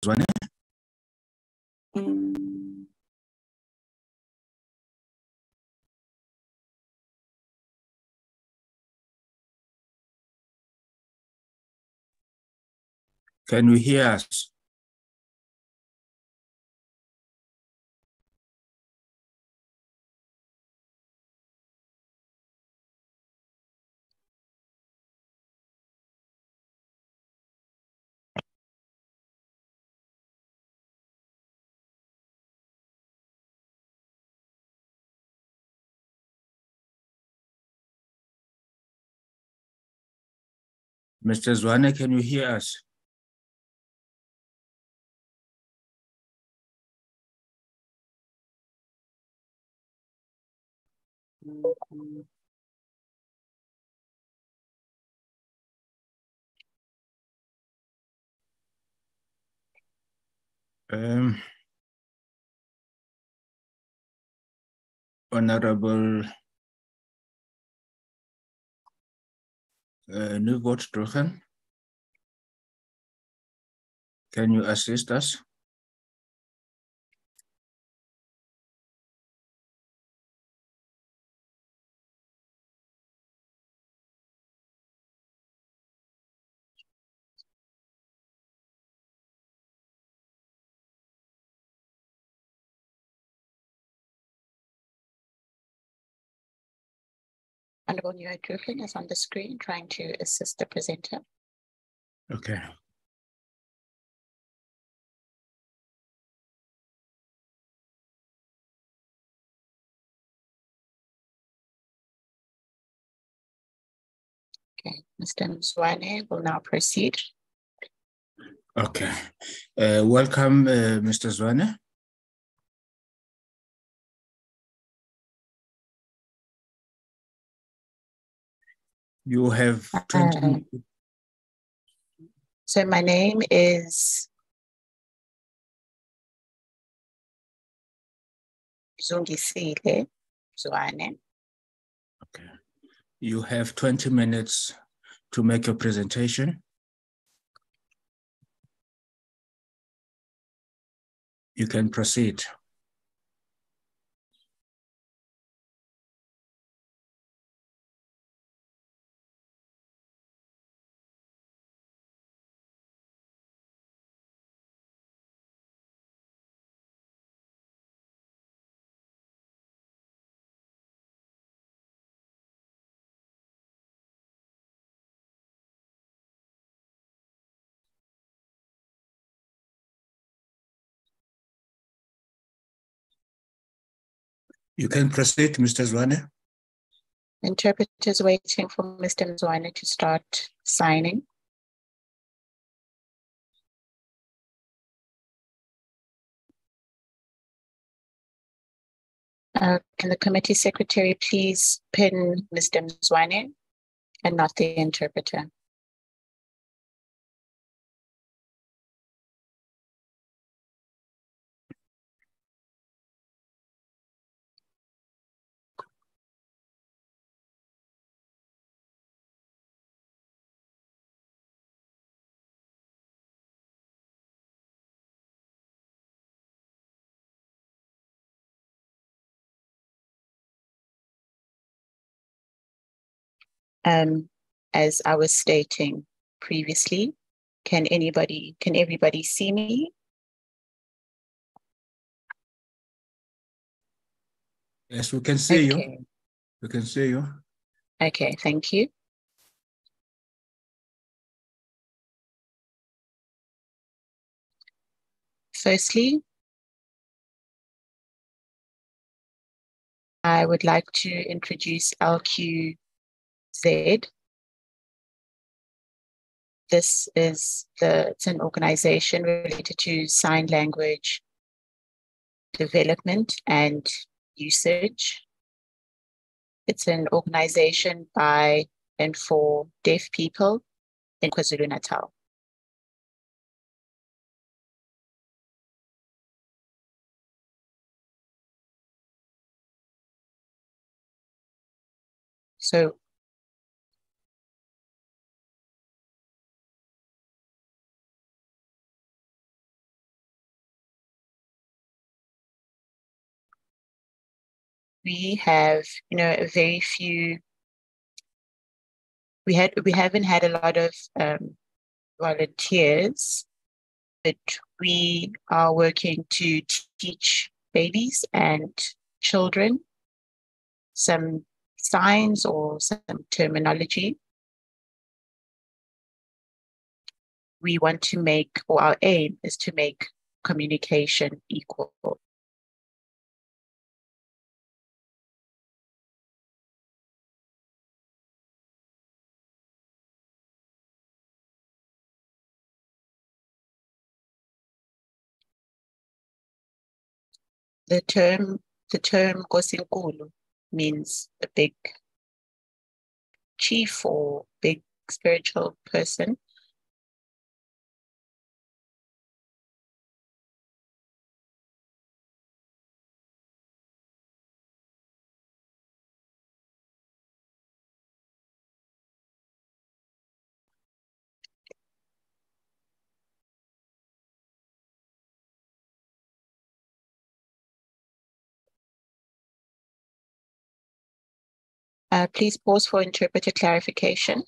Zwane? Can you hear us? Mr. Zwane, can you hear us? Honorable Nieuwort-Drogen, can you assist us? Honorable Nieuwort-Drogen is on the screen trying to assist the presenter. Okay. Okay, Mr. Zwane will now proceed. Okay. Welcome, Mr. Zwane. You have 20 minutes. So my name is Zungisile Zwane. Okay. You have 20 minutes to make your presentation. You can proceed. You can proceed, Mr. Zwane. Interpreters waiting for Mr. Zwane to start signing. Can the committee secretary please pin Mr. Zwane and not the interpreter? As I was stating previously, can everybody see me? Yes, we can see you. We can see you. Okay, thank you. Firstly, I would like to introduce LQZ. This is it's an organization related to sign language development and usage. It's an organization by and for deaf people in KwaZulu-Natal. So we have, a very few, we haven't had a lot of volunteers, but we are working to teach babies and children some signs or some terminology. We want to make, or our aim is to make communication equal. The term Nkosinkulu means a big chief or big spiritual person. Please pause for interpreter clarification.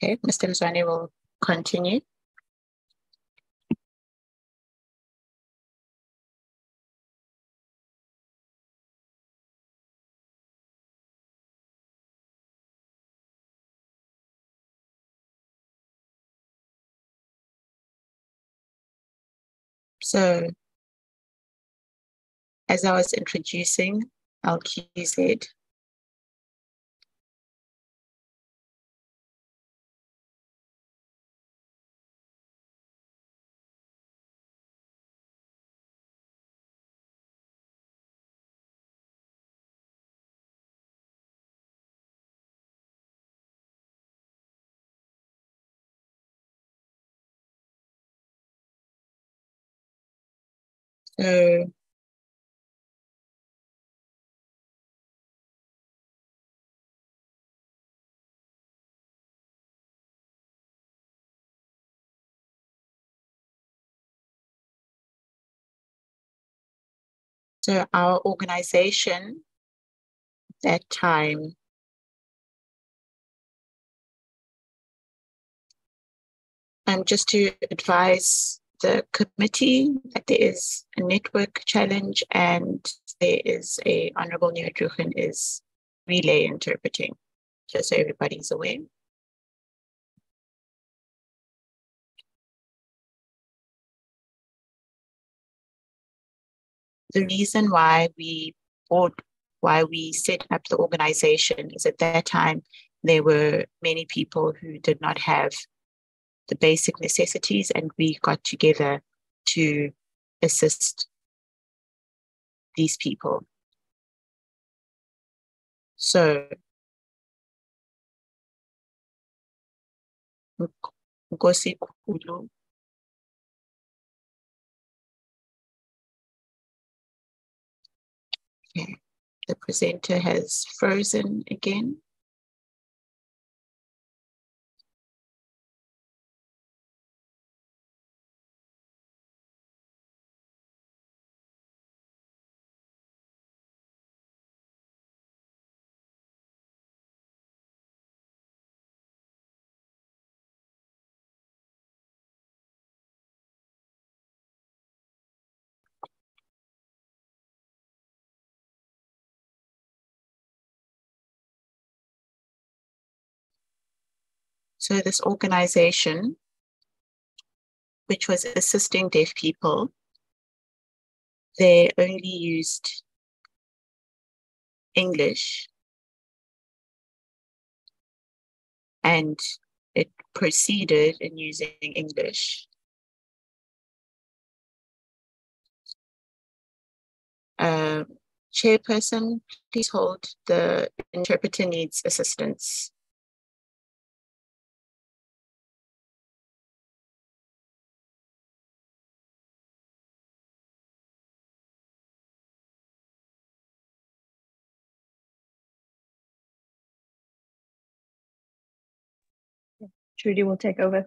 Okay, Mr. Mzwane will continue. So, as I was introducing LQZ, so our organization that time just to advise the committee that there is a network challenge and there is a Honorable Neodruchen is relay interpreting, just so everybody's aware. The reason why we set up the organization is at that time there were many people who did not have the basic necessities, and we got together to assist these people. So Nkosi Kulu, okay. The presenter has frozen again. So this organization, which was assisting deaf people, they only used English, and it proceeded in using English. Chairperson, please hold. The interpreter needs assistance. Trudy will take over.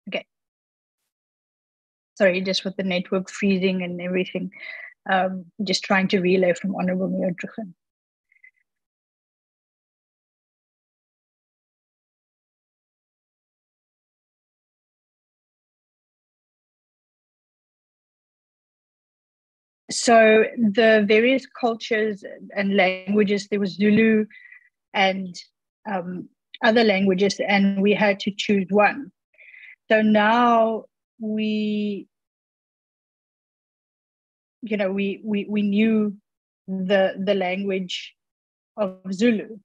Okay. Sorry, just with the network freezing and everything. Just trying to relay from Honorable Mayor Druchen. So the various cultures and languages, there was Zulu and other languages, and we had to choose one. So now we knew the language of Zulu.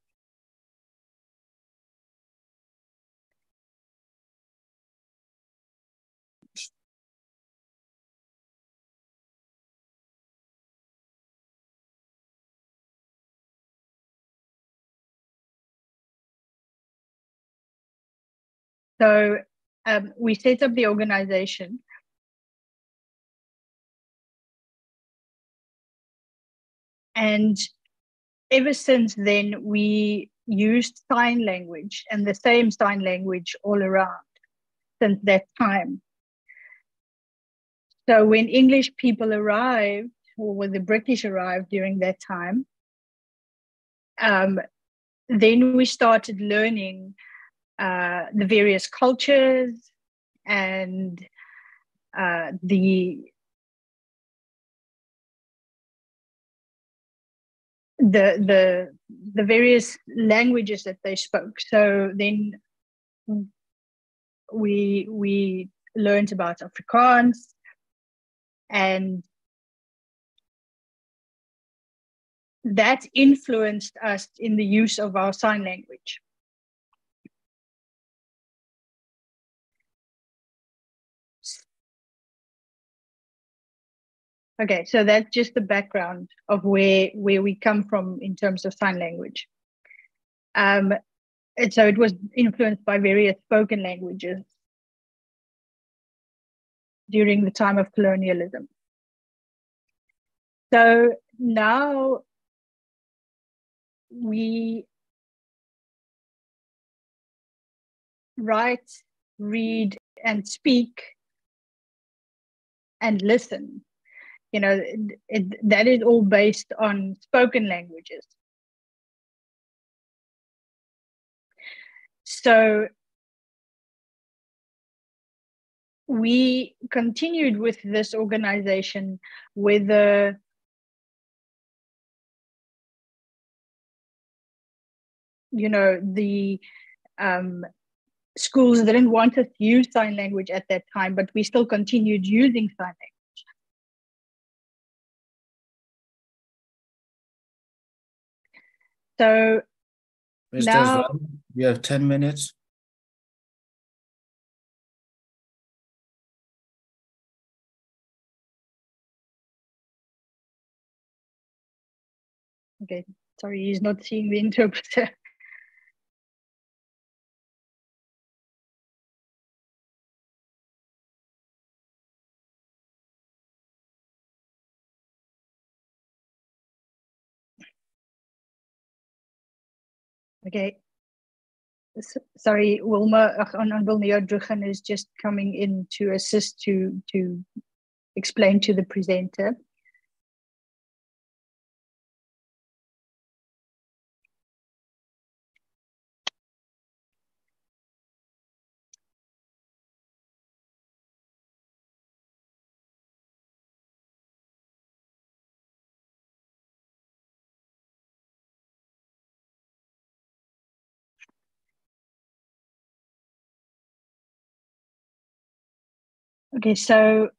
So we set up the organization. And ever since then, we used sign language, and the same sign language all around since that time. So when English people arrived, or when the British arrived during that time, then we started learning the various cultures and the various languages that they spoke. So then we learned about Afrikaans, and that influenced us in the use of our sign language. Okay, so that's just the background of where we come from in terms of sign language. And so it was influenced by various spoken languages during the time of colonialism. So now we write, read, and speak and listen. That is all based on spoken languages. So we continued with this organization with the schools didn't want us to use sign language at that time, but we still continued using sign language. So Mr. now you have 10 minutes. Okay, sorry, he's not seeing the interpreter. Okay. Sorry, Wilma Druchen is just coming in to assist to explain to the presenter. Okay, so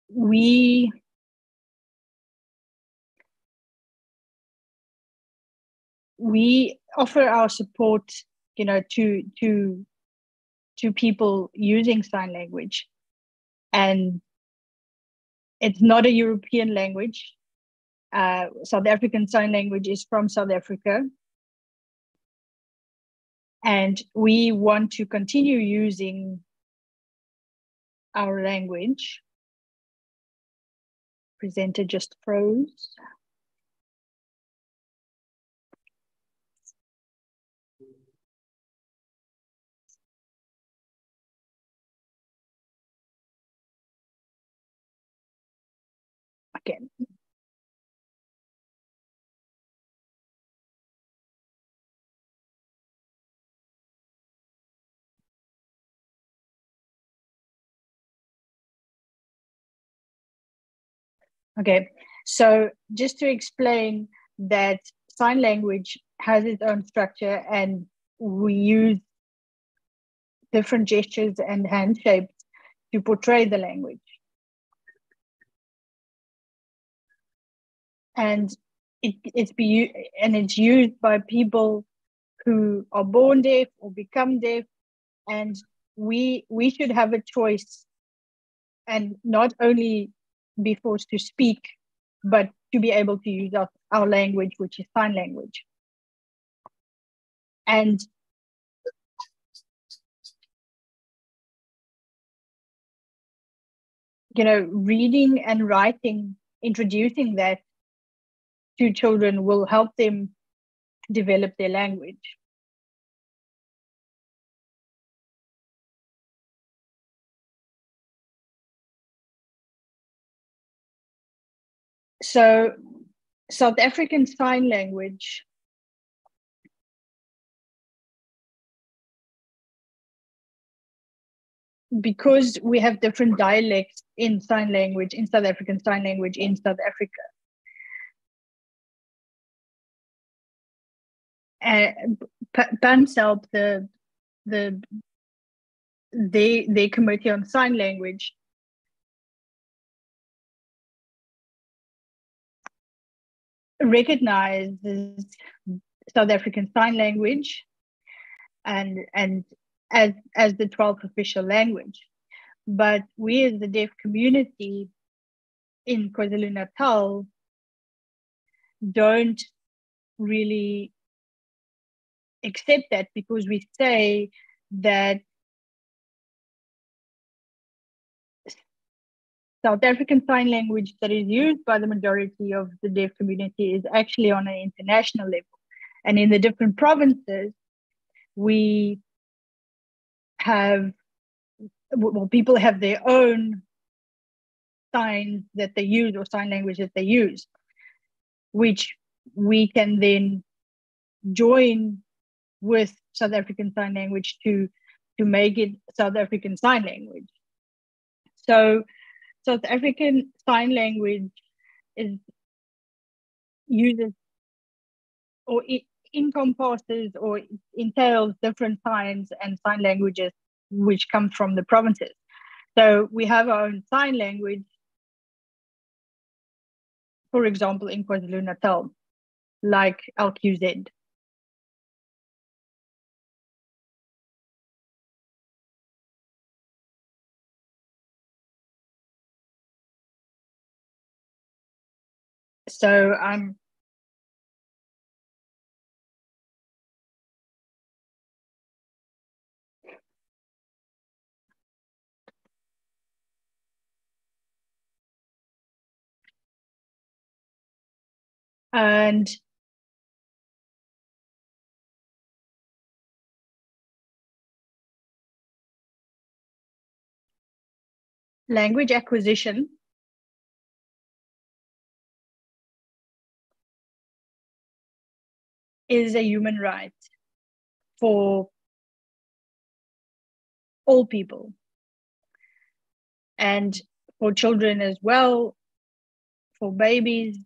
we offer our support, to people using sign language, and it's not a European language. South African Sign Language is from South Africa, and we want to continue using our language Presenter just froze. Again. Okay, so just to explain that sign language has its own structure and we use different gestures and hand shapes to portray the language. And it's used by people who are born deaf or become deaf, and we should have a choice and not only be forced to speak, but to be able to use our language, which is sign language. And reading and writing, introducing that to children will help them develop their language. So South African Sign Language because we have different dialects in sign language, in South African Sign Language in South Africa. PANSELP, the Committee on Sign Language, recognizes South African Sign Language and as the 12th official language. But we as the deaf community in KwaZulu-Natal don't really accept that, because we say that South African Sign Language that is used by the majority of the deaf community is actually on an international level. And in the different provinces, we have, well, people have their own signs that they use or sign language that they use, which we can then join with South African Sign Language to make it South African Sign Language. So South African Sign Language uses or it encompasses or entails different signs and sign languages which come from the provinces. So we have our own sign language, for example, in KwaZulu-Natal, like LQZ. So and language acquisition is a human right for all people and for children as well, for babies.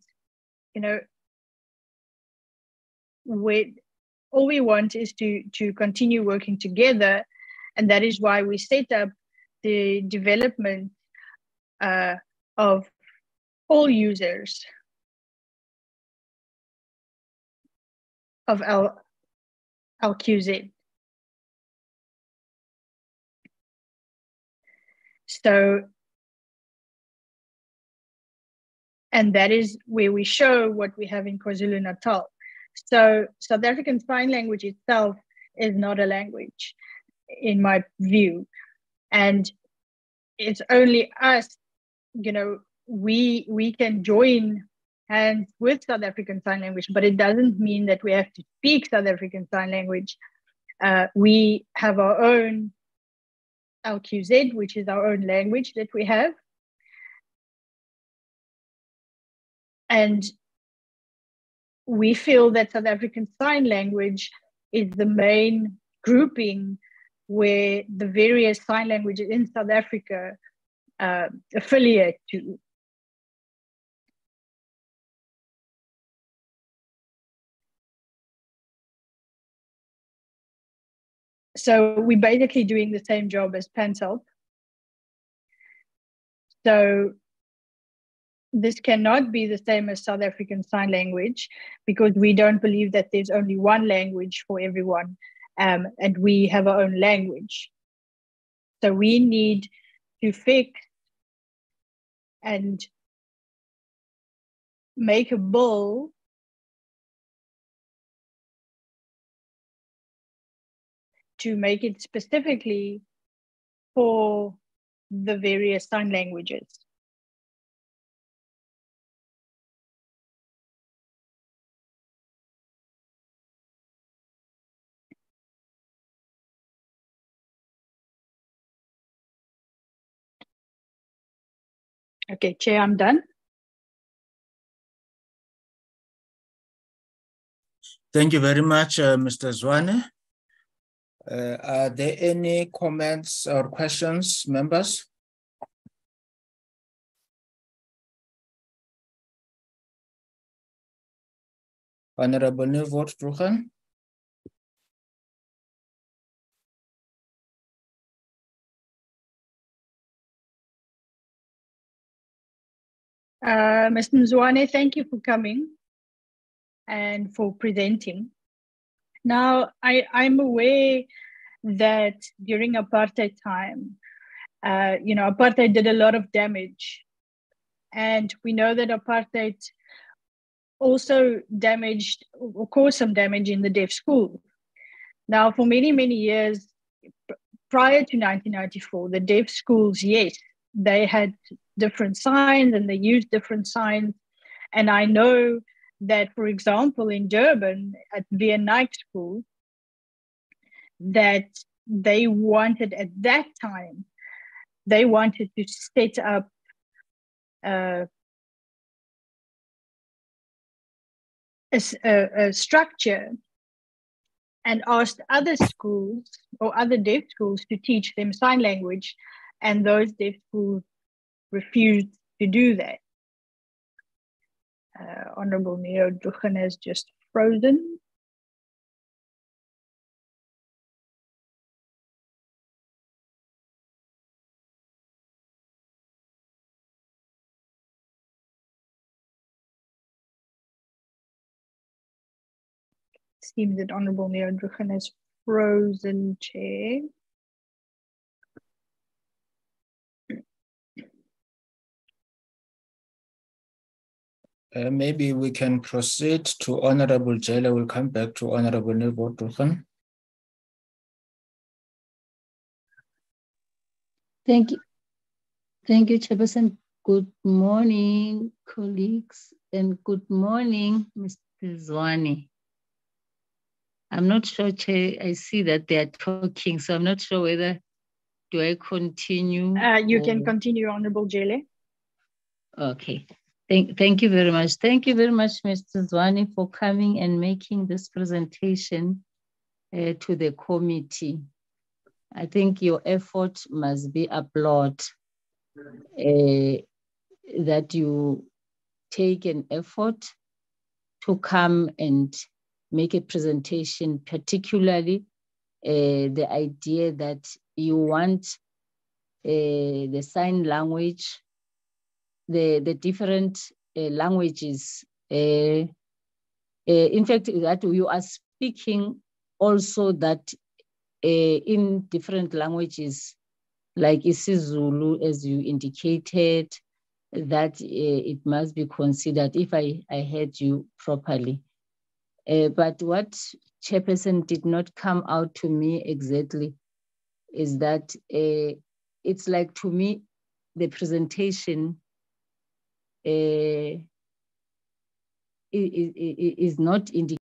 All we want is to continue working together, and that is why we set up the development of all users of LQZ. So, and that is where we show what we have in KwaZulu-Natal. So South African Sign Language itself is not a language, in my view. And it's only us, we can join hands with South African Sign Language, but it doesn't mean that we have to speak South African Sign Language. We have our own LQZ, which is our own language that we have. And we feel that South African Sign Language is the main grouping where the various sign languages in South Africa affiliate to. So we're basically doing the same job as PANSELP. So this cannot be the same as South African Sign Language, because we don't believe that there's only one language for everyone, and we have our own language. So we need to fix and make a bill to make it specifically for the various sign languages. Okay, Chair, I'm done. Thank you very much, Mr. Zwane. Are there any comments or questions, members? Honorable Nieuwort Bruggen. Mr. Mzwane, thank you for coming and for presenting. Now, I'm aware that during apartheid time, apartheid did a lot of damage. And we know that apartheid also damaged or caused some damage in the deaf school. Now, for many, many years prior to 1994, the deaf schools, yes, they had different signs and they used different signs. And I know that, for example, in Durban at Van Eyck School, that they wanted at that time, they wanted to set up a structure and asked other schools or other deaf schools to teach them sign language, and those deaf schools refused to do that. Honorable Neo Duchen has just frozen. Seems that Honorable Neo Duchen has frozen, Chair. Maybe we can proceed to Honorable Jailer. We'll come back to Honorable Nieuwort Bruggen. Thank you. Thank you, Chairperson. Good morning, colleagues, and good morning, Mr. Zwane. I'm not sure, Chair, I see that they are talking, so I'm not sure whether, do I continue? You can continue, Honorable Jailer. Okay. Thank you very much. Thank you very much, Mr. Zwane, for coming and making this presentation to the committee. I think your effort must be applauded, that you take an effort to come and make a presentation, particularly the idea that you want the sign language, the different languages. In fact, that you are speaking also that in different languages, like isiZulu, as you indicated, that it must be considered, if I heard you properly. But what Chairperson did not come out to me exactly is that it's like, to me, the presentation is not indicated.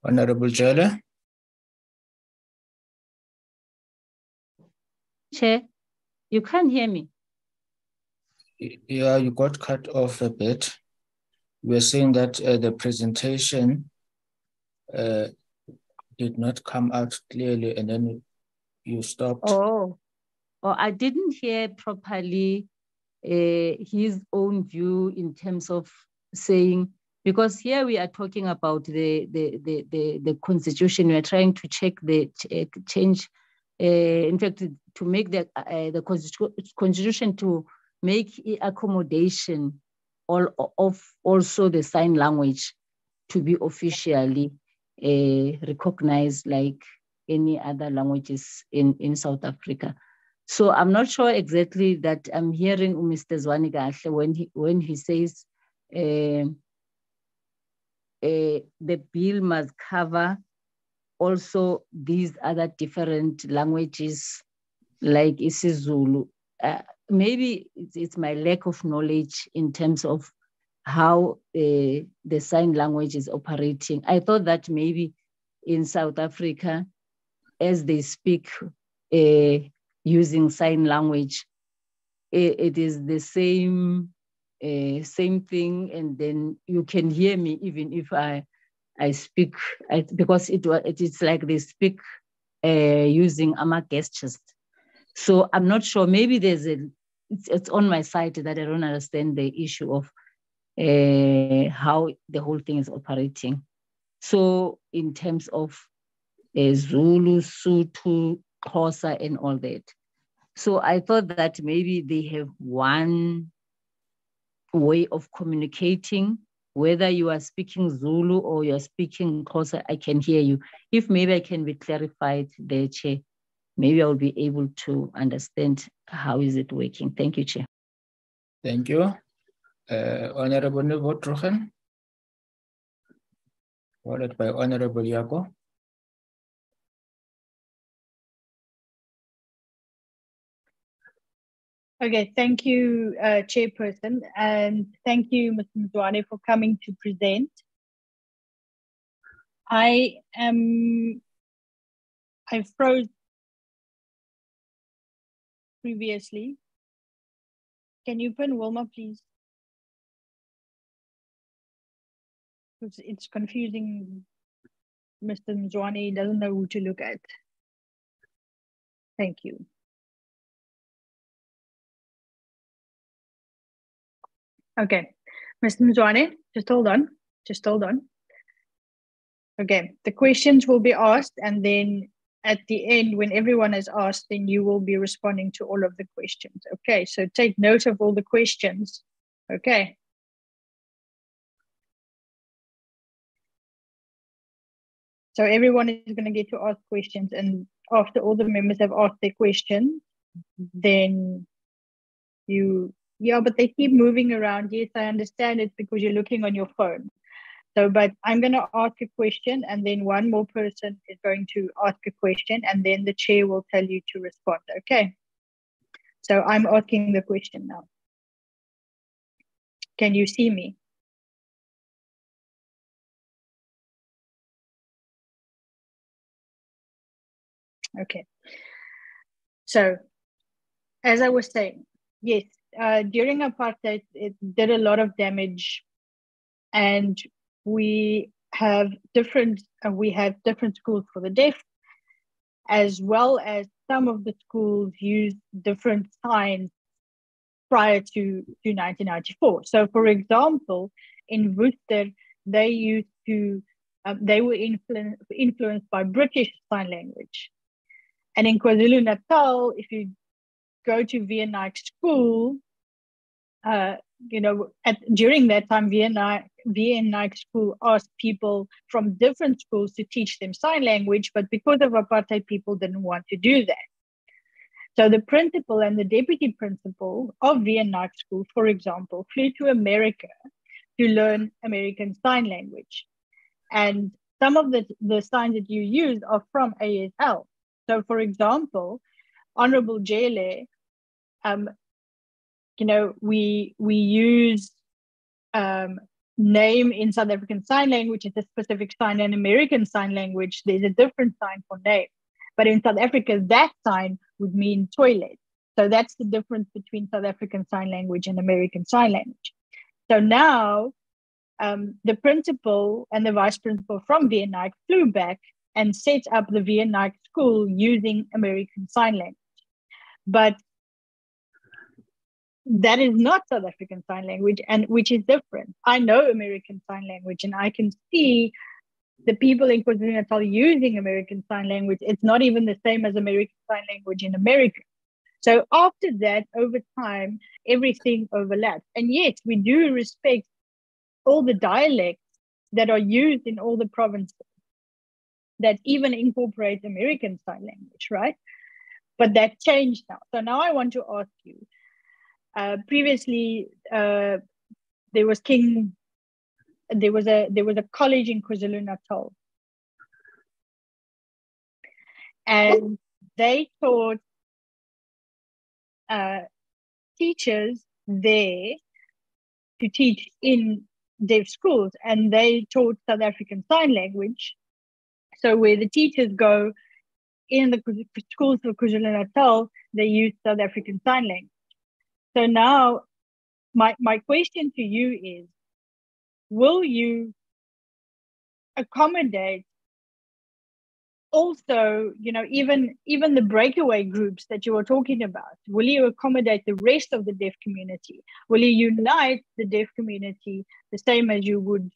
Honorable Jala. Chair, you can't hear me. Yeah, you got cut off a bit. You were saying that the presentation did not come out clearly, and then you stopped. Oh, I didn't hear properly his own view in terms of saying, because here we are talking about the constitution. We are trying to check the change, in fact, to make the constitution to make accommodation of also the sign language to be officially recognized like any other languages in South Africa. So I'm not sure exactly that I'm hearing Mr. Zwane kahle when he says the bill must cover also these other different languages like isiZulu. Maybe it's my lack of knowledge in terms of how the sign language is operating. I thought that maybe in South Africa, as they speak using sign language, it is the same thing, and then you can hear me even if I speak, because it is like they speak using gestures. So I'm not sure. Maybe it's on my side that I don't understand the issue of how the whole thing is operating. So in terms of Zulu, Sotho, Xhosa, and all that. So I thought that maybe they have one way of communicating, whether you are speaking Zulu or you're speaking Xhosa, I can hear you. If maybe I can be clarified there, Chair, maybe I'll be able to understand how is it working. Thank you, Chair. Thank you. Honorable Nevo, followed by Honorable Yago. Okay, thank you, Chairperson, and thank you, Mr. Mzwane, for coming to present. I froze previously. Can you pin Wilma, please? Because it's confusing. Mr. Mzwane doesn't know who to look at. Thank you. Okay, Mr. Mzwane, just hold on. Just hold on. Okay, the questions will be asked, and then at the end, when everyone is asked, then you will be responding to all of the questions. Okay, so take note of all the questions. Okay. So everyone is going to get to ask questions, and after all the members have asked their questions, then but they keep moving around. Yes, I understand it because you're looking on your phone. So, but I'm going to ask a question, and then one more person is going to ask a question, and then the chair will tell you to respond. Okay. So I'm asking the question now. Can you see me? Okay. So, as I was saying, yes, during apartheid, it did a lot of damage, and we have different schools for the deaf, as well as some of the schools use different signs prior to 1994. So, for example, in Worcester, they were influenced by British Sign Language. And in KwaZulu-Natal, if you go to VNI school, during that time, VNI school asked people from different schools to teach them sign language, but because of apartheid, people didn't want to do that. So the principal and the deputy principal of VNI school, for example, flew to America to learn American Sign Language. And some of the signs that you use are from ASL. So, for example, Honorable Jele, we use name in South African Sign Language. It's a specific sign. In American Sign Language, there's a different sign for name. But in South Africa, that sign would mean toilet. So that's the difference between South African Sign Language and American Sign Language. So now the principal and the vice principal from VNI flew back and set up the VNI school using American Sign Language. But that is not South African Sign Language, and which is different. I know American Sign Language, and I can see the people in KwaZulu-Natal using American Sign Language. It's not even the same as American Sign Language in America. So after that, over time, everything overlaps. And yes, we do respect all the dialects that are used in all the provinces that even incorporate American Sign Language, right? But that changed now. So now I want to ask you, previously, there was a college in KwaZulu-Natal, and they taught teachers there to teach in their schools, and they taught South African Sign Language. So where the teachers go in the schools for KwaZulu-Natal, they use South African Sign Language. So now my question to you is, will you accommodate also, even the breakaway groups that you were talking about? Will you accommodate the rest of the deaf community? Will you unite the deaf community the same as you would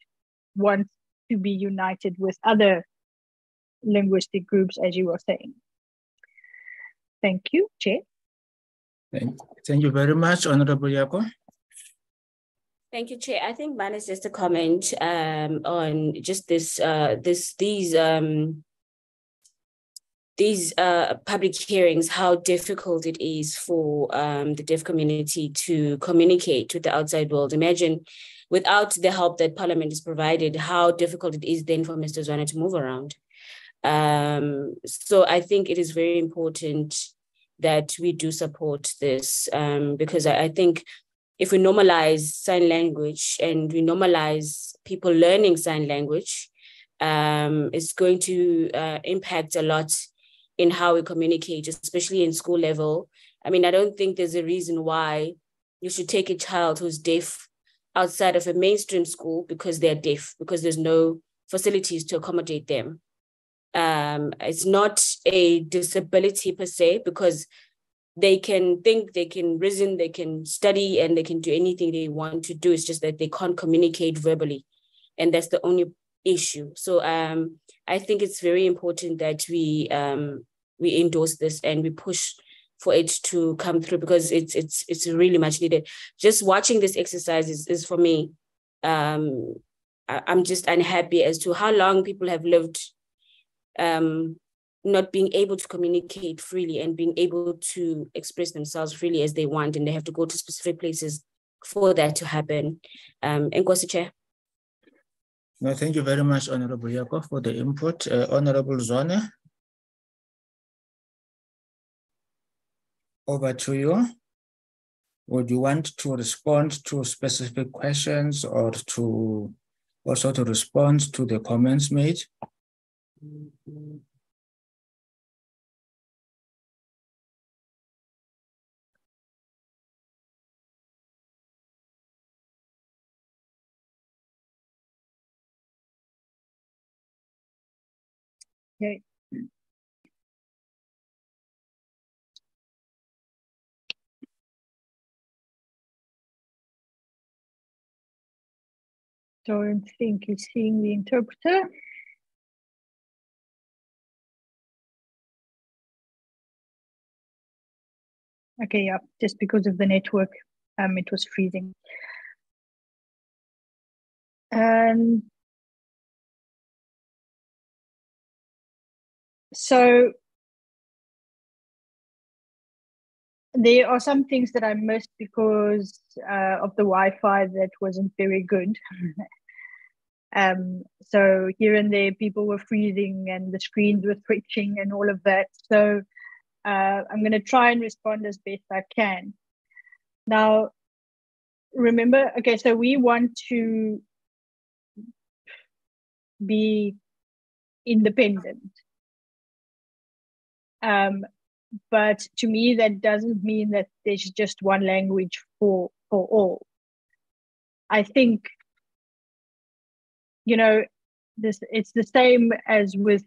want to be united with other linguistic groups, as you were saying? Thank you, Chair. Thank you very much, Honorable Yako. Thank you, Chair. I think mine is just a comment on just these public hearings, how difficult it is for the deaf community to communicate with the outside world. Imagine without the help that Parliament has provided, how difficult it is then for Mr. Zwane to move around. So I think it is very important that we do support this, because I think if we normalize sign language and we normalize people learning sign language, it's going to impact a lot in how we communicate, especially in school level. I mean, I don't think there's a reason why you should take a child who's deaf outside of a mainstream school because they're deaf, because there's no facilities to accommodate them. It's not a disability per se, because they can think, they can reason, they can study, and they can do anything they want to do. It's just that they can't communicate verbally. And that's the only issue. So I think it's very important that we endorse this and we push for it to come through, because it's really much needed. Just watching this exercise is for me, I'm just unhappy as to how long people have lived not being able to communicate freely and being able to express themselves freely as they want, and they have to go to specific places for that to happen. Nkosi Chair. No, thank you very much, Honorable Yako, for the input. Honorable Zwane, over to you. Would you want to respond to specific questions or to also to respond to the comments made? Okay. Don't think he's seeing the interpreter. Okay, yeah, just because of the network, it was freezing. And so there are some things that I missed because of the Wi-Fi that wasn't very good. So here and there, people were freezing and the screens were twitching and all of that. So I'm going to try and respond as best I can. Now, remember, okay, so we want to be independent. But to me, that doesn't mean that there's just one language for all. I think, you know, it's the same as with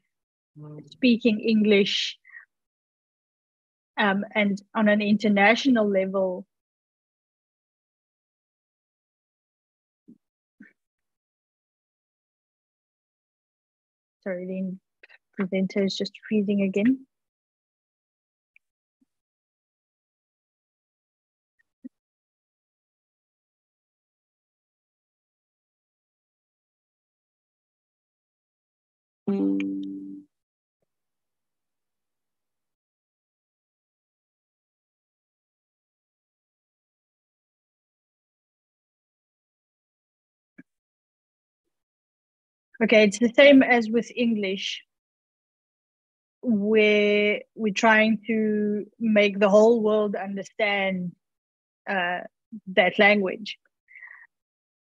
speaking English, and on an international level, sorry, the presenter is just freezing again. Okay, it's the same as with English, where we're trying to make the whole world understand that language.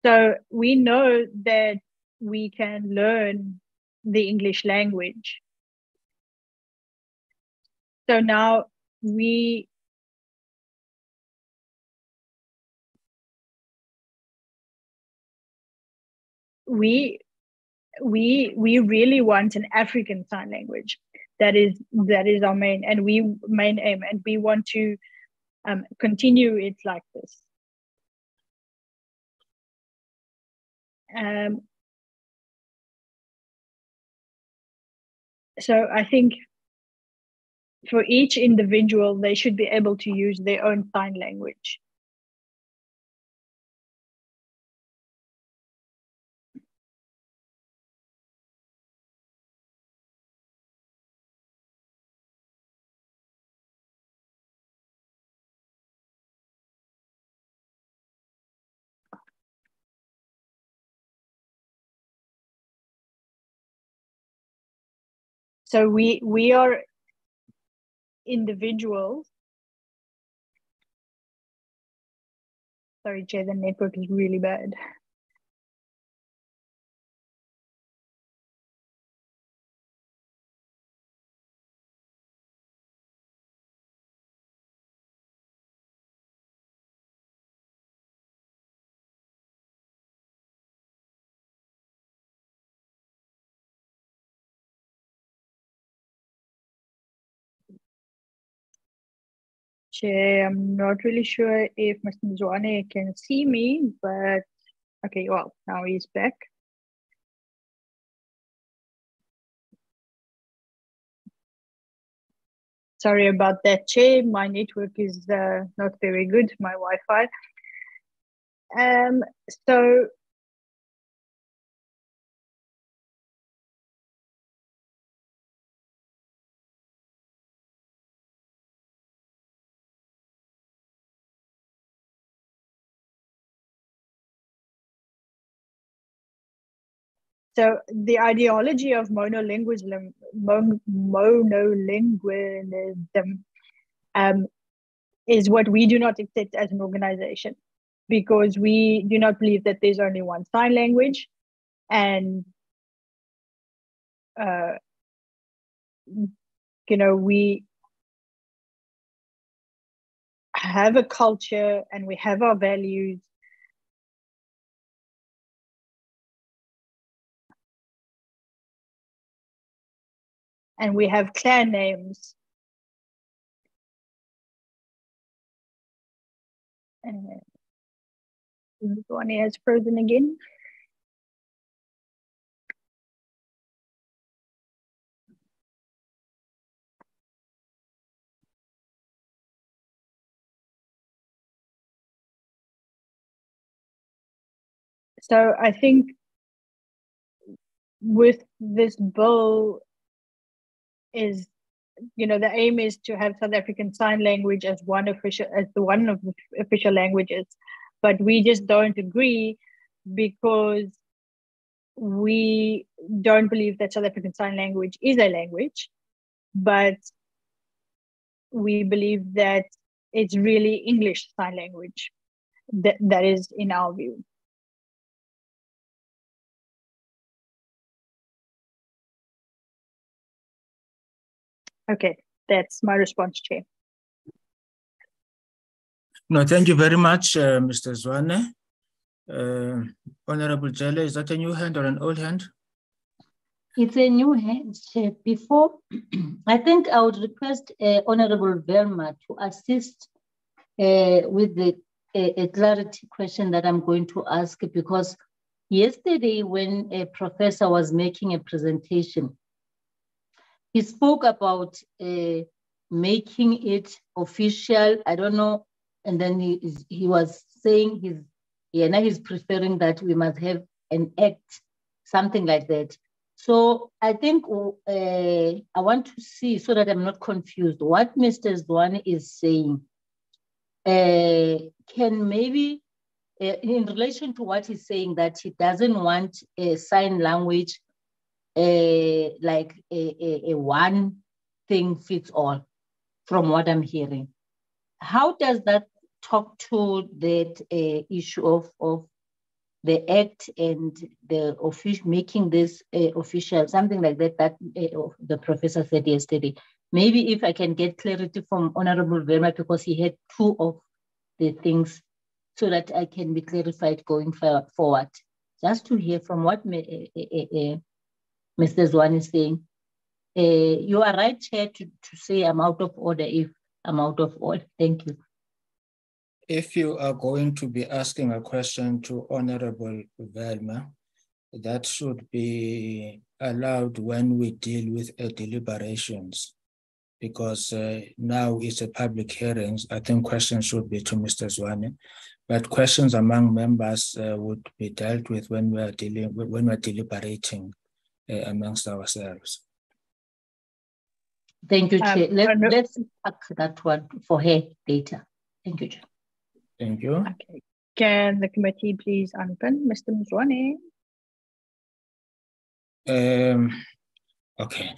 So we know that we can learn the English language. So now we really want an African Sign Language. That is our main aim, and we want to continue it like this. So I think for each individual, they should be able to use their own sign language. So we are individuals. Sorry, Jay, the network is really bad. Jay, I'm not really sure if Mr. Mzwane can see me, but okay, well, now he's back. Sorry about that, Jay. My network is not very good, my Wi-Fi. So the ideology of monolingualism is what we do not accept as an organization, because we do not believe that there's only one sign language, and we have a culture and we have our values. And we have clan names. This one has frozen again. So I think with this bill is, the aim is to have South African Sign Language as one of the official languages, but we just don't agree, because we don't believe that South African Sign Language is a language, but we believe that it's really English Sign Language. That is in our view. Okay, that's my response, Chair. No, thank you very much, Mr. Zwane. Honorable Jelle, is that a new hand or an old hand? It's a new hand, Chair. Before, I think I would request Honorable Verma to assist with the a clarity question that I'm going to ask, because yesterday when a professor was making a presentation, he spoke about making it official. I don't know. And then he was saying now he's preferring that we must have an act, something like that. So I think I want to see, so that I'm not confused, what Mr. Zwane is saying. Can maybe, in relation to what he's saying, that he doesn't want a sign language like a one thing fits all, from what I'm hearing. How does that talk to that issue of the act and the official making this official, something like that, that the professor said yesterday? Maybe if I can get clarity from Honorable Verma, because he had two of the things, so that I can be clarified going forward. Just to hear from what Mr. Zwane is saying. You are right, Chair, to say I'm out of order if I'm out of order. Thank you. If you are going to be asking a question to Honorable Verma, that should be allowed when we deal with deliberations, because now it's a public hearing. I think questions should be to Mr. Zwane, but questions among members would be dealt with when we're deliberating amongst ourselves. Thank you, Chair. Let's pack that one for her later. Thank you, Chair. Thank you. Okay. Can the committee please unpin Mr. Mzwane? Okay.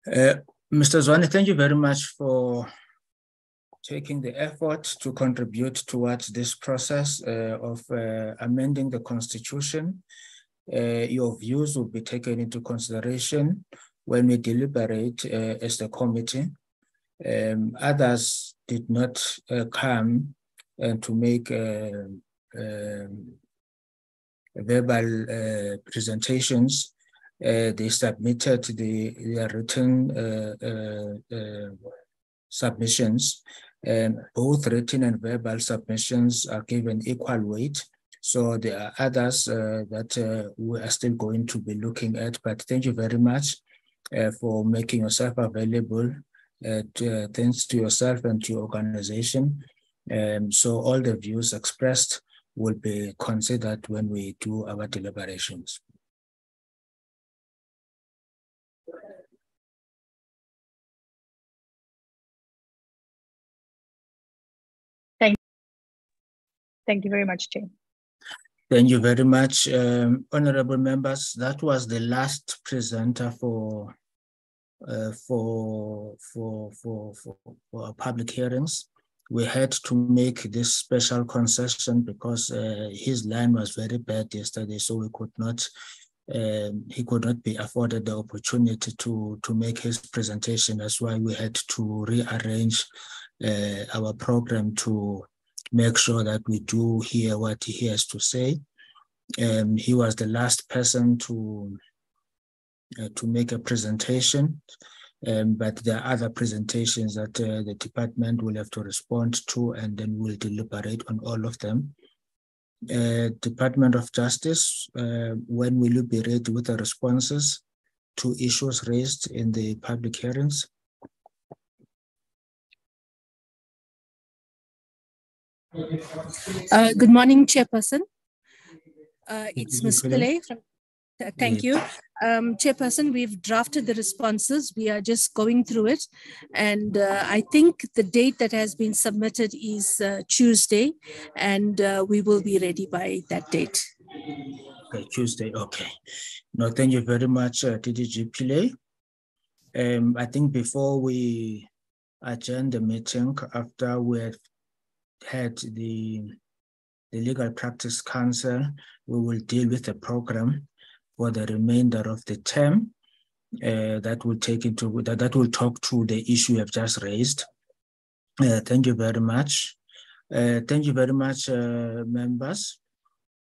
Mr. Zwane, thank you very much for taking the effort to contribute towards this process of amending the Constitution. Your views will be taken into consideration when we deliberate as the committee. Others did not come to make verbal presentations. They submitted their written submissions, and both written and verbal submissions are given equal weight. So there are others that we are still going to be looking at, but thank you very much for making yourself available. Thanks to yourself and to your organization. So all the views expressed will be considered when we do our deliberations. Thank you very much, Chair. Thank you very much, honorable members. That was the last presenter for our public hearings. We had to make this special concession because his line was very bad yesterday, so we could not. He could not be afforded the opportunity to make his presentation. That's why we had to rearrange our program to make sure that we do hear what he has to say. He was the last person to make a presentation, but there are other presentations that the department will have to respond to, and then we'll deliberate on all of them. Department of Justice, when will you be ready with the responses to issues raised in the public hearings? Good morning, Chairperson. It's Ms. Pillay from. Thank you. Chairperson, we've drafted the responses. We are just going through it. And I think the date that has been submitted is Tuesday, and we will be ready by that date. Okay, Tuesday, okay. No, thank you very much, TDG Pillay. I think before we adjourn the meeting, after we have had the Legal Practice Council, we will deal with the program for the remainder of the term. That will talk to the issue you have just raised. Thank you very much. Thank you very much, members.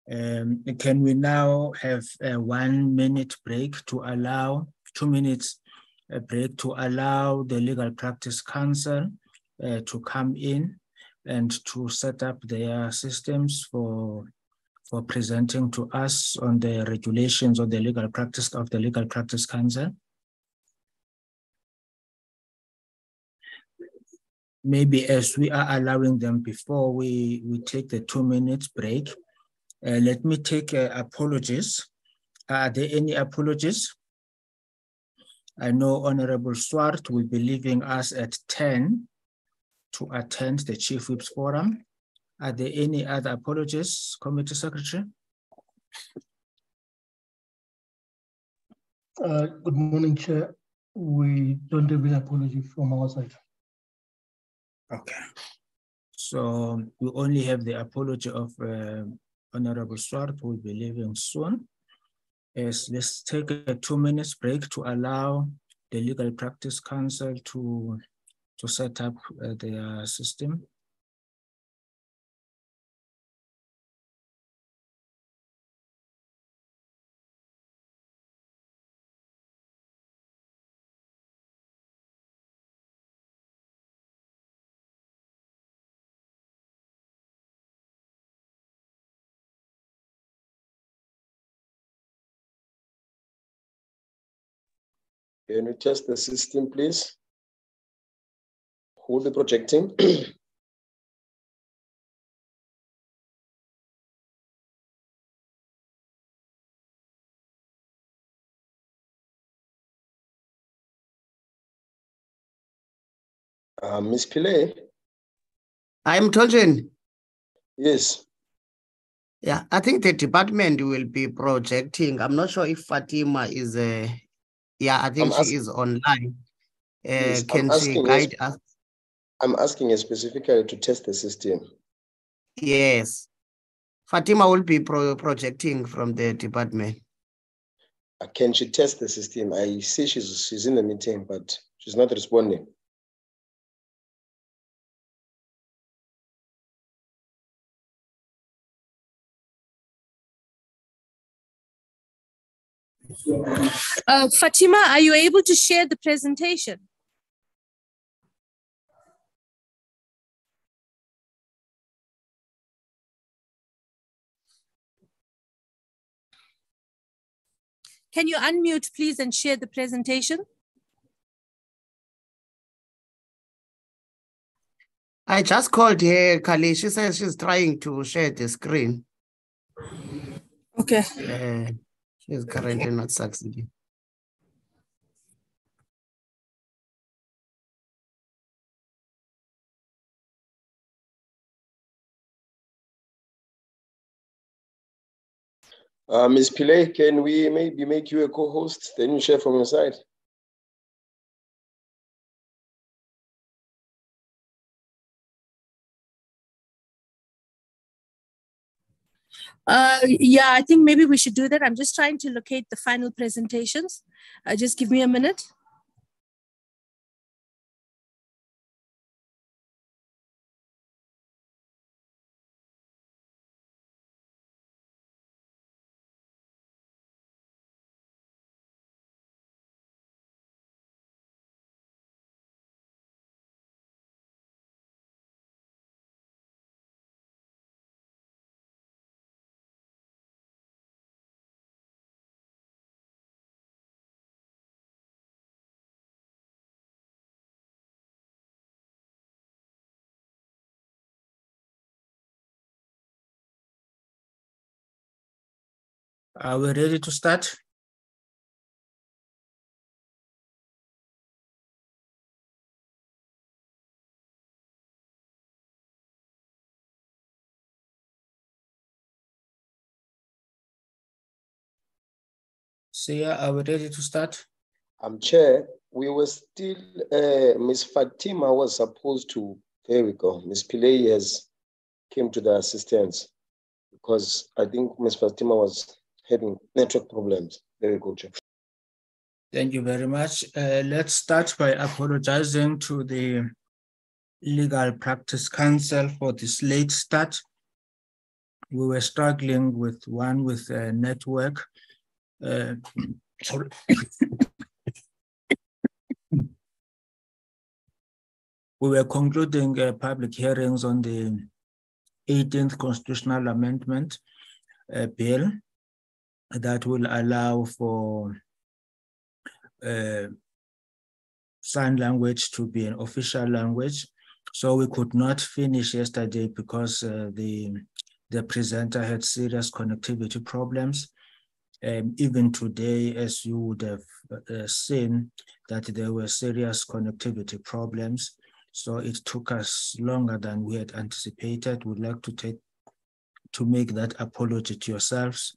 Can we now have a 1 minute break to allow 2 minutes break to allow the Legal Practice Council to come in and to set up their systems for presenting to us on the regulations of the Legal Practice Council? Maybe as we are allowing them before we take the 2 minutes break, let me take apologies. Are there any apologies? I know Honorable Swart will be leaving us at 10 to attend the Chief Whip's Forum. Are there any other apologies, Committee Secretary? Good morning, Chair. We don't have an apology from our side. Okay. So we only have the apology of Honorable Swart, who will be leaving soon. Yes, let's take a 2 minutes break to allow the Legal Practice Council to set up their system. Can you test the system, please? Who will be projecting? Ms. Pillay? I'm Toljen. Yes. Yeah, I think the department will be projecting. I'm not sure if Fatima is yeah, I think she is online. Yes, Can she guide us? I'm asking you specifically to test the system. Yes. Fatima will be projecting from the department. Can she test the system? I see she's in the meeting, but she's not responding. Fatima, are you able to share the presentation? Can you unmute, please, and share the presentation? I just called her, Kali. She says she's trying to share the screen. Okay. She's currently not succeeding. Ms. Pillay, can we maybe make you a co-host? Then you share from your side. Yeah, I think maybe we should do that. I'm just trying to locate the final presentations. Just give me a minute. Are we ready to start? Sia, are we ready to start? Chair, we were still, Ms. Fatima was supposed to, there we go. Ms. Pillay has came to the assistance because I think Ms. Fatima was having network problems. Very good, Chair. Thank you very much. Let's start by apologizing to the Legal Practice Council for this late start. We were struggling with network. Sorry. We were concluding public hearings on the 18th Constitutional Amendment Bill that will allow for sign language to be an official language. So we could not finish yesterday because the presenter had serious connectivity problems. Even today, as you would have seen, that there were serious connectivity problems. So it took us longer than we had anticipated. We'd like to make that apology to yourselves.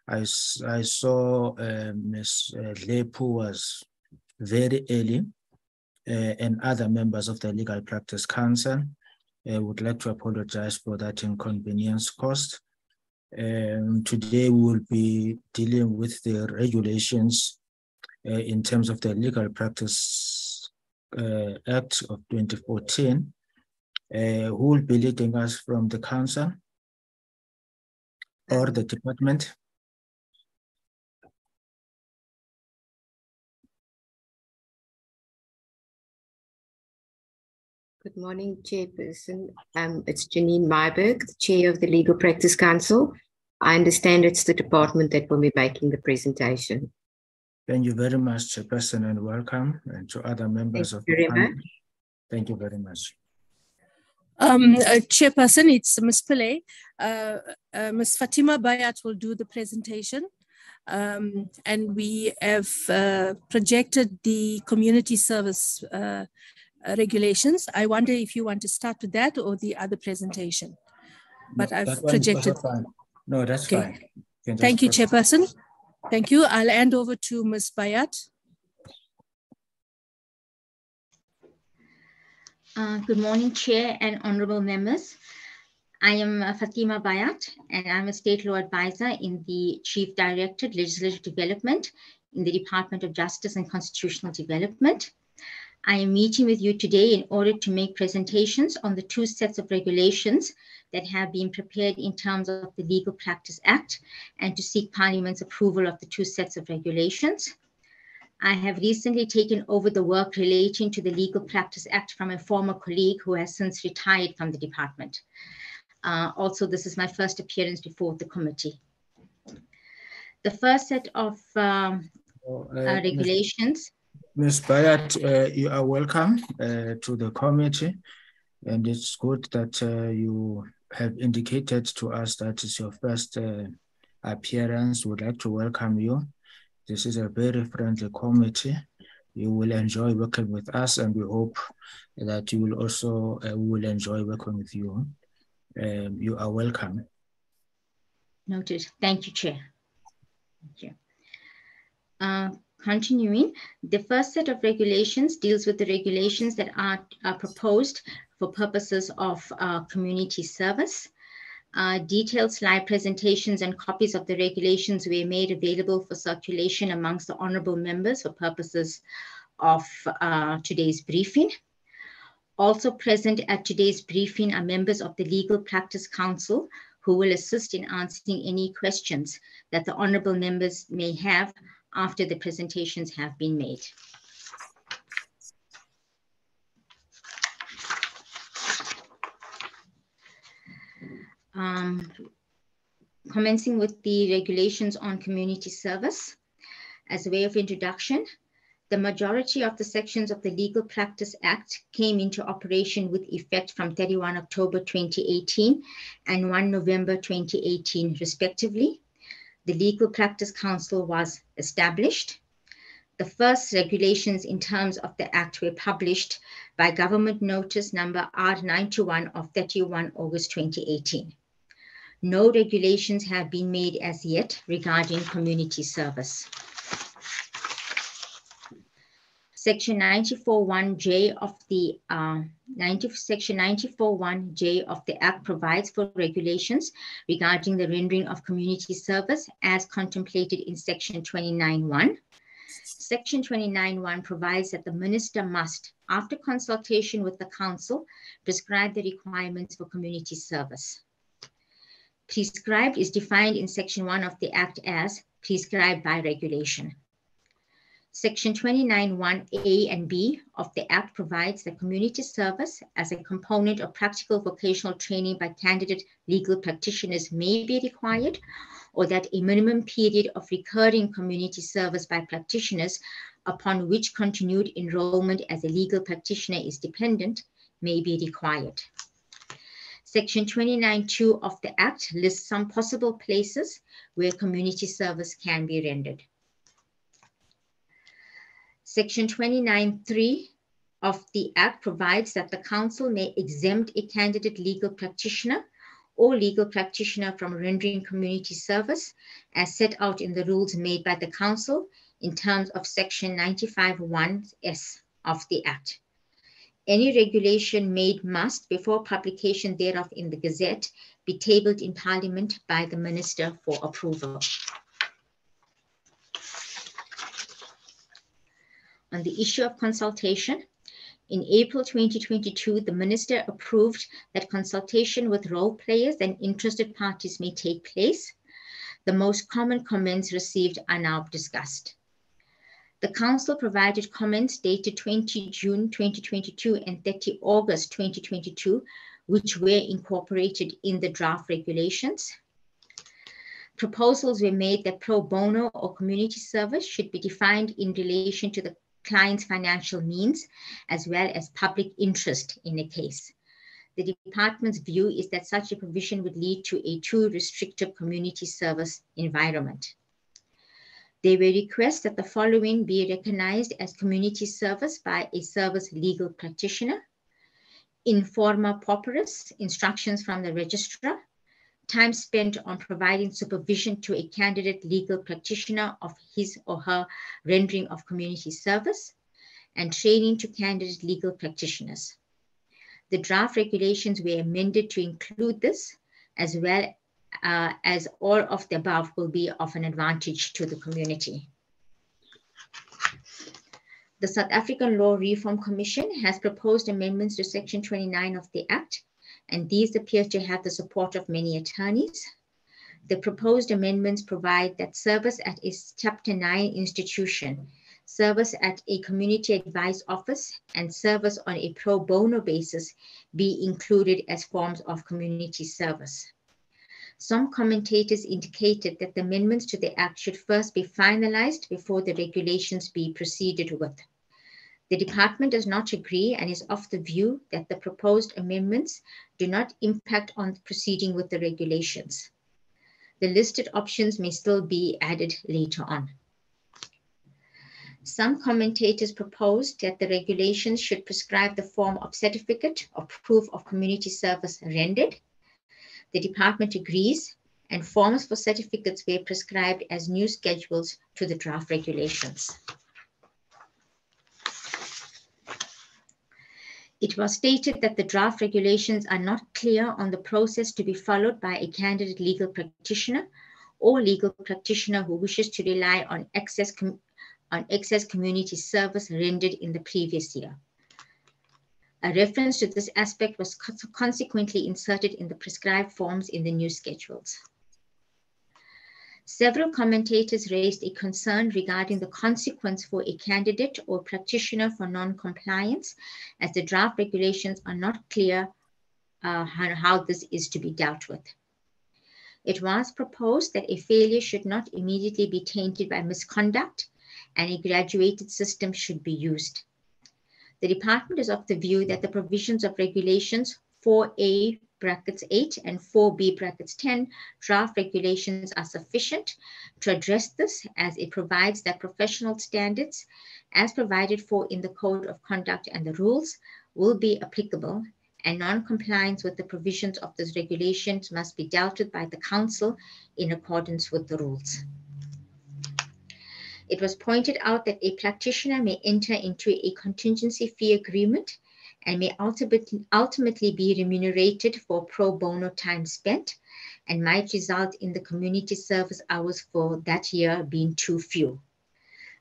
I saw Ms. Lepu was very early, and other members of the Legal Practice Council. Would like to apologize for that inconvenience caused. Today we will be dealing with the regulations in terms of the Legal Practice Act of 2014. Who will be leading us from the council or the department? Good morning, Chairperson. It's Janine Myberg, the Chair of the Legal Practice Council. I understand it's the department that will be making the presentation. Thank you very much, Chairperson, and welcome, and to other members of the panel. Thank you very much. Chairperson, it's Ms. Pillay. Ms. Fatima Bayat will do the presentation. And we have projected the community service regulations. I wonder if you want to start with that or the other presentation. But no, I've projected. No, that's fine. Thank you, Chairperson. Thank you. I'll hand over to Ms. Bayat. Good morning, Chair and honorable members. I am Fatima Bayat, and I'm a state law advisor in the Chief Directorate Legislative Development in the Department of Justice and Constitutional Development. I am meeting with you today in order to make presentations on the two sets of regulations that have been prepared in terms of the Legal Practice Act and to seek Parliament's approval of the two sets of regulations. I have recently taken over the work relating to the Legal Practice Act from a former colleague who has since retired from the department. Also, this is my first appearance before the committee. The first set of regulations. Ms. Bayat, you are welcome to the committee, and it's good that you have indicated to us that it's your first appearance. We'd like to welcome you. This is a very friendly committee. You will enjoy working with us, and we hope that you will also will enjoy working with you. You are welcome. Noted. Thank you, Chair. Thank you. Continuing, the first set of regulations deals with the regulations that are proposed for purposes of community service. Detailed slide presentations and copies of the regulations were made available for circulation amongst the honorable members for purposes of today's briefing. Also present at today's briefing are members of the Legal Practice Council who will assist in answering any questions that the honorable members may have after the presentations have been made. Commencing with the regulations on community service. As a way of introduction, the majority of the sections of the Legal Practice Act came into operation with effect from 31 October 2018 and 1 November 2018, respectively. The Legal Practice Council was established. The first regulations in terms of the Act were published by Government Notice number R921 of 31 August 2018. No regulations have been made as yet regarding community service. Section 94.1J of the Section 94.1J of the Act provides for regulations regarding the rendering of community service as contemplated in Section 29.1. Section 29.1 provides that the minister must, after consultation with the council, prescribe the requirements for community service. Prescribed is defined in Section 1 of the Act as prescribed by regulation. Section 29.1A and B of the Act provides that community service as a component of practical vocational training by candidate legal practitioners may be required, or that a minimum period of recurring community service by practitioners upon which continued enrollment as a legal practitioner is dependent may be required. Section 29.2 of the Act lists some possible places where community service can be rendered. Section 29.3 of the Act provides that the council may exempt a candidate legal practitioner or legal practitioner from rendering community service as set out in the rules made by the council in terms of Section 95.1(s) of the Act. Any regulation made must, before publication thereof in the Gazette, be tabled in Parliament by the Minister for approval. On the issue of consultation, in April 2022, the Minister approved that consultation with role players and interested parties may take place. The most common comments received are now discussed. The Council provided comments dated 20 June 2022 and 30 August 2022, which were incorporated in the draft regulations. Proposals were made that pro bono or community service should be defined in relation to the client's financial means, as well as public interest in a case. The department's view is that such a provision would lead to a too restrictive community service environment. There were requests that the following be recognized as community service by a service legal practitioner: informa pauperis, instructions from the registrar, time spent on providing supervision to a candidate legal practitioner of his or her rendering of community service, and training to candidate legal practitioners. The draft regulations were amended to include this, as well as all of the above will be of an advantage to the community. The South African Law Reform Commission has proposed amendments to Section 29 of the Act, and these appear to have the support of many attorneys. The proposed amendments provide that service at a Chapter 9 institution, service at a community advice office, and service on a pro bono basis be included as forms of community service. Some commentators indicated that the amendments to the Act should first be finalized before the regulations be proceeded with. The department does not agree and is of the view that the proposed amendments do not impact on proceeding with the regulations. The listed options may still be added later on. Some commentators proposed that the regulations should prescribe the form of certificate or proof of community service rendered. The department agrees, and forms for certificates were prescribed as new schedules to the draft regulations. It was stated that the draft regulations are not clear on the process to be followed by a candidate legal practitioner or legal practitioner who wishes to rely on excess community service rendered in the previous year. A reference to this aspect was consequently inserted in the prescribed forms in the new schedules. Several commentators raised a concern regarding the consequence for a candidate or practitioner for non-compliance, as the draft regulations are not clear on how this is to be dealt with. It was proposed that a failure should not immediately be tainted by misconduct, and a graduated system should be used. The department is of the view that the provisions of regulations 4A (8) and 4B (10) draft regulations are sufficient to address this, as it provides that professional standards, as provided for in the Code of Conduct and the rules, will be applicable, and non-compliance with the provisions of these regulations must be dealt with by the Council in accordance with the rules. It was pointed out that a practitioner may enter into a contingency fee agreement and may ultimately be remunerated for pro bono time spent, and might result in the community service hours for that year being too few.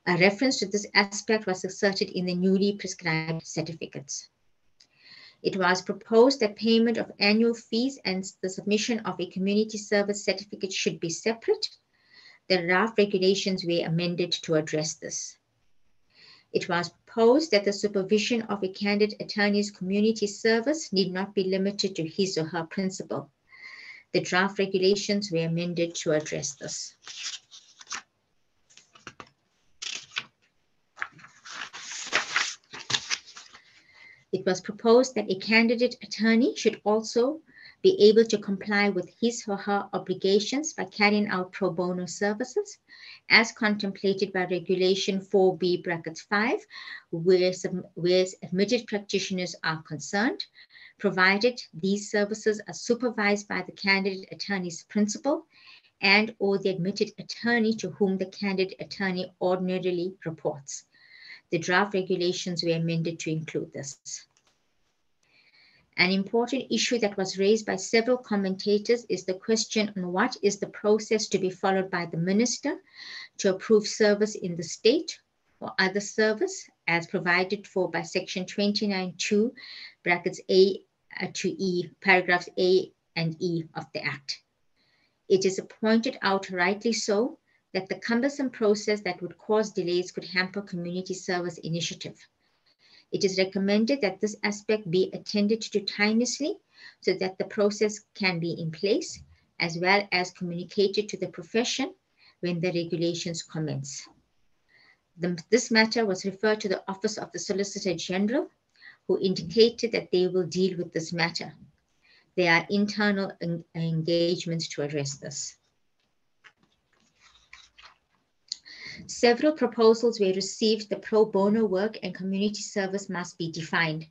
A reference to this aspect was asserted in the newly prescribed certificates. It was proposed that payment of annual fees and the submission of a community service certificate should be separate. The draft regulations were amended to address this. It was proposed that the supervision of a candidate attorney's community service need not be limited to his or her principal. The draft regulations were amended to address this. It was proposed that a candidate attorney should also be able to comply with his or her obligations by carrying out pro bono services as contemplated by Regulation 4B(5), where admitted practitioners are concerned, provided these services are supervised by the candidate attorney's principal and or the admitted attorney to whom the candidate attorney ordinarily reports. The draft regulations were amended to include this. An important issue that was raised by several commentators is the question on what is the process to be followed by the minister to approve service in the state or other service as provided for by Section 29(2) brackets A to E, paragraphs A and E of the Act. It is pointed out, rightly so, that the cumbersome process that would cause delays could hamper community service initiative. It is recommended that this aspect be attended to timelessly so that the process can be in place, as well as communicated to the profession when the regulations commence. This matter was referred to the Office of the Solicitor General, who indicated that they will deal with this matter. There are internal engagements to address this. Several proposals were received. The pro bono work and community service must be defined.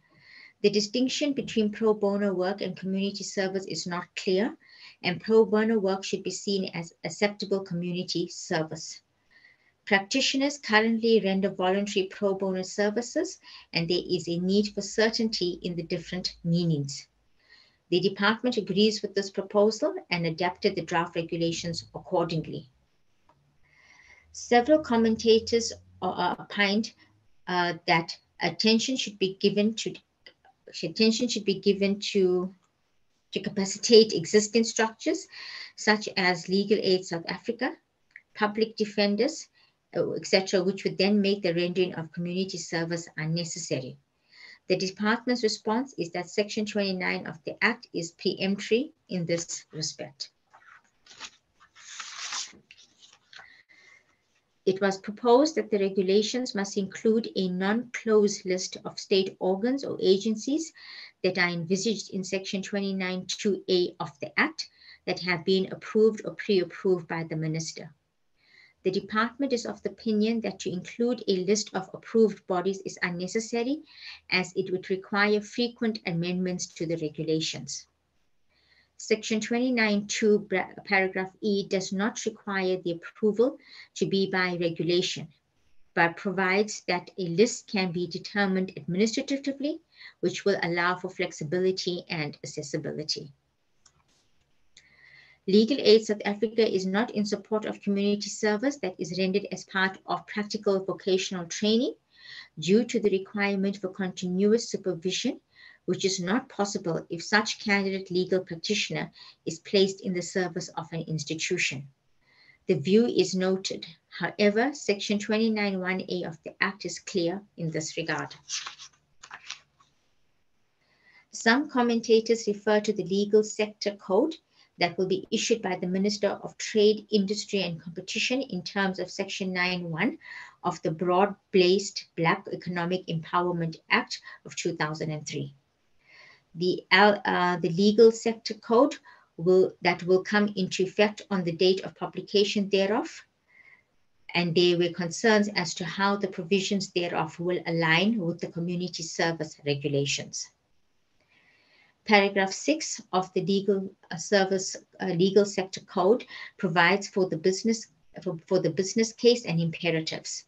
The distinction between pro bono work and community service is not clear, and pro bono work should be seen as acceptable community service. Practitioners currently render voluntary pro bono services, and there is a need for certainty in the different meanings. The department agrees with this proposal and adapted the draft regulations accordingly. Several commentators opined that attention should be given to capacitate existing structures such as Legal Aid South Africa, public defenders, etc., which would then make the rendering of community service unnecessary. The department's response is that Section 29 of the Act is preemptory in this respect. It was proposed that the regulations must include a non-closed list of state organs or agencies that are envisaged in Section 29(2)(a) of the Act that have been approved or pre-approved by the Minister. The department is of the opinion that to include a list of approved bodies is unnecessary, as it would require frequent amendments to the regulations. Section 29(2) paragraph E does not require the approval to be by regulation, but provides that a list can be determined administratively, which will allow for flexibility and accessibility. Legal Aid South Africa is not in support of community service that is rendered as part of practical vocational training due to the requirement for continuous supervision, which is not possible if such candidate legal practitioner is placed in the service of an institution. The view is noted. However, Section 29(1)(a) of the Act is clear in this regard. Some commentators refer to the legal sector code that will be issued by the Minister of Trade, Industry and Competition in terms of Section 9(1) of the Broad-Based Black Economic Empowerment Act of 2003. The legal sector code that will come into effect on the date of publication thereof, and there were concerns as to how the provisions thereof will align with the community service regulations. Paragraph 6 of the legal sector code provides for the business for the business case and imperatives.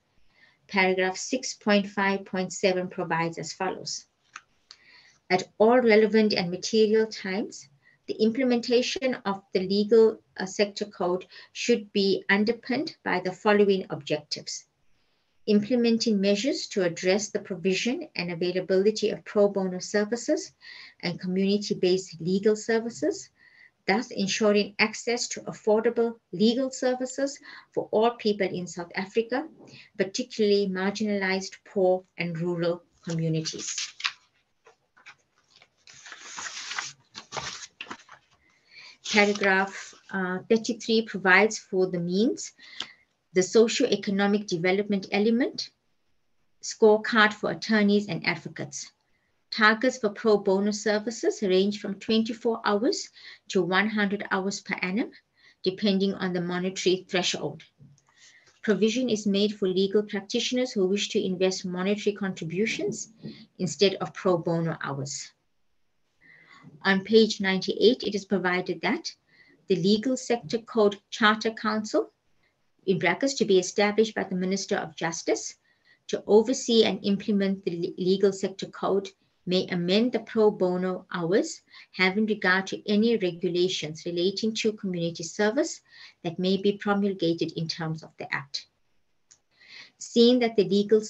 Paragraph 6.5.7 provides as follows. At all relevant and material times, the implementation of the legal sector code should be underpinned by the following objectives: implementing measures to address the provision and availability of pro bono services and community-based legal services, thus ensuring access to affordable legal services for all people in South Africa, particularly marginalized, poor, and rural communities. Paragraph 33 provides for the means, the socio-economic development element, scorecard for attorneys and advocates. Targets for pro bono services range from 24 hours to 100 hours per annum, depending on the monetary threshold. Provision is made for legal practitioners who wish to invest monetary contributions instead of pro bono hours. On page 98, it is provided that the Legal Sector Code Charter Council, in brackets, to be established by the Minister of Justice, to oversee and implement the Legal Sector Code, may amend the pro bono hours having regard to any regulations relating to community service that may be promulgated in terms of the Act. Seeing that the Legal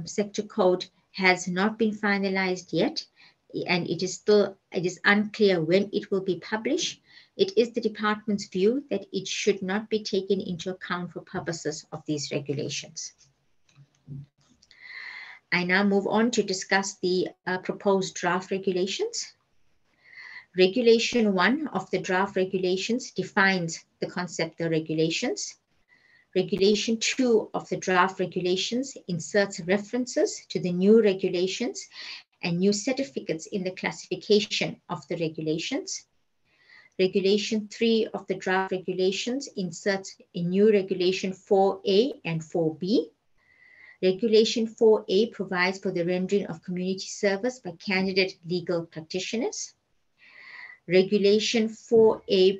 Sector Code has not been finalized yet, and it is unclear when it will be published, it is the department's view that it should not be taken into account for purposes of these regulations. I now move on to discuss the proposed draft regulations. Regulation 1 of the draft regulations defines the concept of regulations. Regulation 2 of the draft regulations inserts references to the new regulations and new certificates in the classification of the regulations. Regulation 3 of the draft regulations inserts a new regulation 4A and 4B. Regulation 4A provides for the rendering of community service by candidate legal practitioners. Regulation 4A,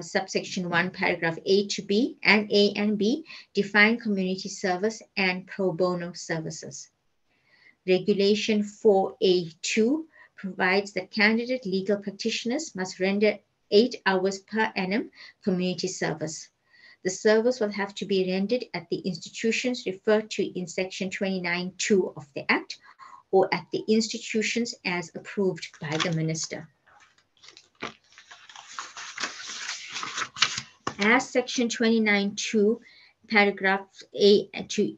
subsection 1, paragraph A to B and A and B define community service and pro bono services. Regulation 4A2 provides that candidate legal practitioners must render 8 hours per annum community service. The service will have to be rendered at the institutions referred to in section 29(2) of the Act or at the institutions as approved by the Minister. As section 29(2) paragraphs A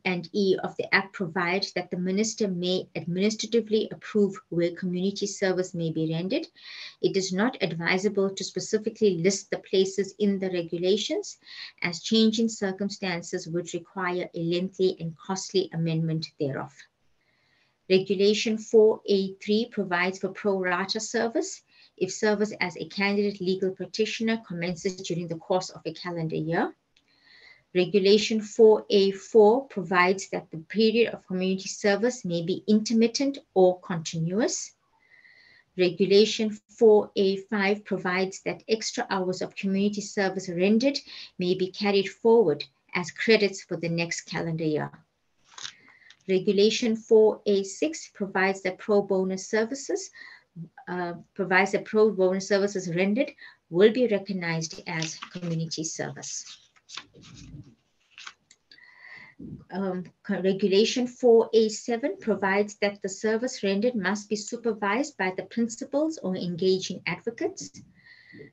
and E of the Act provides that the Minister may administratively approve where community service may be rendered, it is not advisable to specifically list the places in the regulations, as changing circumstances would require a lengthy and costly amendment thereof. Regulation 4A3 provides for pro rata service if service as a candidate legal practitioner commences during the course of a calendar year. Regulation 4A4 provides that the period of community service may be intermittent or continuous. Regulation 4A5 provides that extra hours of community service rendered may be carried forward as credits for the next calendar year. Regulation 4A6 provides that pro bono services rendered will be recognized as community service. Regulation 4A7 provides that the service rendered must be supervised by the principals or engaging advocates.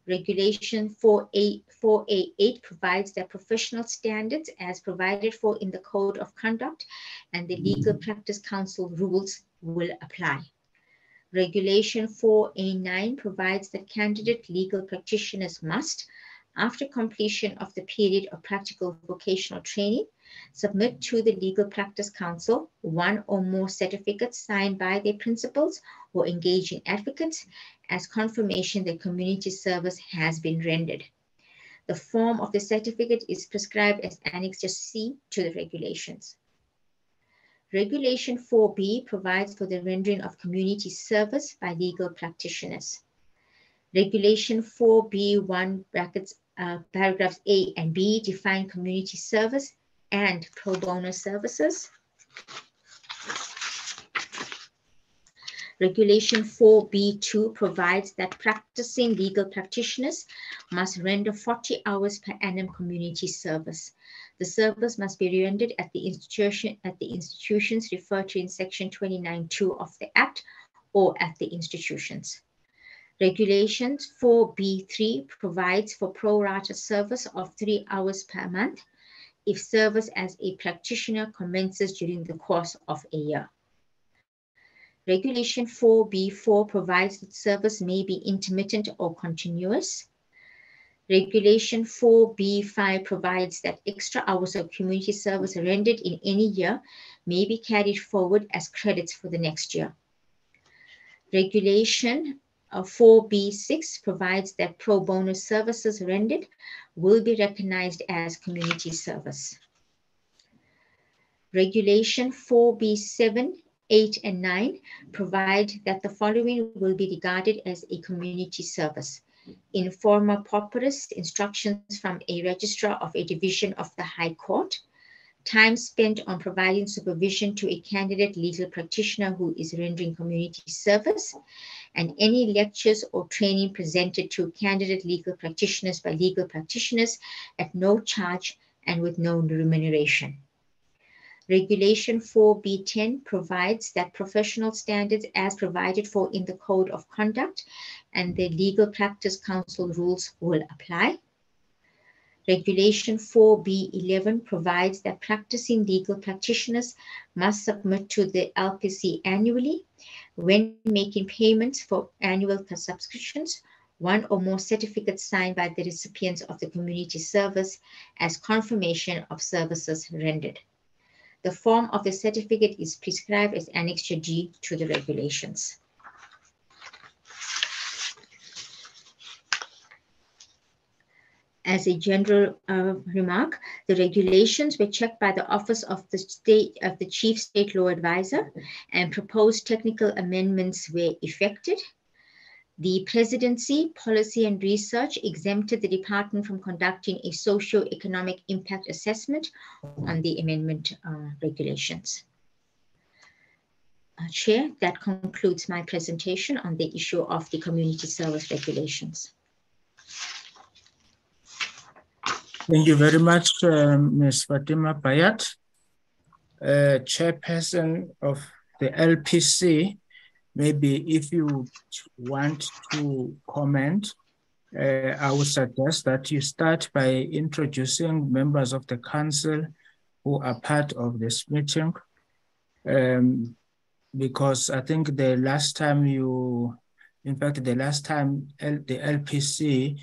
Regulation 4A8 provides that professional standards as provided for in the Code of Conduct and the Legal Practice Council rules will apply. Regulation 4A9 provides that candidate legal practitioners must, after completion of the period of practical vocational training, submit to the Legal Practice Council one or more certificates signed by their principals or engaging advocates as confirmation that community service has been rendered. The form of the certificate is prescribed as Annex C to the regulations. Regulation 4B provides for the rendering of community service by legal practitioners. Regulation 4B1 brackets Paragraphs A and B define community service and pro bono services. Regulation 4B2 provides that practicing legal practitioners must render 40 hours per annum community service. The service must be rendered at the institutions referred to in Section 29(2) of the Act or at the institutions. Regulation 4B3 provides for pro rata service of 3 hours per month if service as a practitioner commences during the course of a year. Regulation 4B4 provides that service may be intermittent or continuous. Regulation 4B5 provides that extra hours of community service rendered in any year may be carried forward as credits for the next year. Regulation 4B6 provides that pro bono services rendered will be recognized as community service. Regulation 4B7, 8, and 9 provide that the following will be regarded as a community service. In forma pauperis, instructions from a registrar of a division of the High Court, time spent on providing supervision to a candidate legal practitioner who is rendering community service, and any lectures or training presented to candidate legal practitioners by legal practitioners at no charge and with no remuneration. Regulation 4B10 provides that professional standards as provided for in the Code of Conduct and the Legal Practice Council rules will apply. Regulation 4B11 provides that practicing legal practitioners must submit to the LPC annually when making payments for annual subscriptions, one or more certificates signed by the recipients of the community service as confirmation of services rendered. The form of the certificate is prescribed as Annexure G to the regulations. As a general remark, the regulations were checked by the Office of the Chief State Law Advisor, and proposed technical amendments were effected. The Presidency, Policy and Research exempted the department from conducting a socio-economic impact assessment on the amendment regulations. Chair, that concludes my presentation on the issue of the community service regulations. Thank you very much, Ms. Fatima Bayat, Chairperson of the LPC. Maybe if you want to comment, I would suggest that you start by introducing members of the council who are part of this meeting, because I think the last time the LPC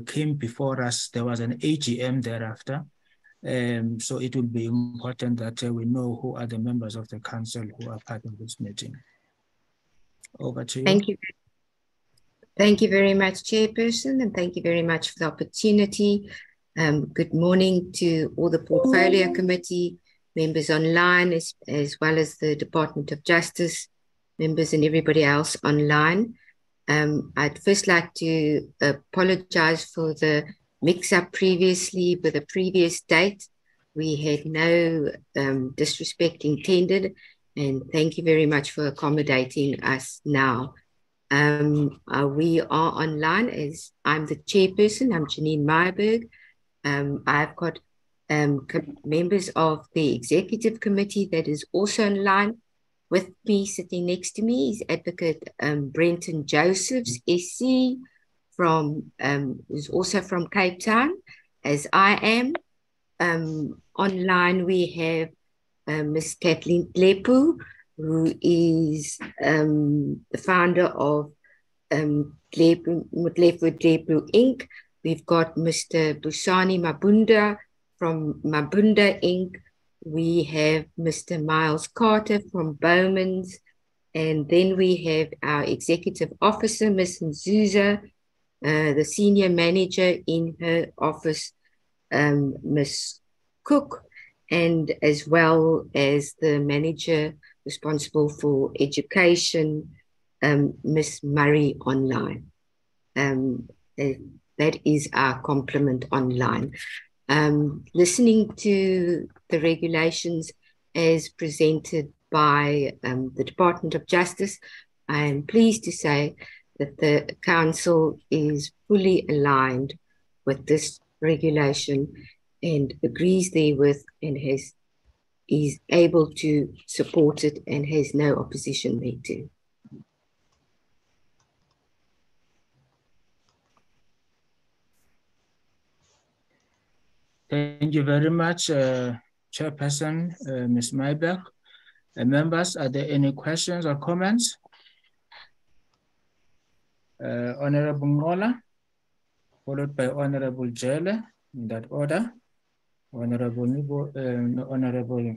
came before us, there was an AGM thereafter. So it will be important that we know who are the members of the council who are part of this meeting. Over to you. Thank you. Thank you very much, Chairperson, and thank you very much for the opportunity. Good morning to all the Portfolio Committee, members online, as well as the Department of Justice members and everybody else online. I'd first like to apologize for the mix-up previously with a previous date. We had no disrespect intended, and thank you very much for accommodating us now. We are online as I'm the chairperson. I'm Janine Meyerberg. I've got members of the executive committee that is also online. With me, sitting next to me, is Advocate Brenton Josephs, SC, who's also from Cape Town, as I am. Online, we have Ms. Kathleen Tlepu, who is the founder of Tlepu Inc. We've got Mr. Busani Mabunda from Mabunda Inc. We have Mr. Miles Carter from Bowman's, and then we have our executive officer, Ms. Nzuza, the senior manager in her office, Ms. Cook, and as well as the manager responsible for education, Ms. Murray online. that is our complement online. Listening to the regulations as presented by the Department of Justice, I am pleased to say that the Council is fully aligned with this regulation and agrees therewith and is able to support it and has no opposition thereto. Thank you very much, Chairperson, Ms. Mayberg. Members, are there any questions or comments? Honorable Ngola, followed by Honorable Jele, in that order. Honorable Honorable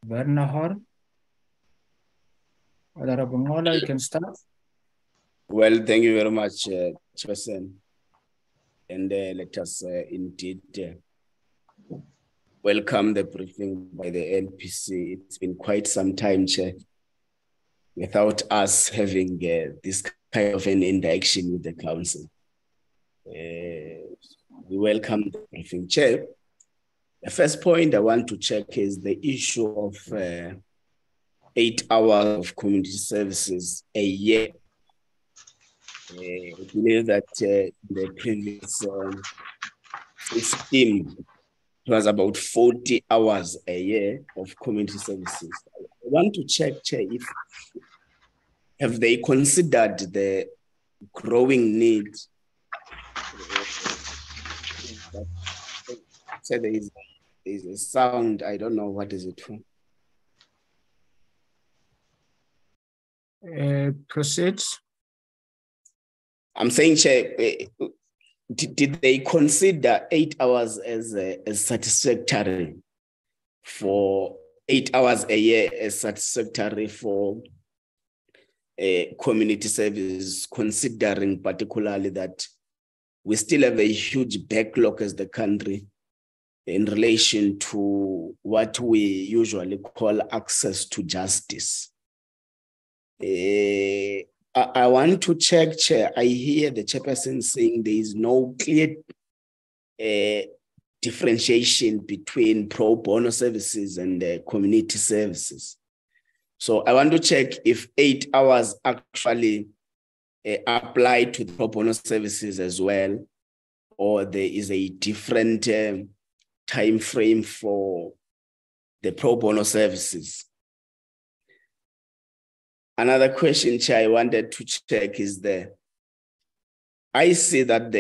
Werner Horn. Honorable Ngola, you can start. Well, thank you very much, Chairperson. And let us indeed welcome the briefing by the NPC. It's been quite some time, Chair, without us having this kind of an interaction with the Council. We welcome the briefing, Chair. The first point I want to check is the issue of 8 hours of community services a year. I believe that the previous scheme, it was about 40 hours a year of community services. I want to check, Chair, if have they considered the growing need? So there is a sound, I don't know what is it for. Proceed. I'm saying, Chair, did they consider 8 hours as satisfactory for 8 hours a year as satisfactory for community service, considering particularly that we still have a huge backlog as the country in relation to what we usually call access to justice? I want to check, Chair. I hear the chairperson saying there is no clear differentiation between pro bono services and community services. So I want to check if 8 hours actually apply to the pro bono services as well, or there is a different time frame for the pro bono services. Another question, Chair, I wanted to check is I see that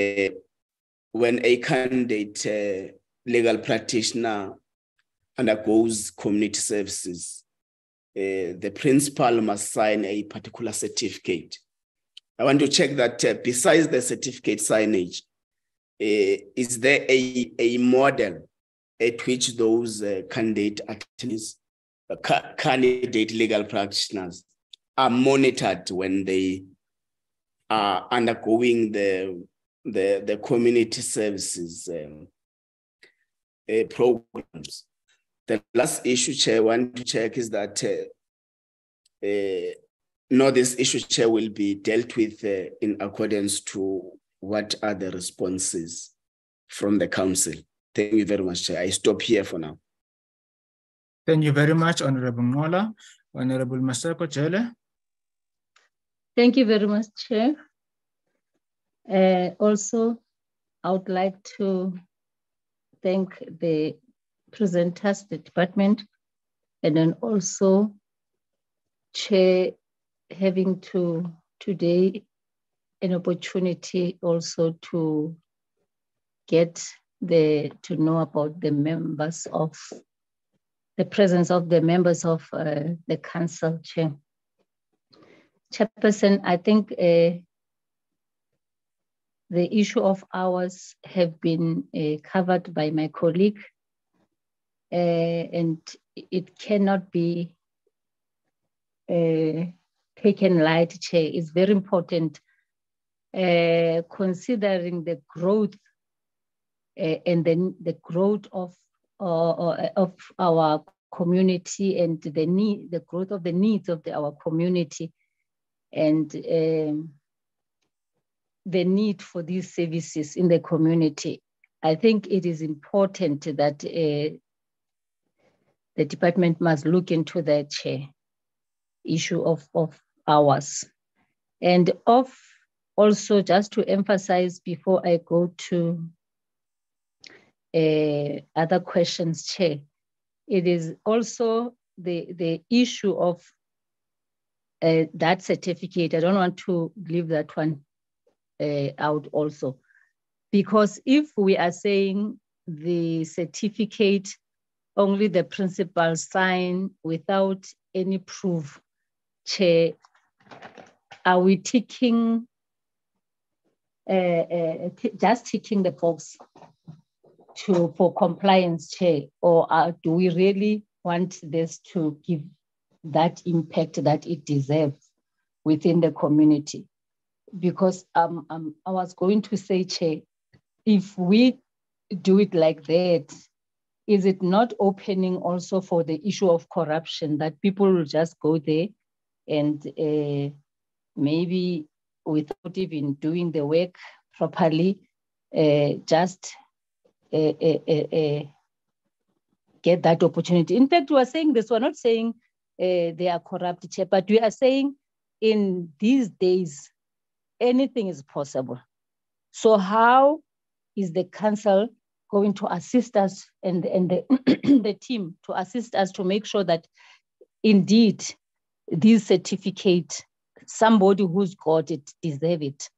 when a candidate legal practitioner undergoes community services, the principal must sign a particular certificate. I want to check that besides the certificate signage, is there a model at which those candidate attorneys, candidate legal practitioners are monitored when they are undergoing the community services programs? The last issue, Chair, I want to check is that this issue, Chair, will be dealt with in accordance to what are the responses from the Council. Thank you very much, Chair. I stop here for now. Thank you very much, Honorable Ngola. Honorable Maseko Jele. Thank you very much, Chair. Also, I would like to thank the presenters, the department, and then also Chair having today an opportunity also to get to know about the members of the presence of the members of the Council, Chair. Chairperson, I think the issue of hours have been covered by my colleague, and it cannot be taken light, Chair. It's very important considering the growth and then the growth of our community and the growth of the needs of our community. And the need for these services in the community, I think it is important that the department must look into that issue of hours. And also, just to emphasize before I go to other questions, Chair, it is also the issue of that certificate. I don't want to leave that one out also, because if we are saying the certificate, only the principal sign without any proof, Chair, are we ticking, just ticking the box for compliance, Chair, or do we really want this to give that impact that it deserves within the community? Because I was going to say, Chair, if we do it like that, is it not opening also for the issue of corruption, that people will just go there and maybe without even doing the work properly, just get that opportunity? In fact, we are saying this, we're not saying they are corrupt, Chair, but we are saying in these days, anything is possible. So how is the council going to assist us and the, the team to assist us to make sure that indeed this certificate, somebody who's got it deserve it,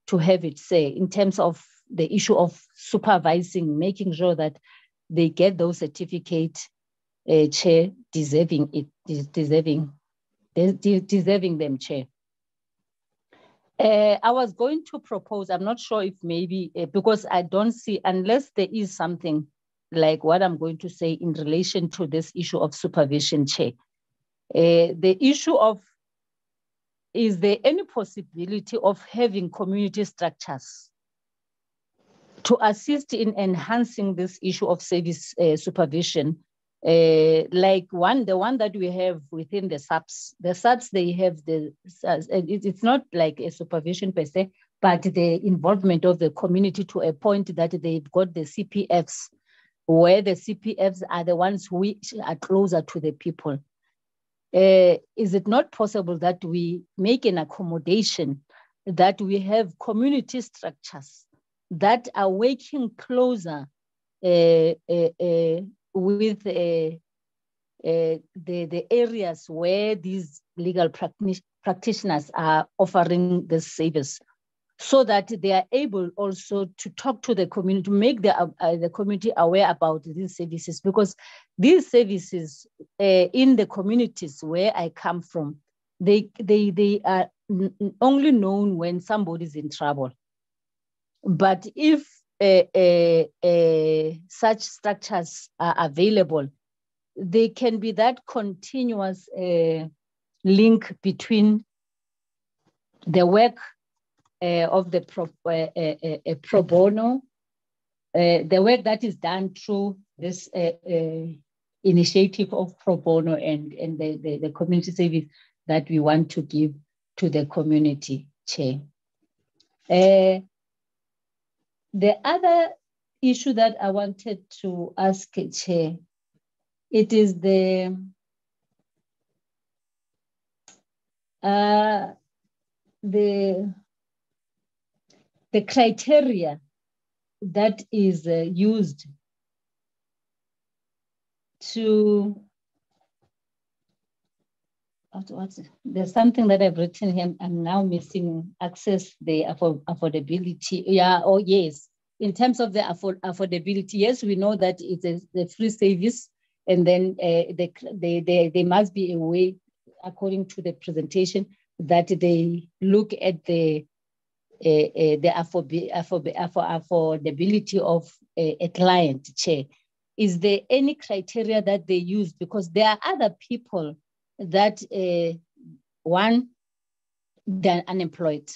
to have it, say, in terms of the issue of supervising, making sure that they get those certificates, Chair, deserving them, Chair. I was going to propose, I'm not sure if maybe, because I don't see, unless there is something like what I'm going to say in relation to this issue of supervision, Chair. The issue of, is there any possibility of having community structures to assist in enhancing this issue of service supervision? Like the one that we have within the SAPs. The SAPs, they have it's not like a supervision per se, but the involvement of the community to a point that they've got the CPFs, where the CPFs are the ones who are closer to the people. Is it not possible that we make an accommodation, that we have community structures that are working closer with the areas where these legal practitioners are offering this service, so that they are able also to talk to the community, to make the community aware about these services? Because these services in the communities where I come from, they are only known when somebody's in trouble. But if such structures are available, they can be that continuous link between the work of the pro bono, the work that is done through this initiative of pro bono and the community service that we want to give to the community, Chair. The other issue that I wanted to ask, Chair, it is the criteria that is used to, there's something that I've written here, I'm now missing, access the affordability. Yeah, oh yes, in terms of the affordability, yes, we know that it's the free service, and then there must be a way, according to the presentation, that they look at the affordability of a client, Chair. Is there any criteria that they use? Because there are other people that, one, they're unemployed.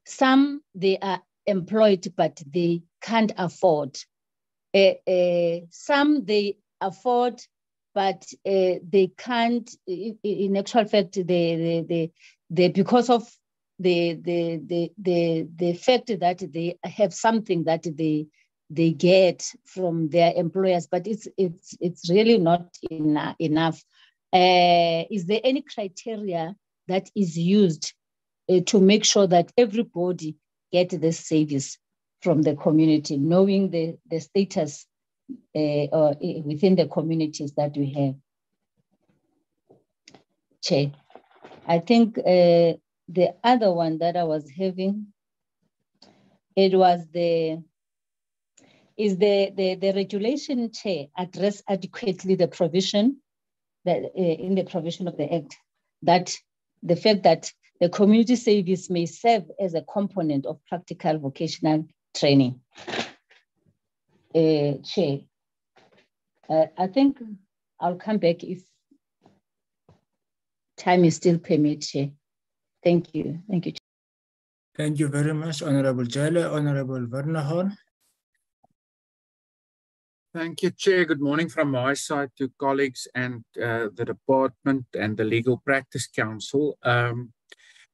Some, they are employed, but they can't afford. Some, they afford, but they can't, in actual fact, they because of the fact that they have something that they get from their employers, but it's really not enough. Is there any criteria that is used to make sure that everybody get this service from the community, knowing the status or within the communities that we have? Chair, I think the other one that I was having, it was the regulation, Chair, address adequately the provision that in the provision of the Act, that the fact that the community service may serve as a component of practical vocational training. Chair, I think I'll come back if time is still permitted, Chair. Thank you. Thank you. Thank you very much, Honorable Jale. Honorable Vernahorn. Thank you, Chair. Good morning from my side to colleagues and the department and the Legal Practice Council.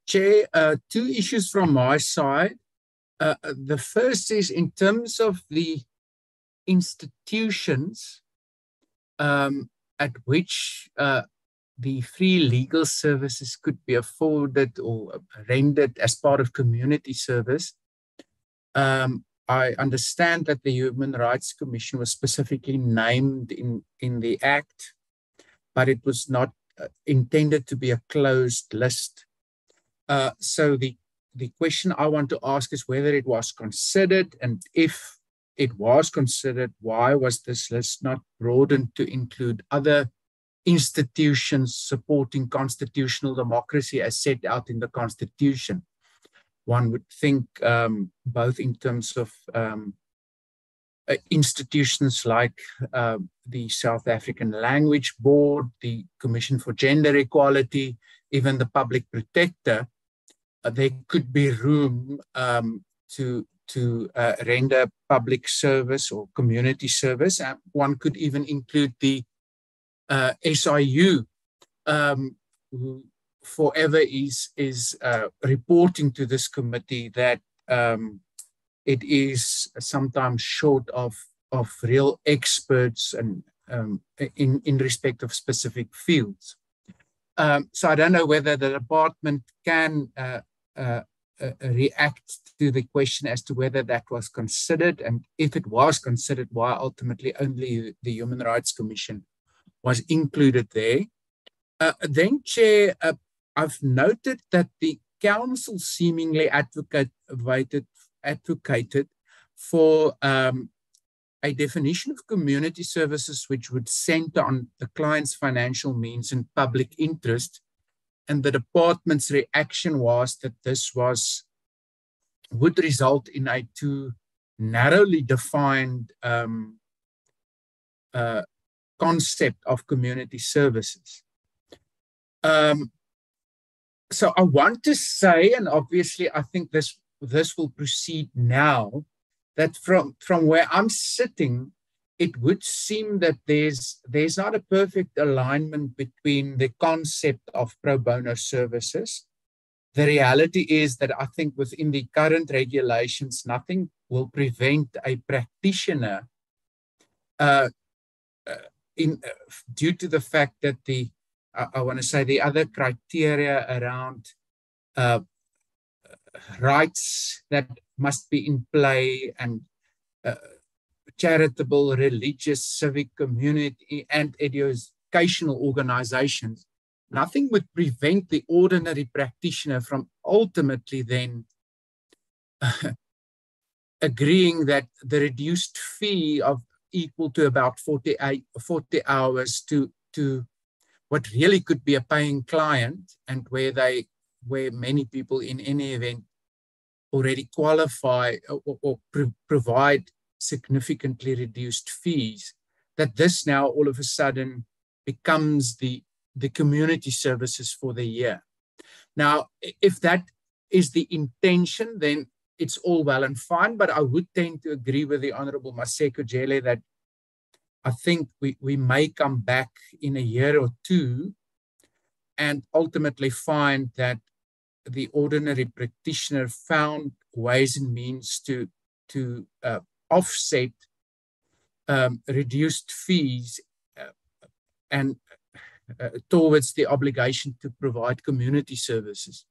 Chair, two issues from my side. The first is in terms of the institutions at which the free legal services could be afforded or rendered as part of community service. I understand that the Human Rights Commission was specifically named in the Act, but it was not intended to be a closed list. So the question I want to ask is whether it was considered, and if it was considered, why was this list not broadened to include other institutions supporting constitutional democracy as set out in the Constitution? One would think both in terms of institutions like the South African Language Board, the Commission for Gender Equality, even the Public Protector, there could be room to render public service or community service. One could even include the SIU, who forever is reporting to this committee that it is sometimes short of real experts and in respect of specific fields. So I don't know whether the department can react to the question as to whether that was considered, and if it was considered, why ultimately only the Human Rights Commission was included there. Then, Chair, I've noted that the Council seemingly advocated for a definition of community services which would center on the client's financial means and public interest. And the department's reaction was that this would result in a too narrowly defined concept of community services. So I want to say, and obviously I think this will proceed now, that from where I'm sitting, it would seem that there's not a perfect alignment between the concept of pro bono services. The reality is that I think within the current regulations, nothing will prevent a practitioner due to the fact that I want to say the other criteria around rights that must be in play and charitable, religious, civic, community, and educational organizations, nothing would prevent the ordinary practitioner from ultimately then agreeing that the reduced fee of equal to about 40 hours to what really could be a paying client, and where many people in any event already qualify or provide significantly reduced fees, that this now all of a sudden becomes the community services for the year. Now, if that is the intention, then it's all well and fine, but I would tend to agree with the Honorable Maseko Jele that I think we may come back in a year or two and ultimately find that the ordinary practitioner found ways and means to offset reduced fees and towards the obligation to provide community services.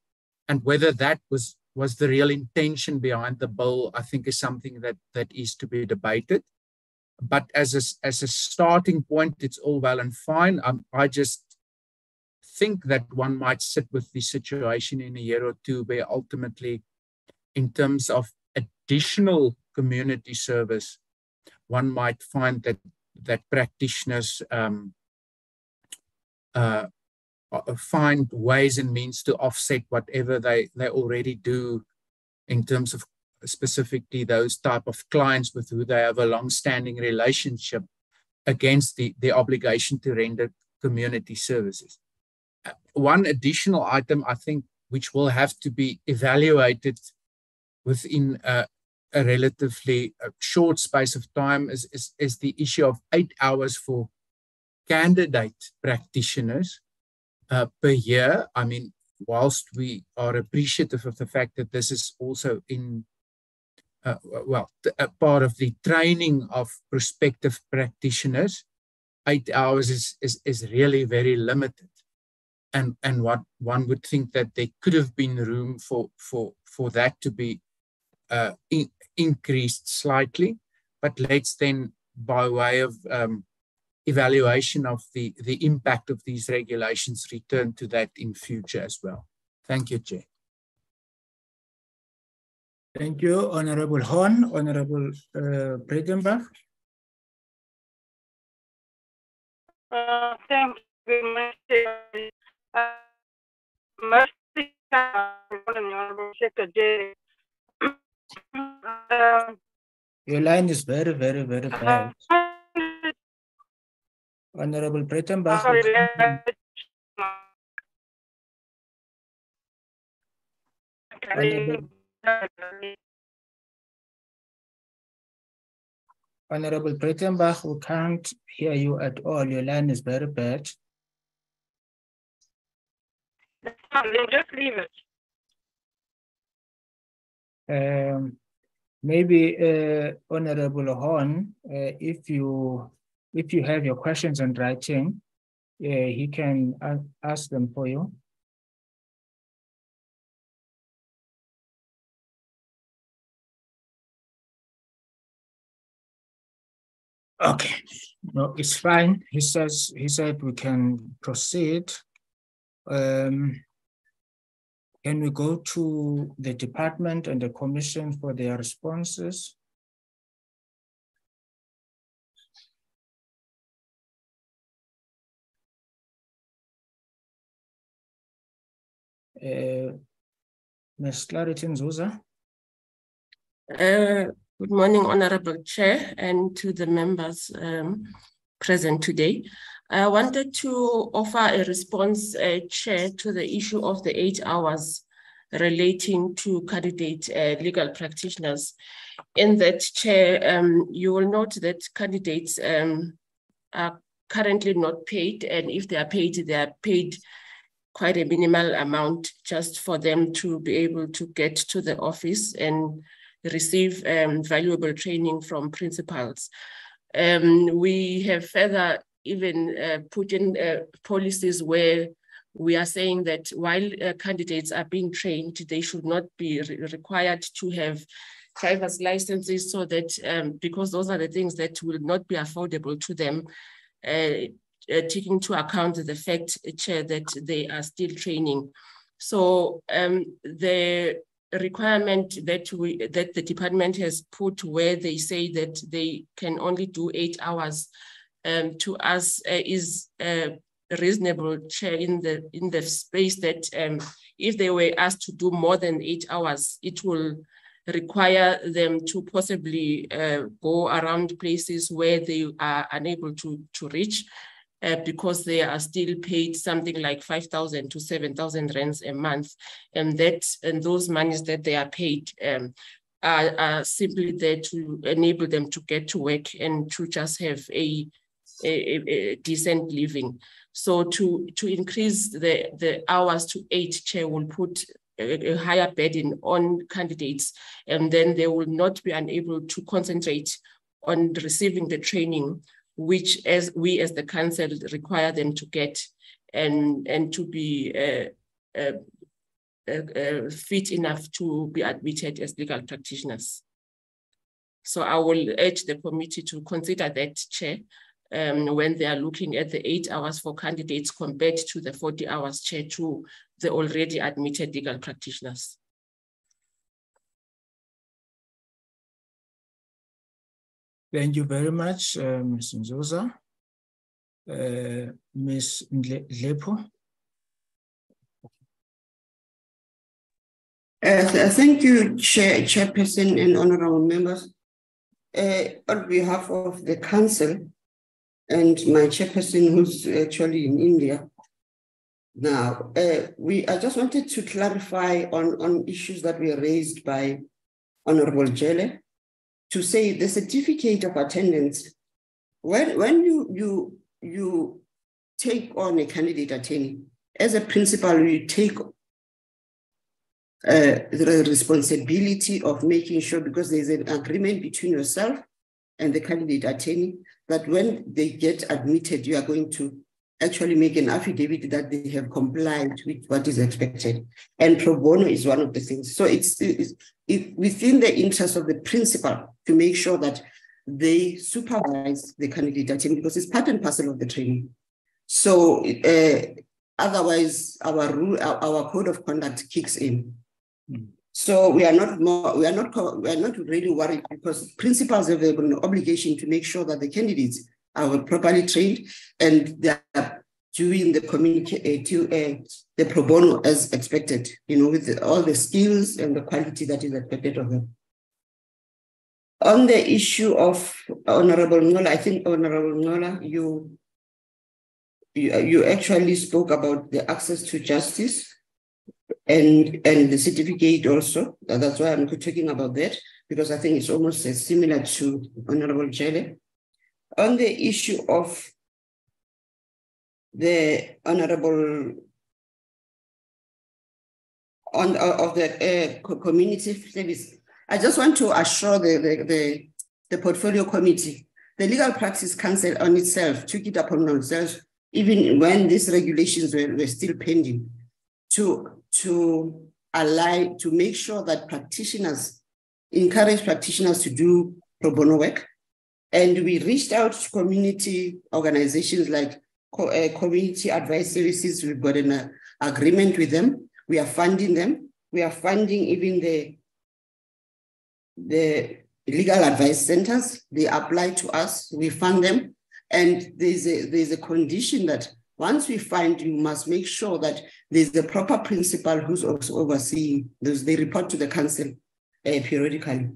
And whether that was the real intention behind the bill, I think is something that is to be debated. But as a starting point, it's all well and fine. I just think that one might sit with the situation in a year or two where ultimately, in terms of additional community service, one might find that practitioners find ways and means to offset whatever they already do in terms of specifically those type of clients with who they have a long-standing relationship against the obligation to render community services. One additional item, I think, which will have to be evaluated within a relatively short space of time is the issue of 8 hours for candidate practitioners per year. I mean, whilst we are appreciative of the fact that this is also in a part of the training of prospective practitioners, 8 hours is really very limited. And what one would think that there could have been room for that to be increased slightly. But let's then, by way of evaluation of the impact of these regulations, return to that in future as well. Thank you, Chair. Thank you, Honorable Horn. Honorable Breitenbach. Thank you very much. Honorable Secretary. Your line is very, very, very bad. Honorable Breitenbach. Honorable Breitenbach, we can't hear you at all. Your line is very bad. Just leave it. Maybe Honorable Horn, if you have your questions in writing, he can ask them for you. Okay, no, it's fine. He said we can proceed. Can we go to the department and the commission for their responses? Ms. Clarity Nzuza. Good morning, Honorable Chair, and to the members present today. I wanted to offer a response, Chair, to the issue of the 8 hours relating to candidate legal practitioners. In that, Chair, you will note that candidates are currently not paid, and if they are paid quite a minimal amount just for them to be able to get to the office and receive valuable training from principals. We have further even put in policies where we are saying that while candidates are being trained, they should not be required to have driver's licenses, so that because those are the things that will not be affordable to them, taking into account the fact, Chair, that they are still training. So the requirement that the department has put, where they say that they can only do 8 hours, to us is reasonable, Chair, in the space that if they were asked to do more than 8 hours, it will require them to possibly go around places where they are unable to reach, because they are still paid something like 5,000 to 7,000 rands a month, and those monies that they are paid are simply there to enable them to get to work and to just have a decent living. So to increase the hours to 8, Chair, will put a higher burden on candidates, and then they will not be unable to concentrate on receiving the training, which as we as the council require them to get and to be fit enough to be admitted as legal practitioners. So I will urge the committee to consider that, Chair, when they are looking at the 8 hours for candidates compared to the 40 hours, Chair, to the already admitted legal practitioners. Thank you very much, Ms. Nzuza. Ms. Ndlepo. Thank you, Chairperson and honorable members. On behalf of the council and my chairperson, who's actually in India now, I just wanted to clarify on issues that were raised by Honorable Jele, to say the certificate of attendance, when you take on a candidate attorney, as a principal, you take the responsibility of making sure, because there's an agreement between yourself and the candidate attorney, that when they get admitted, you are going to actually make an affidavit that they have complied with what is expected. And pro bono is one of the things. So it's within the interest of the principal to make sure that they supervise the candidate attorney, because it's part and parcel of the training. So otherwise, our code of conduct kicks in. So we are not really worried, because principals have an obligation to make sure that the candidates are properly trained and they are doing the the pro bono as expected, with all the skills and the quality that is expected of them. On the issue of Honorable Ngola, I think Honorable Ngola, you actually spoke about the access to justice and the certificate also. That's why I'm talking about that, because I think it's almost similar to Honorable Jele. On the issue of the Honorable of the community service, I just want to assure the portfolio committee, the Legal Practice Council on itself took it upon themselves, even when these regulations were still pending, to make sure that practitioners, encourage practitioners to do pro bono work. And we reached out to community organizations like Community Advice Services. We've got an agreement with them. We are funding them. We are funding even the legal advice centers. They apply to us, we fund them. And there's a condition that once we find, you must make sure that there's the proper principal who's also overseeing those. They report to the council periodically.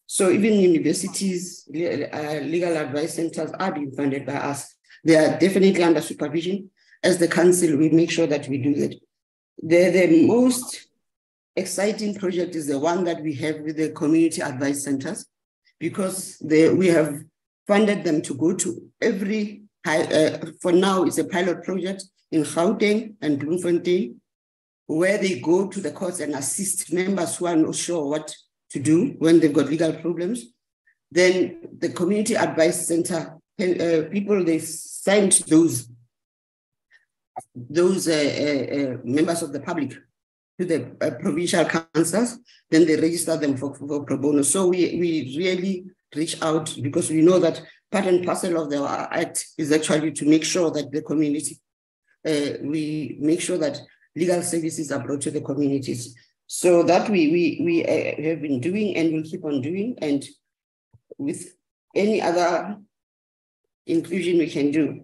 So even universities, legal advice centers are being funded by us. They are definitely under supervision. As the council, we make sure that we do that. The most exciting project is the one that we have with the community advice centers, because we have funded them to go to every, for now it's a pilot project in Gauteng and Bloemfontein, where they go to the courts and assist members who are not sure what to do when they've got legal problems. Then the community advice center people, they signed those members of the public to the provincial councils, then they register them for pro bono. So we really reach out, because we know that part and parcel of the act is actually to make sure that the community, we make sure that legal services are brought to the communities. So that we have been doing and will keep on doing, and with any other inclusion we can do.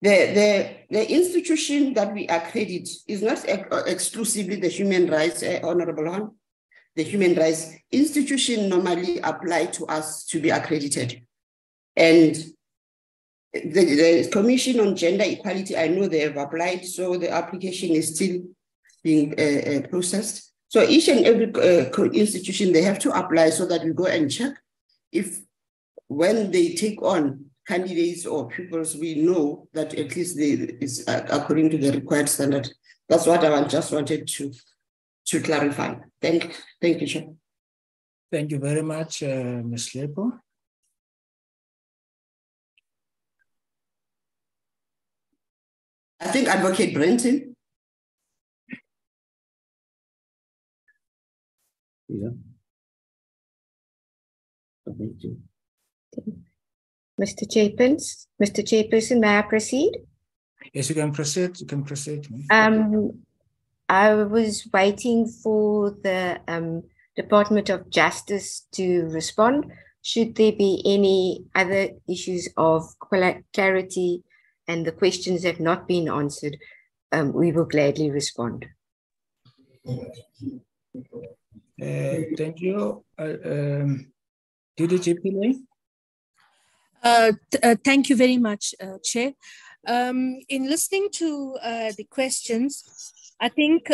The institution that we accredit is not exclusively the human rights, Honorable Hon. The human rights institution normally apply to us to be accredited. And the Commission on Gender Equality, I know they have applied, so the application is still being processed. So each and every institution, they have to apply so that we go and check if when they take on candidates or pupils, we know that at least it's according to the required standard. That's what I just wanted to to clarify. Thank you, Chair. Thank you very much, Ms. Lepo. I think Advocate Brenton. Yeah. Mr. Chairperson, may I proceed? Yes, you can proceed. You can proceed. I was waiting for the Department of Justice to respond. Should there be any other issues of clarity and the questions have not been answered, we will gladly respond. Thank you. DDG Pillay? Thank you very much, Chair. In listening to the questions, I think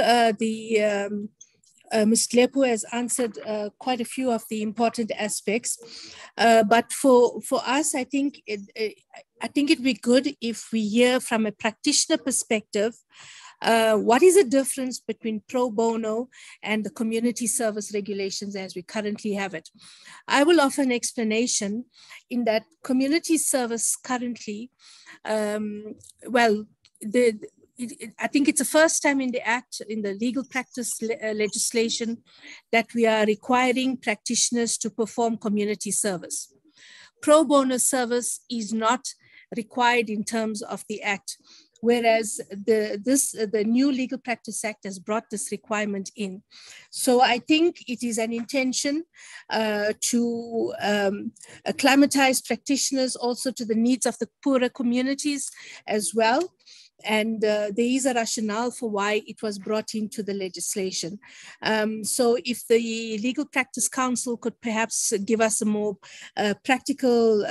Ms. Lepo has answered quite a few of the important aspects. But for us, I think it'd be good if we hear from a practitioner perspective, what is the difference between pro bono and the community service regulations as we currently have it? I will offer an explanation in that community service currently, I think it's the first time in the Act, in the legal practice legislation, that we are requiring practitioners to perform community service. Pro bono service is not required in terms of the Act, whereas the new Legal Practice Act has brought this requirement in. So I think it is an intention to acclimatize practitioners also to the needs of the poorer communities as well. And there is a rationale for why it was brought into the legislation. So if the Legal Practice Council could perhaps give us a more practical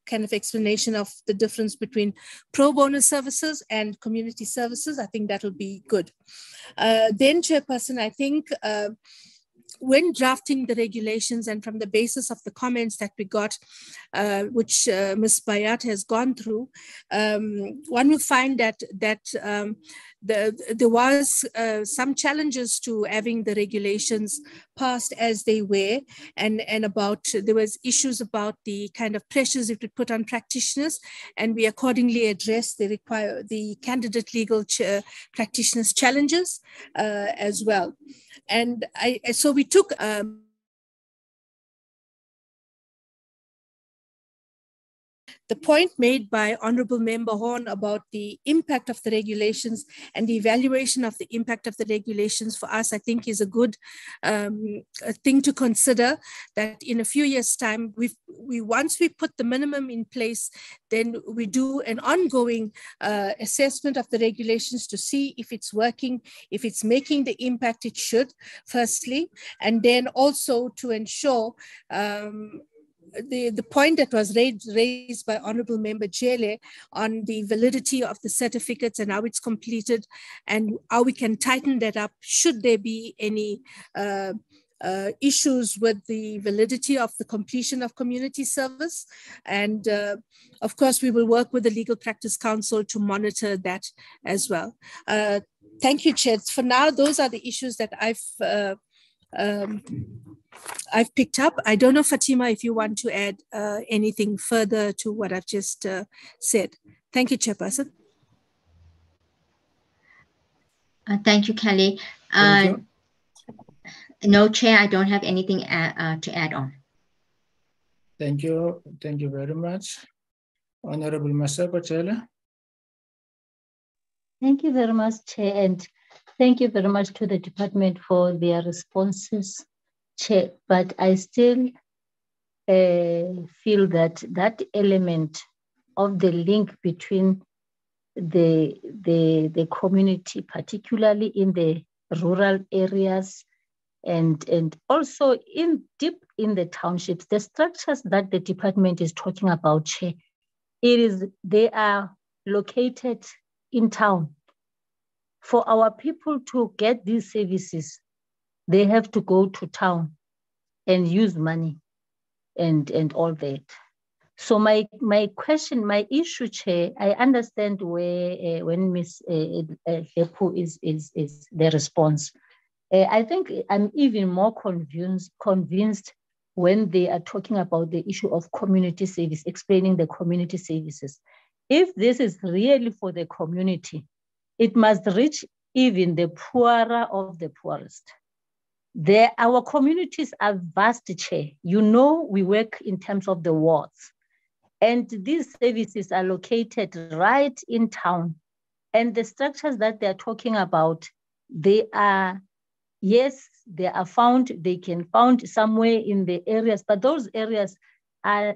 kind of explanation of the difference between pro bono services and community services, I think that would be good. Then, Chairperson, I think when drafting the regulations and from the basis of the comments that we got, which Ms. Bayat has gone through, one will find that there was some challenges to having the regulations passed as they were, and there was issues about the kind of pressures it would put on practitioners, and we accordingly addressed the candidate legal practitioners' challenges as well. And so we took the point made by Honorable Member Horn about the impact of the regulations and the evaluation of the impact of the regulations for us, I think is a good thing to consider, that in a few years' time, once we put the minimum in place, then we do an ongoing assessment of the regulations to see if it's working, if it's making the impact it should, firstly, and then also to ensure the point that was raised by Honorable Member Jele on the validity of the certificates and how it's completed and how we can tighten that up should there be any issues with the validity of the completion of community service. And of course, we will work with the Legal Practice Council to monitor that as well. Thank you, Chair. For now, those are the issues that I've picked up. I don't know, Fatima, if you want to add anything further to what I've just said. Thank you, Chairperson. Thank you, Kelly. Thank you. No, Chair, I don't have anything to add on. Thank you. Thank you very much. Honorable Maseko Chele. Thank you very much, Chair, and thank you very much to the department for their responses, Chair. But I still feel that element of the link between the community, particularly in the rural areas, and also deep in the townships, the structures that the department is talking about, Chair, they are located in town. For our people to get these services, they have to go to town and use money and all that. So my issue, Chair, I understand when Ms. Lepo is the response. I think I'm even more convinced when they are talking about the issue of community service, explaining the community services. If this is really for the community, it must reach even the poorer of the poorest. Our communities are vast, Chair. You know, we work in terms of the wards, and these services are located right in town. And the structures that they're talking about, they are, yes, they are found, they can found somewhere in the areas, but those areas are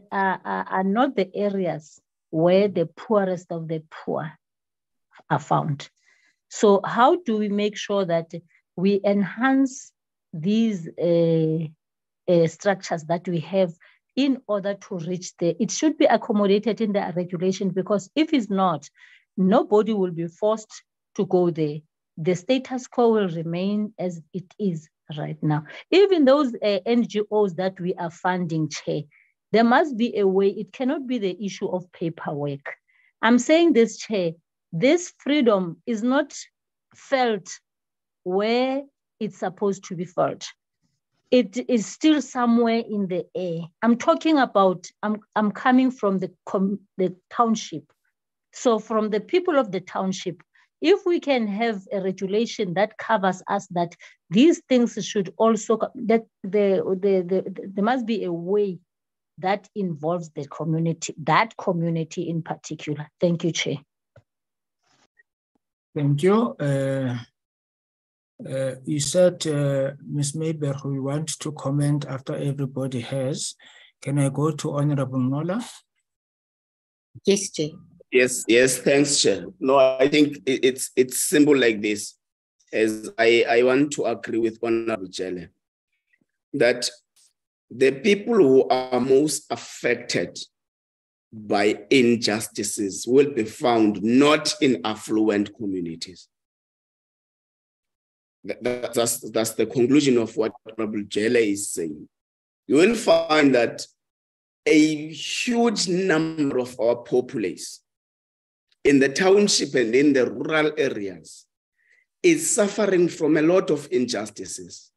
not the areas where the poorest of the poor are found. So how do we make sure that we enhance these structures that we have in order to reach there? It should be accommodated in the regulation, because if it's not, nobody will be forced to go there. The status quo will remain as it is right now. Even those NGOs that we are funding, Chair, there must be a way. It cannot be the issue of paperwork. I'm saying this, Chair, this freedom is not felt where it's supposed to be felt. It is still somewhere in the air. I'm talking about, I'm coming from the township. So from the people of the township, if we can have a regulation that covers us, that these things should also, that there must be a way that involves the community, that community in particular. Thank you, Chair. Thank you. You said, Ms. Mayberg, we want to comment after everybody has. Can I go to Honorable Nola? Yes, Chair. Yes, thanks, Chair. No, I think it's simple like this. As I want to agree with Honorable Jelle, that the people who are most affected by injustices will be found not in affluent communities. That's the conclusion of what Honorable Jelle is saying. You will find that a huge number of our populace in the township and in the rural areas is suffering from a lot of injustices.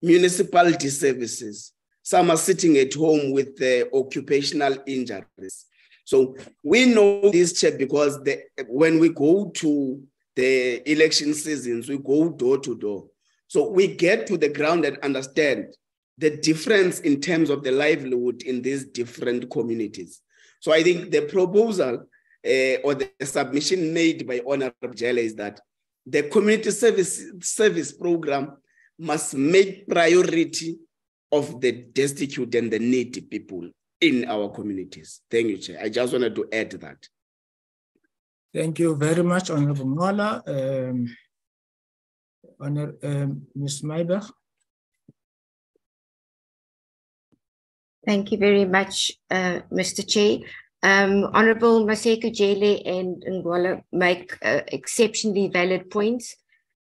Municipality services, some are sitting at home with occupational injuries. So we know this, Chair, because when we go to the election seasons, we go door to door. So we get to the ground and understand the difference in terms of the livelihood in these different communities. So I think the proposal or the submission made by Honorable Jelle is that the community service program must make priority of the destitute and the needy people in our communities. Thank you, Chair. I just wanted to add that. Thank you very much, Honorable Nola. Ms. Mayberg. Thank you very much, Mr. Chair. Honorable Maseko Jelle and Ngwala make exceptionally valid points.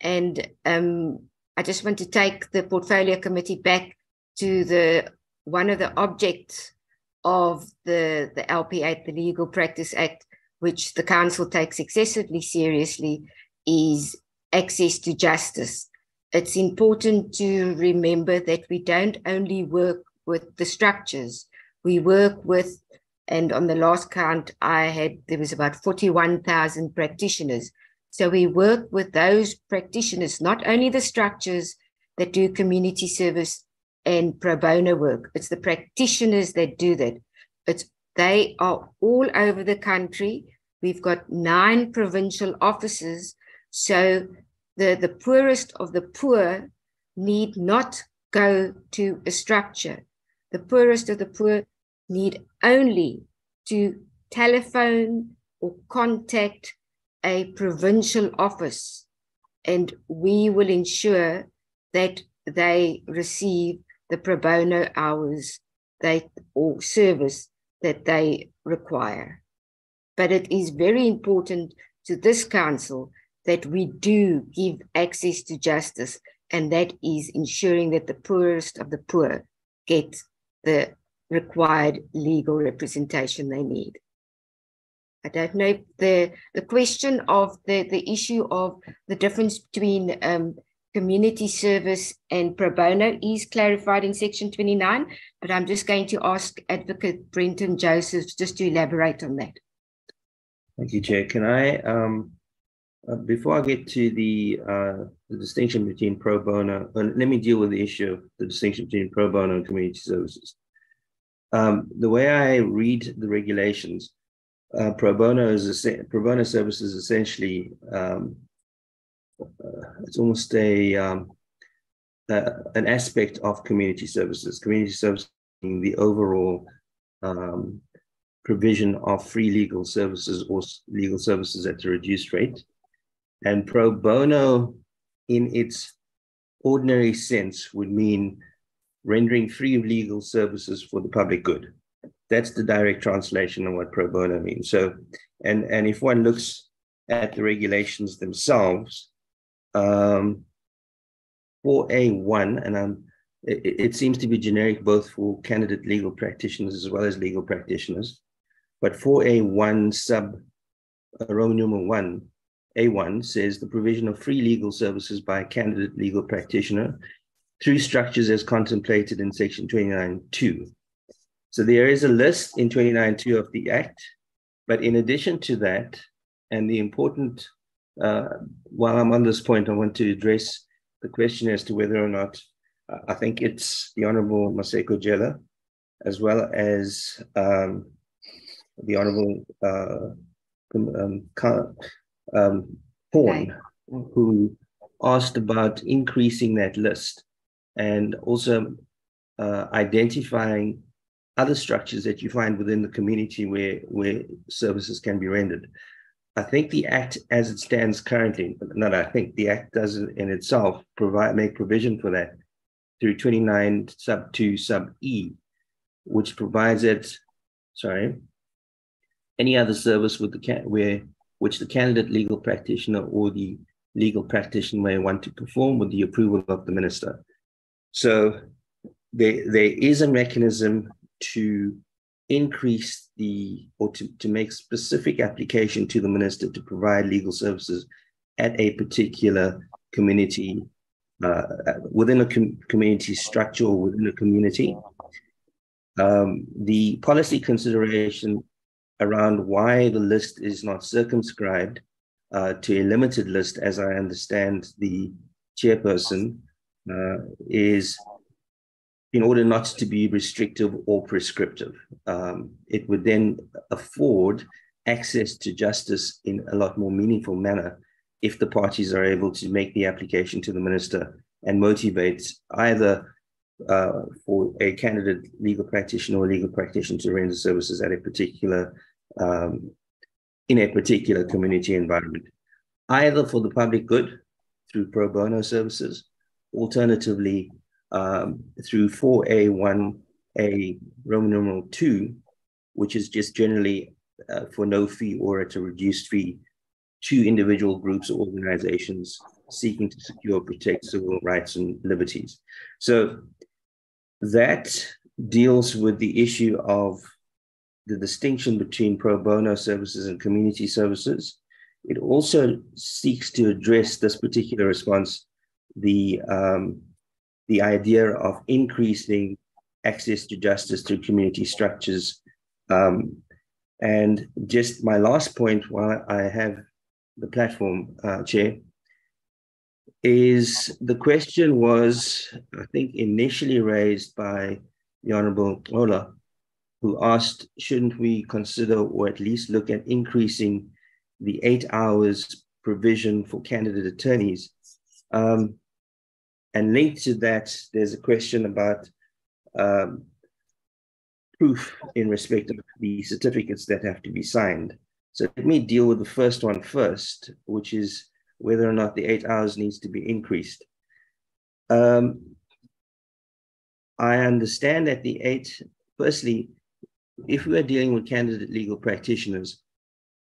And I just want to take the Portfolio Committee back to one of the objects of the LP8, the Legal Practice Act, which the Council takes excessively seriously, is access to justice. It's important to remember that we don't only work with the structures, we work with, and on the last count there was about 41,000 practitioners. So we work with those practitioners, not only the structures that do community service and pro bono work, it's the practitioners that do that. They are all over the country. We've got 9 provincial offices. So the poorest of the poor need not go to a structure. The poorest of the poor need only to telephone or contact a provincial office, and we will ensure that they receive the pro bono hours or service that they require. But it is very important to this council that we do give access to justice, and that is ensuring that the poorest of the poor get the required legal representation they need. I don't know if the question of the issue of the difference between community service and pro bono is clarified in section 29, but I'm just going to ask Advocate Brenton Joseph just to elaborate on that. Thank you, Chair. Can I, before I get to the distinction between pro bono, let me deal with the issue of the distinction between pro bono and community services. The way I read the regulations, pro bono services essentially, it's almost an aspect of community services. Community services being the overall provision of free legal services or legal services at a reduced rate. And pro bono in its ordinary sense would mean rendering free legal services for the public good. That's the direct translation of what pro bono means. So, and if one looks at the regulations themselves, 4A1, and it seems to be generic both for candidate legal practitioners as well as legal practitioners, but 4A1 sub Roman numeral 1, A1 says the provision of free legal services by a candidate legal practitioner through structures as contemplated in section 29.2. So there is a list in 29.2 of the Act, but in addition to that, and the important, while I'm on this point, I want to address the question as to whether or not, I think it's the Honorable Maseko Jela, as well as the Honorable Horn, who asked about increasing that list and also identifying other structures that you find within the community where services can be rendered. I think the Act as it stands currently, not I think, the Act does in itself make provision for that through 29 sub 2 sub E, which provides it, any other service with which the candidate legal practitioner or the legal practitioner may want to perform with the approval of the minister. So there is a mechanism to increase or to make specific application to the minister to provide legal services at a particular community, within a community structure or within a community. The policy consideration around why the list is not circumscribed to a limited list, as I understand the chairperson, is in order not to be restrictive or prescriptive. It would then afford access to justice in a lot more meaningful manner if the parties are able to make the application to the minister and motivate either for a candidate legal practitioner or legal practitioner to render services at a particular, in a particular community environment, either for the public good through pro bono services, alternatively through 4A1A Roman numeral 2, which is just generally for no fee or at a reduced fee to individual groups or organizations seeking to secure or protect civil rights and liberties. So that deals with the issue of the distinction between pro bono services and community services. It also seeks to address this particular response, the idea of increasing access to justice through community structures. And just my last point, while I have the platform, Chair, is the question was, I think, initially raised by the Honorable Ola, who asked, shouldn't we consider or at least look at increasing the 8 hours provision for candidate attorneys? And linked to that, there's a question about proof in respect of the certificates that have to be signed. So let me deal with the first one first, which is whether or not the 8 hours needs to be increased. I understand that the 8, firstly, if we are dealing with candidate legal practitioners,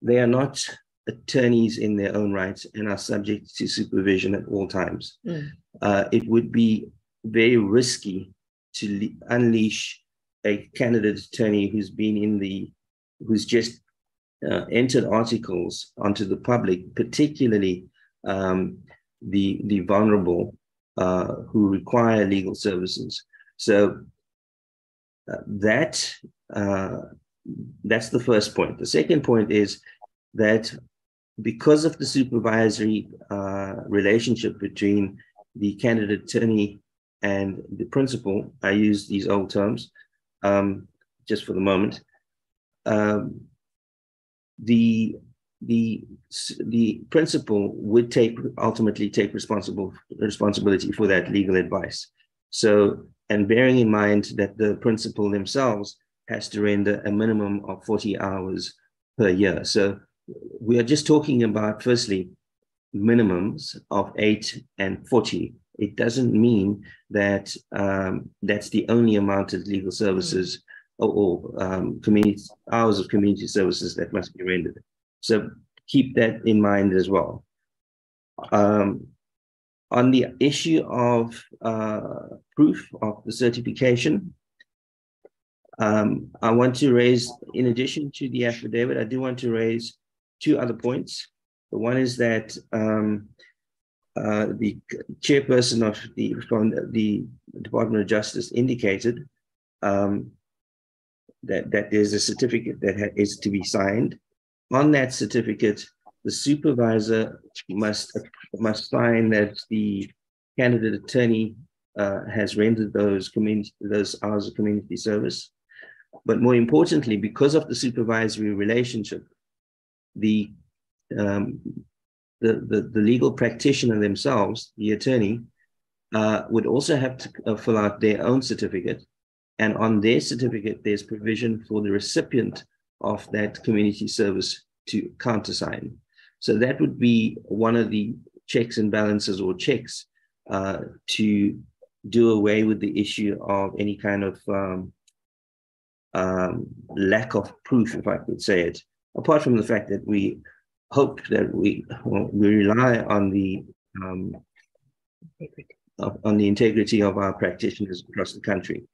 they are not attorneys in their own rights and are subject to supervision at all times. It would be very risky to unleash a candidate attorney who's just entered articles onto the public, particularly the vulnerable who require legal services. So that's the first point. The second point is that because of the supervisory relationship between the candidate attorney and the principal, I use these old terms just for the moment, the principal would ultimately take responsibility for that legal advice. So, and bearing in mind that the principal themselves has to render a minimum of 40 hours per year. So we are just talking about, firstly, minimums of 8 and 40. It doesn't mean that that's the only amount of legal services or community hours of community services that must be rendered. So keep that in mind as well. On the issue of proof of the certification, I want to raise, in addition to the affidavit, I do want to raise 2 other points. The one is that the chairperson of the Department of Justice indicated that there's a certificate that is to be signed. On that certificate, the supervisor must sign that the candidate attorney has rendered those hours of community service. But more importantly, because of the supervisory relationship, the legal practitioner themselves, the attorney, would also have to fill out their own certificate. And on their certificate, there's provision for the recipient of that community service to countersign. So that would be one of the checks and balances or checks to do away with the issue of any kind of lack of proof, if I could say it. Apart from the fact that we hope that we rely on the integrity of our practitioners across the country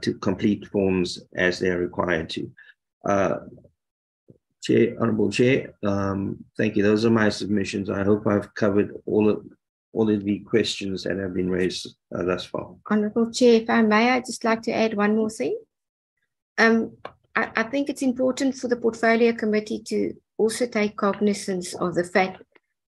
to complete forms as they are required to. Chair, Honourable Chair, thank you. Those are my submissions. I hope I've covered all of the questions that have been raised thus far. Honourable Chair, if I may, I'd just like to add one more thing. I think it's important for the Portfolio Committee to also take cognizance of the fact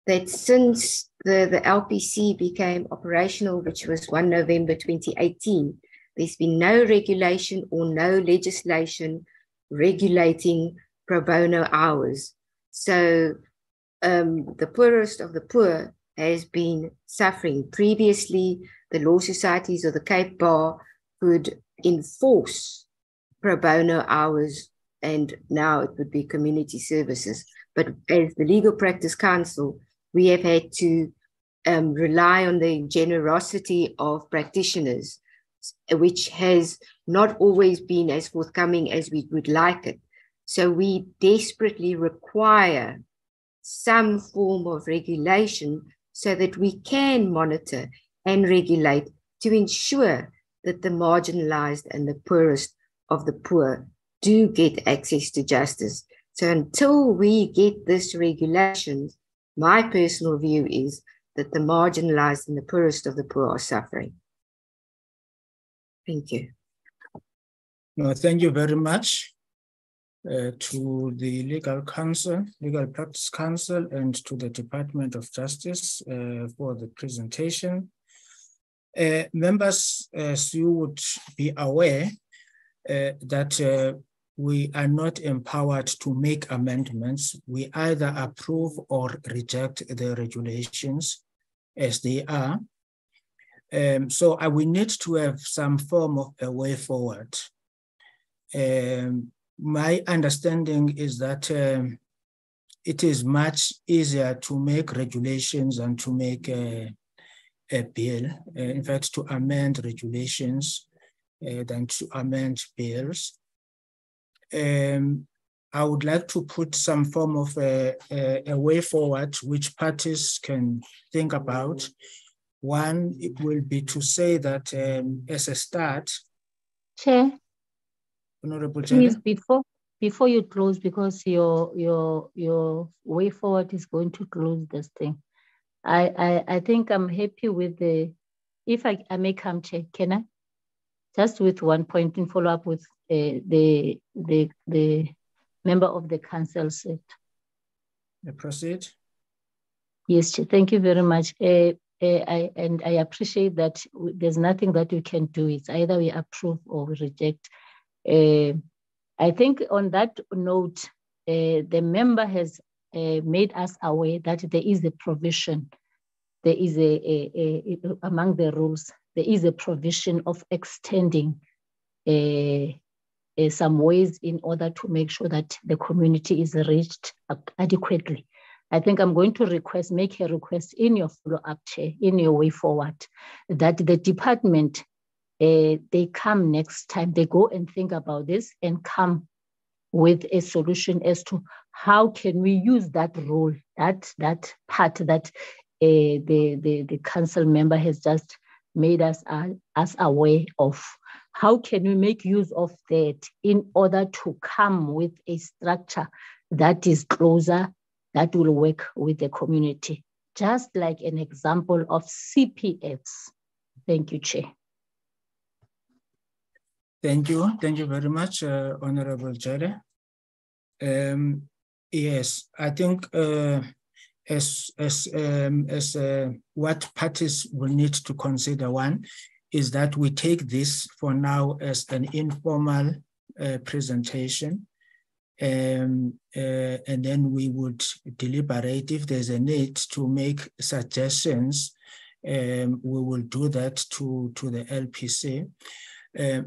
that since the LPC became operational, which was 1 November 2018, there's been no regulation or no legislation regulating pro bono hours. So the poorest of the poor has been suffering. Previously, the Law Societies of the Cape Bar could enforce pro bono hours, and now it would be community services. But as the Legal Practice Council, we have had to rely on the generosity of practitioners, which has not always been as forthcoming as we would like it. So we desperately require some form of regulation so that we can monitor and regulate to ensure that the marginalized and the poorest of the poor do get access to justice. So until we get this regulation, my personal view is that the marginalized and the poorest of the poor are suffering. Thank you. No, thank you very much to the Legal Council, Legal Practice Council, and to the Department of Justice for the presentation. Members, as you would be aware, that we are not empowered to make amendments. We either approve or reject the regulations as they are. So we need to have some form of a way forward. My understanding is that it is much easier to make regulations than to make a bill. In fact, to amend regulations than to amend bills. I would like to put some form of a way forward which parties can think about. One, it will be to say that as a start. Chair, Honorable please, before you close, because your way forward is going to close this thing. I think I'm happy with if I may come, Chair, can I? Just with one point in follow up with the member of the council said. Proceed. Yes, Chair, thank you very much. I appreciate that there's nothing that we can do. It's either we approve or we reject. I think on that note, the member has made us aware that there is a provision. There is among the rules, there is a provision of extending some ways in order to make sure that the community is reached adequately. I think I'm going to make a request in your follow-up, Chair, in your way forward, that the department, they come next time, they go and think about this and come with a solution as to how can we use that role, that part that the council member has just made us aware of. How can we make use of that in order to come with a structure that is closer, that will work with the community? Just like an example of CPFs. Thank you, Chair. Thank you. Thank you very much, Honorable Jale. Yes, I think as what parties will need to consider, one is that we take this for now as an informal presentation, and then we would deliberate if there's a need to make suggestions. We will do that to the LPC.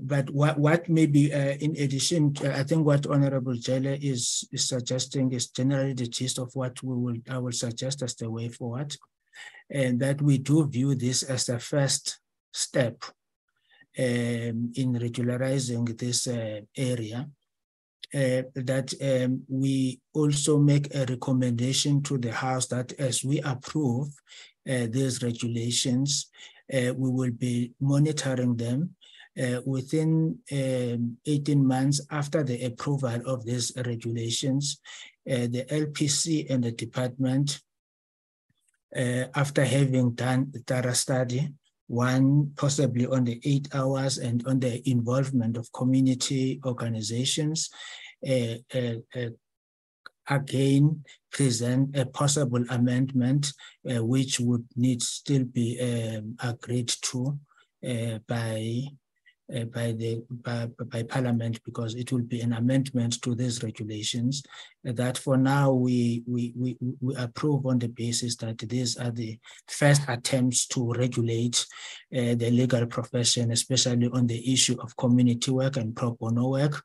But what may be in addition, I think what Honorable Jale is suggesting is generally the gist of what I will suggest as the way forward, and that we do view this as the first step in regularizing this area. That we also make a recommendation to the House that as we approve these regulations, we will be monitoring them. Within 18 months after the approval of these regulations, the LPC and the department, after having done a thorough study, one possibly on the 8 hours and on the involvement of community organizations, again present a possible amendment which would need still be agreed to by Parliament, because it will be an amendment to these regulations. That for now we approve on the basis that these are the first attempts to regulate the legal profession, especially on the issue of community work and pro bono work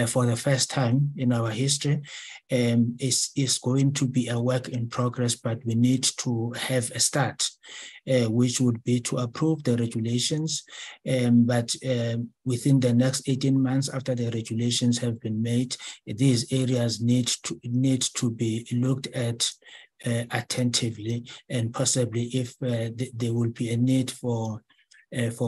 for the first time in our history. It's going to be a work in progress, but we need to have a start, which would be to approve the regulations, but within the next 18 months after the regulations have been made, these areas need to be looked at attentively, and possibly if there will be a need for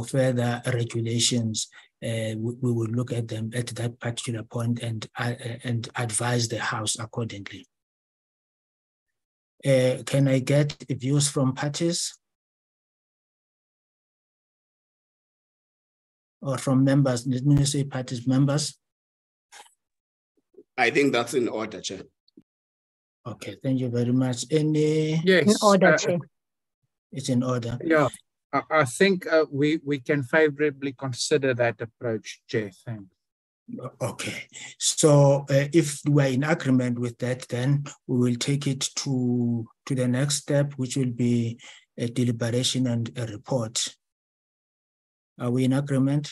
further regulations, we will look at them at that particular point and advise the House accordingly. Can I get views from parties or from members? Let me say parties, members. I think that's in order, Chair. Okay, thank you very much. Any? Yes. In order, Chair. It's in order. Yeah, I think we can favorably consider that approach, Chair. Thanks. Okay, so if we're in agreement with that, then we will take it to the next step, which will be a deliberation and a report. Are we in agreement?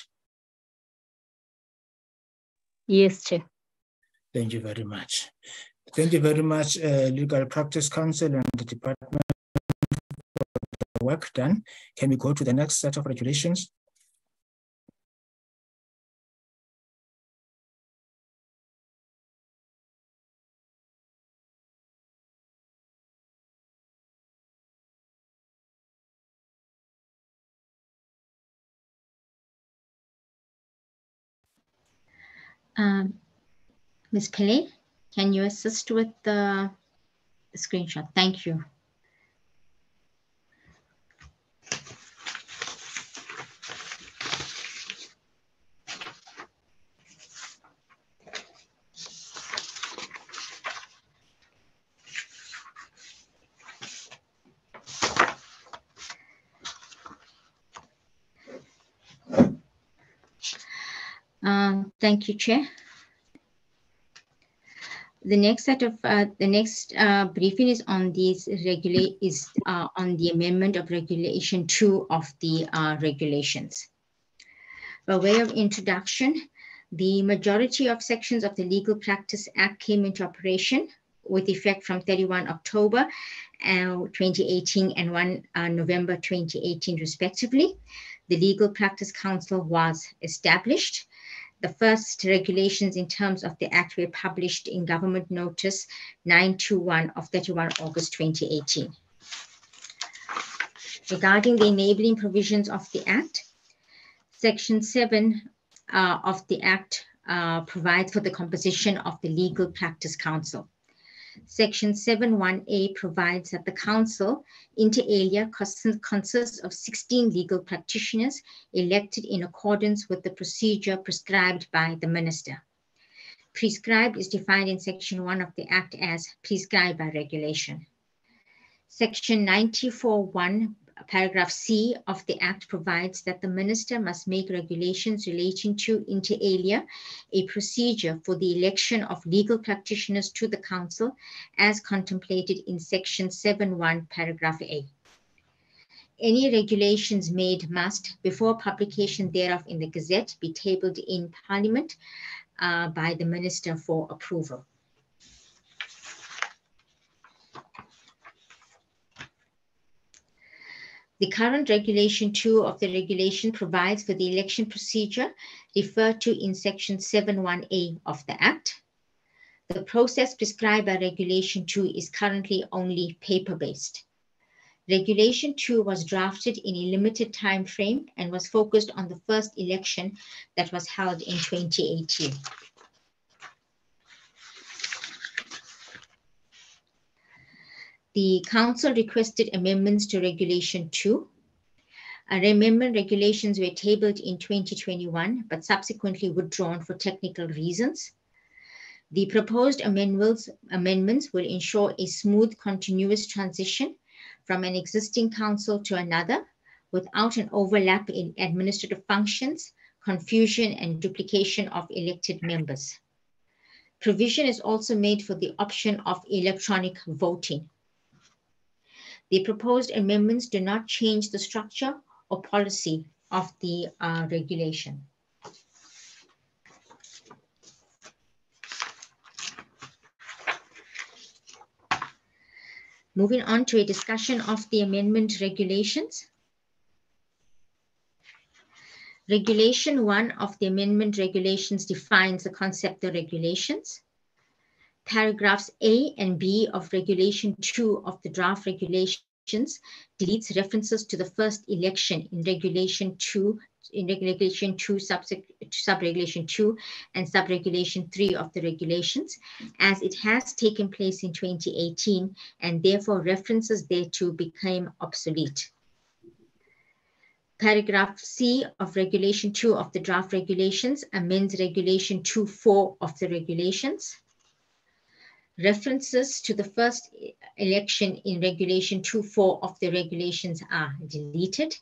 Yes, Chair. Thank you very much. Thank you very much, Legal Practice Council and the Department for the work done. Can we go to the next set of regulations? Ms. Pillay, can you assist with the screenshot? Thank you. Thank you, Chair. The next set of briefing is on these on the amendment of Regulation 2 of the regulations. By way of introduction, the majority of sections of the Legal Practice Act came into operation with effect from 31 October 2018 and 1 November 2018, respectively. The Legal Practice Council was established. The first regulations in terms of the Act were published in Government Notice 921 of 31 August 2018. Regarding the enabling provisions of the Act, Section 7 of the Act provides for the composition of the Legal Practice Council. Section 7(1)(a) provides that the council, inter alia, consists of 16 legal practitioners elected in accordance with the procedure prescribed by the minister. Prescribed is defined in Section 1 of the Act as prescribed by regulation. Section 94(1), paragraph C of the Act provides that the minister must make regulations relating to, inter alia, a procedure for the election of legal practitioners to the council as contemplated in Section 7(1), paragraph A. Any regulations made must, before publication thereof in the Gazette, be tabled in Parliament by the minister for approval. The current Regulation 2 of the regulation provides for the election procedure referred to in Section 7(1)(a) of the Act. The process prescribed by Regulation 2 is currently only paper-based. Regulation 2 was drafted in a limited time frame and was focused on the first election that was held in 2018. The Council requested amendments to Regulation 2. Amendment regulations were tabled in 2021, but subsequently withdrawn for technical reasons. The proposed amendments will ensure a smooth, continuous transition from an existing council to another without an overlap in administrative functions, confusion, and duplication of elected members. Provision is also made for the option of electronic voting. The proposed amendments do not change the structure or policy of the regulation. Moving on to a discussion of the amendment regulations. Regulation 1 of the amendment regulations defines the concept of regulations. Paragraphs A and B of Regulation 2 of the draft regulations deletes references to the first election in Regulation 2, Subregulation 2 and Subregulation 3 of the regulations, as it has taken place in 2018, and therefore references thereto became obsolete. Paragraph C of Regulation 2 of the draft regulations amends Regulation 2(4) of the regulations. References to the first election in Regulation 2(4) of the regulations are deleted.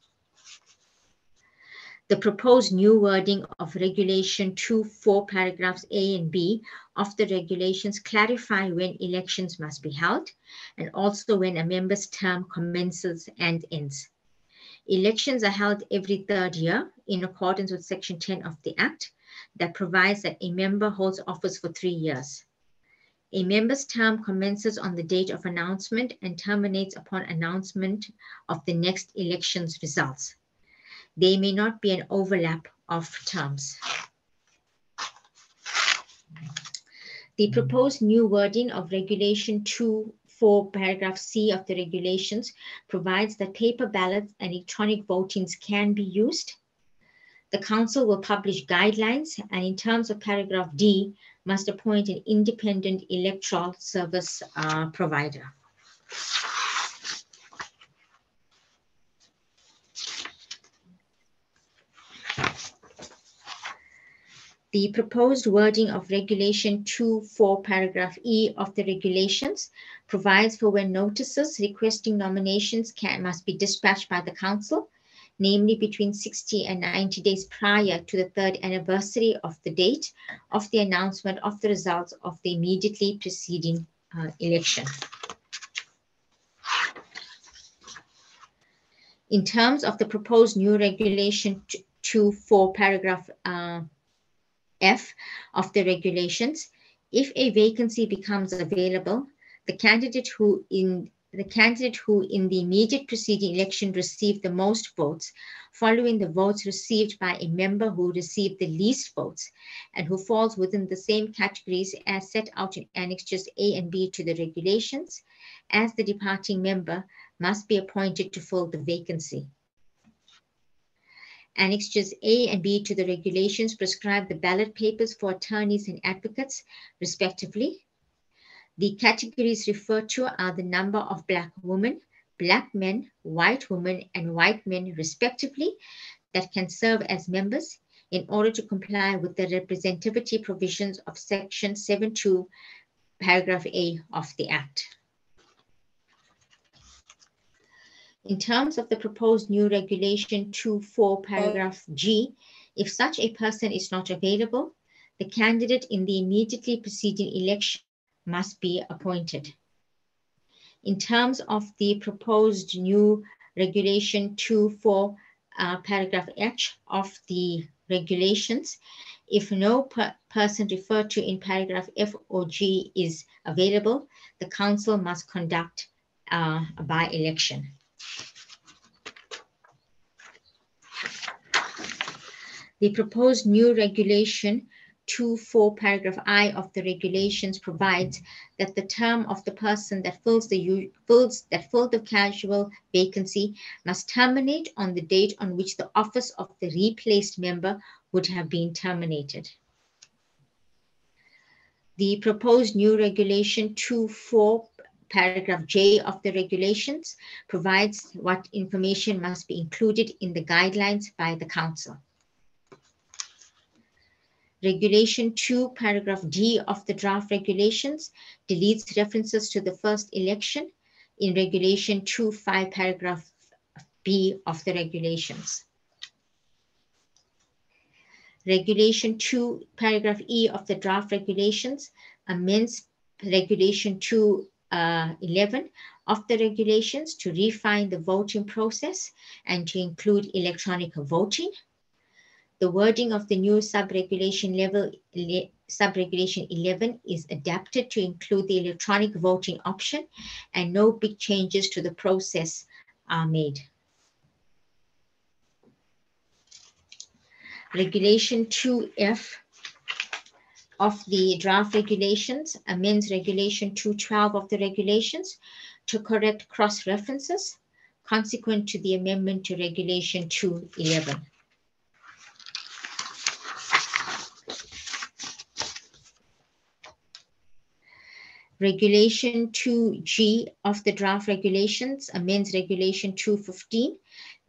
The proposed new wording of Regulation 2(4) paragraphs A and B of the regulations clarify when elections must be held and also when a member's term commences and ends. Elections are held every third year in accordance with Section 10 of the Act that provides that a member holds office for 3 years. A member's term commences on the date of announcement and terminates upon announcement of the next election's results. There may not be an overlap of terms. The proposed new wording of Regulation 2(4) paragraph C of the regulations provides that paper ballots and electronic votings can be used. The Council will publish guidelines and in terms of paragraph D, must appoint an independent electoral service provider. The proposed wording of Regulation 2(4) paragraph E of the regulations provides for when notices requesting nominations must be dispatched by the Council. namely between 60 and 90 days prior to the third anniversary of the date of the announcement of the results of the immediately preceding election. In terms of the proposed new regulation 2.4 paragraph F of the regulations, if a vacancy becomes available, the candidate who in the immediate preceding election received the most votes, following the votes received by a member who received the least votes, and who falls within the same categories as set out in Annexures A and B to the regulations, as the departing member, must be appointed to fill the vacancy. Annexures A and B to the regulations prescribe the ballot papers for attorneys and advocates, respectively. The categories referred to are the number of Black women, Black men, white women, and white men, respectively, that can serve as members in order to comply with the representativity provisions of Section 7.2, paragraph A of the Act. In terms of the proposed new regulation 2.4 paragraph G, if such a person is not available, the candidate in the immediately preceding election must be appointed. In terms of the proposed new regulation 2.4 paragraph H of the regulations, if no person referred to in paragraph F or G is available, the council must conduct a by-election. The proposed new regulation 2.4 paragraph I of the regulations provides that the term of the person that fills the casual vacancy must terminate on the date on which the office of the replaced member would have been terminated. The proposed new regulation 2.4 paragraph J of the regulations provides what information must be included in the guidelines by the council. Regulation 2, paragraph D of the draft regulations deletes references to the first election in Regulation 2.5, paragraph B of the regulations. Regulation 2, paragraph E of the draft regulations amends Regulation 2.11 of the regulations to refine the voting process and to include electronic voting. The wording of the new sub-regulation 11 is adapted to include the electronic voting option, and no big changes to the process are made. Regulation 2F of the draft regulations amends Regulation 2.12 of the regulations to correct cross-references consequent to the amendment to Regulation 2.11. Regulation 2G of the draft regulations amends Regulation 2.15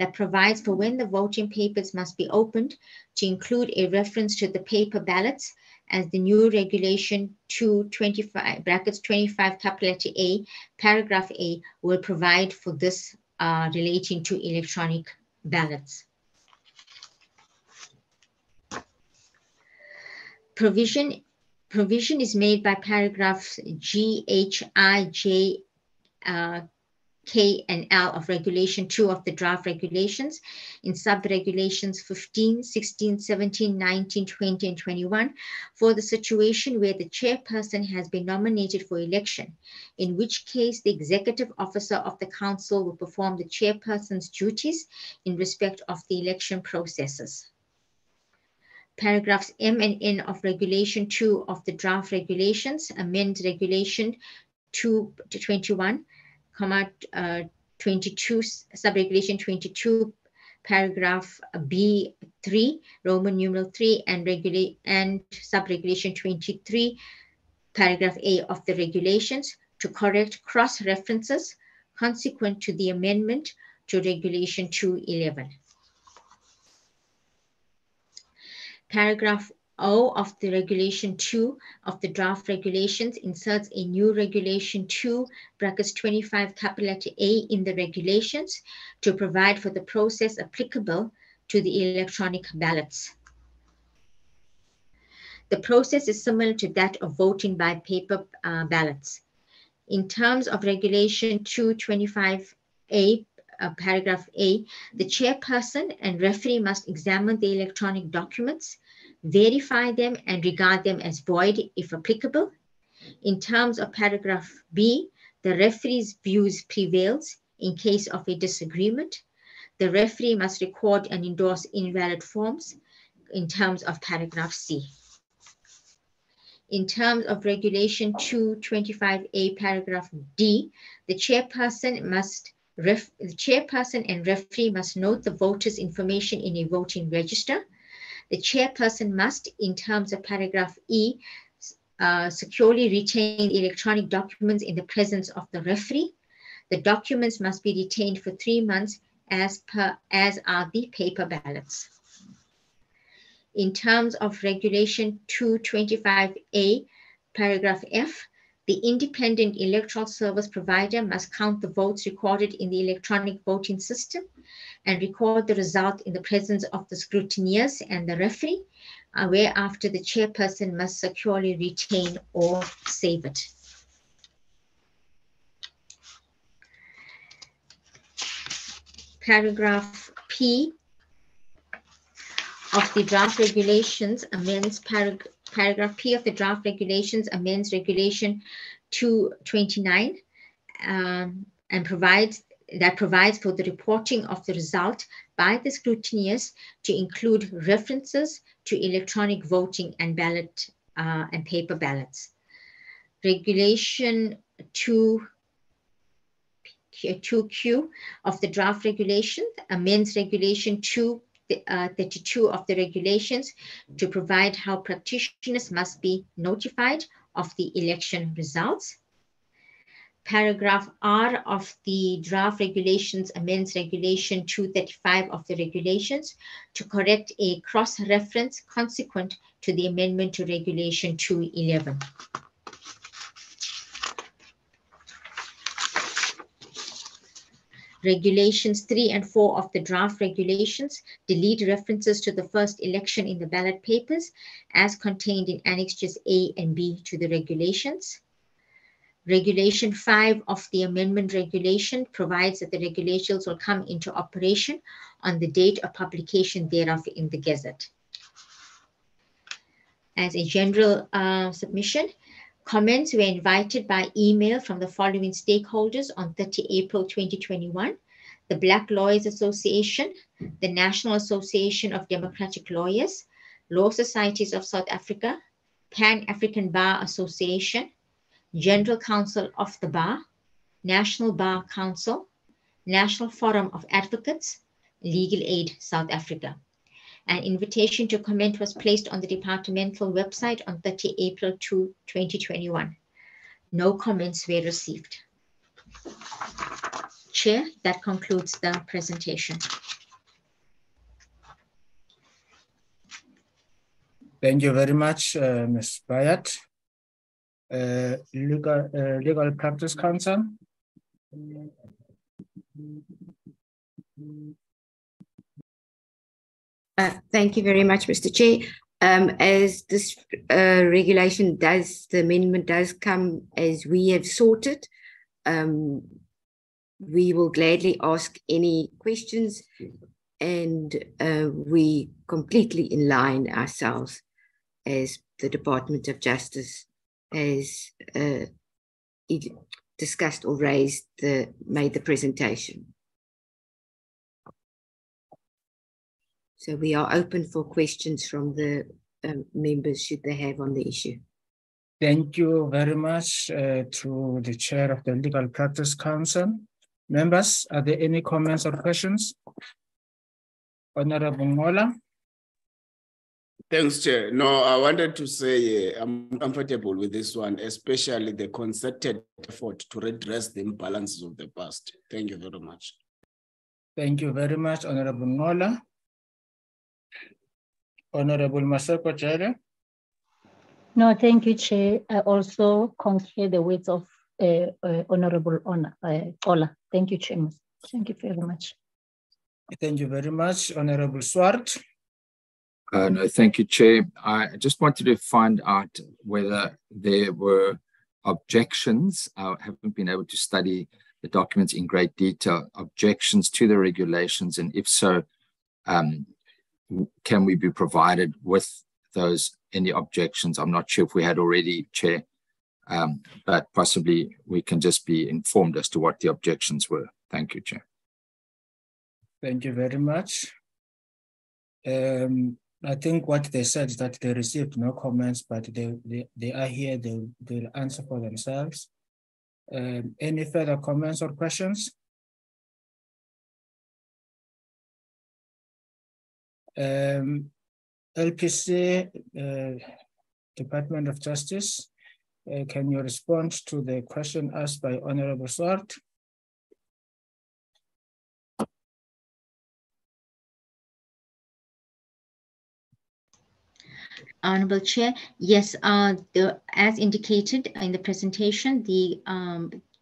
that provides for when the voting papers must be opened to include a reference to the paper ballots, as the new Regulation 2.25 brackets 25 capital letter A paragraph A will provide for this relating to electronic ballots. Provision is made by paragraphs G, H, I, J, K, and L of Regulation 2 of the draft regulations in sub-regulations 15, 16, 17, 19, 20, and 21 for the situation where the chairperson has been nominated for election, in which case the executive officer of the council will perform the chairperson's duties in respect of the election processes. Paragraphs M and N of Regulation 2 of the draft regulations amend Regulation 2 to 21, 22, subregulation 22, paragraph B3, Roman numeral 3, and subregulation 23, paragraph A of the regulations to correct cross-references consequent to the amendment to Regulation 2.11. Paragraph O of the regulation 2 of the draft regulations inserts a new regulation 2 brackets 25 capital letter A in the regulations to provide for the process applicable to the electronic ballots. The process is similar to that of voting by paper ballots. In terms of regulation 225A, paragraph A, the chairperson and referee must examine the electronic documents, verify them and regard them as void if applicable. In terms of paragraph B, the referee's views prevails in case of a disagreement. The referee must record and endorse invalid forms in terms of paragraph C. In terms of regulation 225A paragraph D, the chairperson and referee must note the voter's information in a voting register. The chairperson must, in terms of paragraph E, securely retain the electronic documents in the presence of the referee. The documents must be retained for 3 months as are the paper ballots. In terms of regulation 225A, paragraph F, the independent electoral service provider must count the votes recorded in the electronic voting system and record the result in the presence of the scrutineers and the referee, whereafter the chairperson must securely retain or save it. Paragraph P of the draft regulations amends paragraph P of the draft regulations amends regulation 229 and provides for the reporting of the result by the scrutineers to include references to electronic voting and ballot and paper ballots. Regulation 2Q of the draft regulation amends regulation 232 of the regulations to provide how practitioners must be notified of the election results. Paragraph R of the draft regulations amends regulation 235 of the regulations to correct a cross-reference consequent to the amendment to regulation 211. Regulations 3 and 4 of the draft regulations delete references to the first election in the ballot papers as contained in annexes A and B to the regulations. Regulation 5 of the amendment regulation provides that the regulations will come into operation on the date of publication thereof in the Gazette. As a general submission, comments were invited by email from the following stakeholders on 30 April 2021, the Black Lawyers Association, the National Association of Democratic Lawyers, Law Societies of South Africa, Pan-African Bar Association, General Counsel of the Bar, National Bar Council, National Forum of Advocates, Legal Aid South Africa. An invitation to comment was placed on the departmental website on 30 April 2021. No comments were received. Chair, that concludes the presentation. Thank you very much, Ms. Bayat. Legal Practice Council. Thank you very much, Mr. Chair. As this regulation does, the amendment does come as we have sought it, we will gladly ask any questions, and we completely in line ourselves as the Department of Justice has discussed or made the presentation. So we are open for questions from the members should they have on the issue. Thank you very much to the Chair of the Legal Practice Council. Members, are there any comments or questions? Honorable Ngola. Thanks, Chair. No, I wanted to say I'm comfortable with this one, especially the concerted effort to redress the imbalances of the past. Thank you very much. Thank you very much, Honorable Ngola. Honorable Maseko Jere. No, thank you, Chair. I also concur the words of Honorable Ola. Thank you, Chairman. Thank you very much. Thank you very much, Honorable Swart. No, thank you, Chair. I just wanted to find out whether there were objections. I haven't been able to study the documents in great detail, objections to the regulations, and if so, can we be provided with those, any objections? I'm not sure if we had already, Chair, but possibly we can just be informed as to what the objections were. Thank you, Chair. Thank you very much. I think what they said is that they received no comments, but they are here, they'll answer for themselves. Any further comments or questions? LPC, Department of Justice, can you respond to the question asked by Honorable Swart? Honorable Chair, yes, as indicated in the presentation, the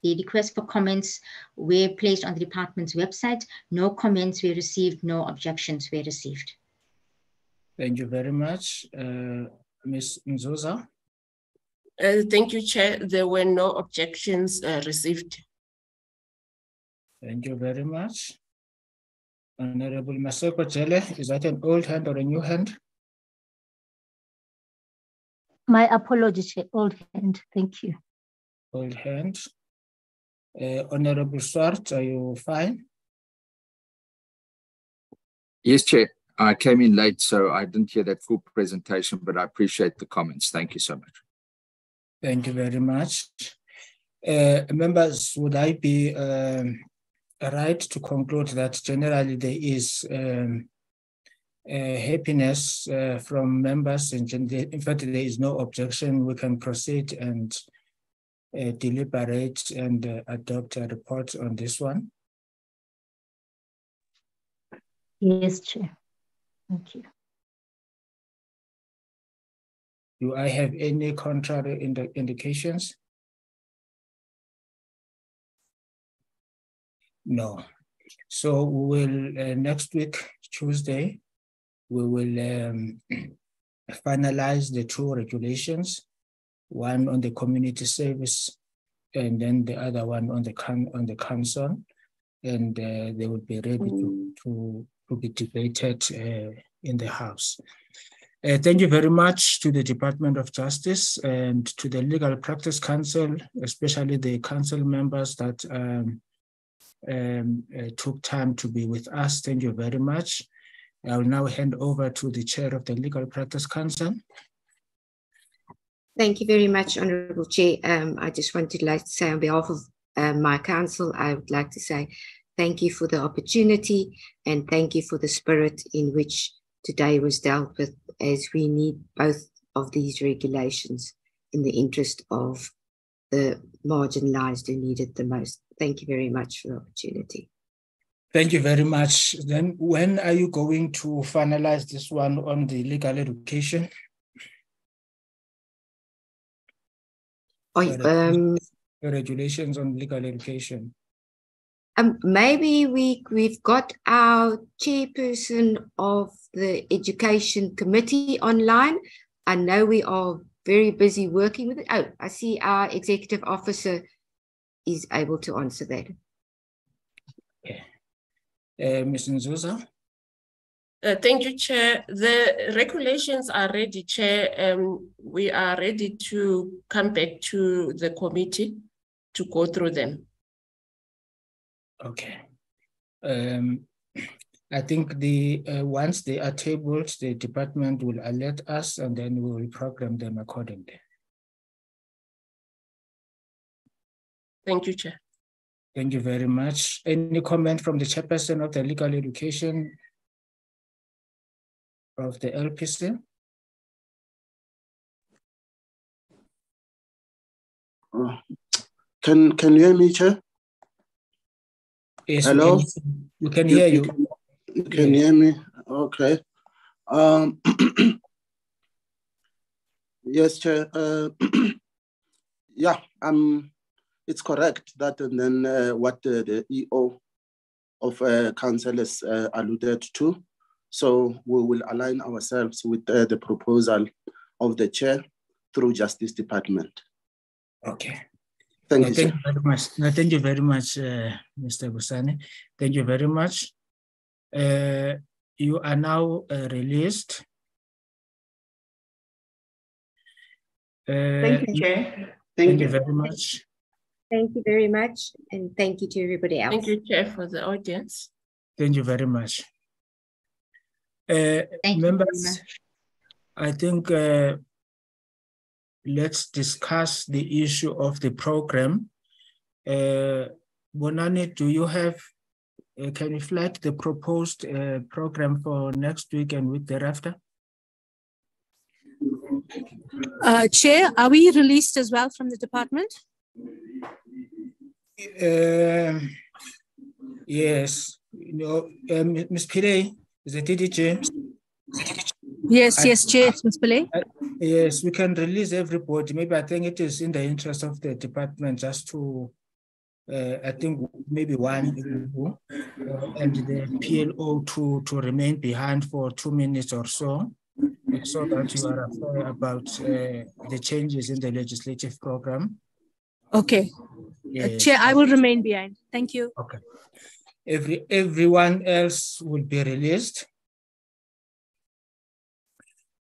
request for comments were placed on the department's website. No comments were received, no objections were received. Thank you very much. Ms. Nzuza? Thank you, Chair. There were no objections received. Thank you very much. Honorable Maseko Jele, is that an old hand or a new hand? My apologies, old hand. Thank you. Old hand. Honorable Swart, are you fine? Yes, Chair. I came in late, so I didn't hear that full presentation, but I appreciate the comments. Thank you so much. Thank you very much. Members, would I be right to conclude that generally there is happiness from members, and in fact there is no objection? We can proceed and deliberate and adopt a report on this one. Yes, Chair. Thank you. Do I have any contrary indications? No. So we will, next week, Tuesday, we will finalize the two regulations, one on the community service and then the other one on the council, and they will be ready to be debated in the House. Thank you very much to the Department of Justice and to the Legal Practice Council, especially the council members that took time to be with us. Thank you very much. I will now hand over to the Chair of the Legal Practice Council. Thank you very much, Honourable Chair. I just wanted to say on behalf of my council, I would like to say thank you for the opportunity and thank you for the spirit in which today was dealt with, as we need both of these regulations in the interest of the marginalised who need it the most. Thank you very much for the opportunity. Thank you very much. Then when are you going to finalize this one on the legal education? The regulations on legal education. Maybe we've got our chairperson of the education committee online. I know we are very busy working with it. Oh, I see our executive officer is able to answer that. Okay. Ms. Nzuza? Thank you, Chair. The regulations are ready, Chair. We are ready to come back to the committee to go through them. Okay. I think once they are tabled, the department will alert us and then we will program them accordingly. Thank you, Chair. Thank you very much. Any comment from the chairperson of the legal education of the LPC? Can you hear me, Chair? Yes, hello? We can hear you. You can hear me? Okay. Yes, Chair. Yeah, it's correct that, and then what the EO of Council has alluded to. So we will align ourselves with the proposal of the Chair through Justice Department. Okay. Thank you, Thank Chair. you very much. No, thank you very much, Mr. Busani. Thank you very much. You are now released. Thank you, Chair. Thank you very much. Thank you very much. And thank you to everybody else. Thank you, Chair, for the audience. Thank you very much. Members, I think let's discuss the issue of the program. Bonani, do you have, can you flag the proposed program for next week and week thereafter? Chair, are we released as well from the department? Yes. Ms. Pillay, is it DDJ? Yes, yes, Chair, Ms. Pillay. Yes, we can release everybody. Maybe I think it is in the interest of the department just to, I think maybe one, and the PLO to remain behind for 2 minutes or so, so that you are aware about the changes in the legislative program. Okay. Yes. Chair, I will remain behind. Thank you. Okay. Everyone else will be released.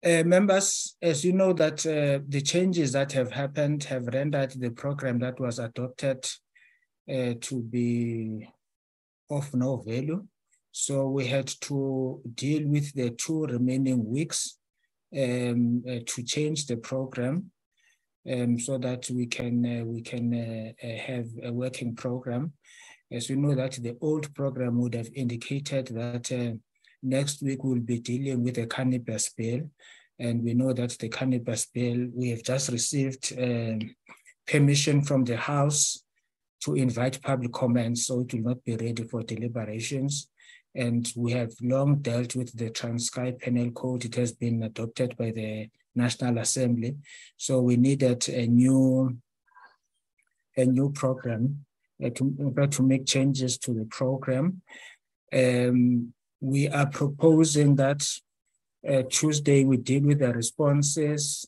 Members, as you know that the changes that have happened have rendered the program that was adopted to be of no value. So we had to deal with the 2 remaining weeks to change the program so that we can have a working program. As you know that the old program would have indicated that next week we'll be dealing with a cannabis bill. And we know that the cannabis bill, we have just received permission from the House to invite public comments, so it will not be ready for deliberations. And we have long dealt with the Transkei Penal Code. It has been adopted by the National Assembly. So we needed a new program to make changes to the program. We are proposing that Tuesday we deal with the responses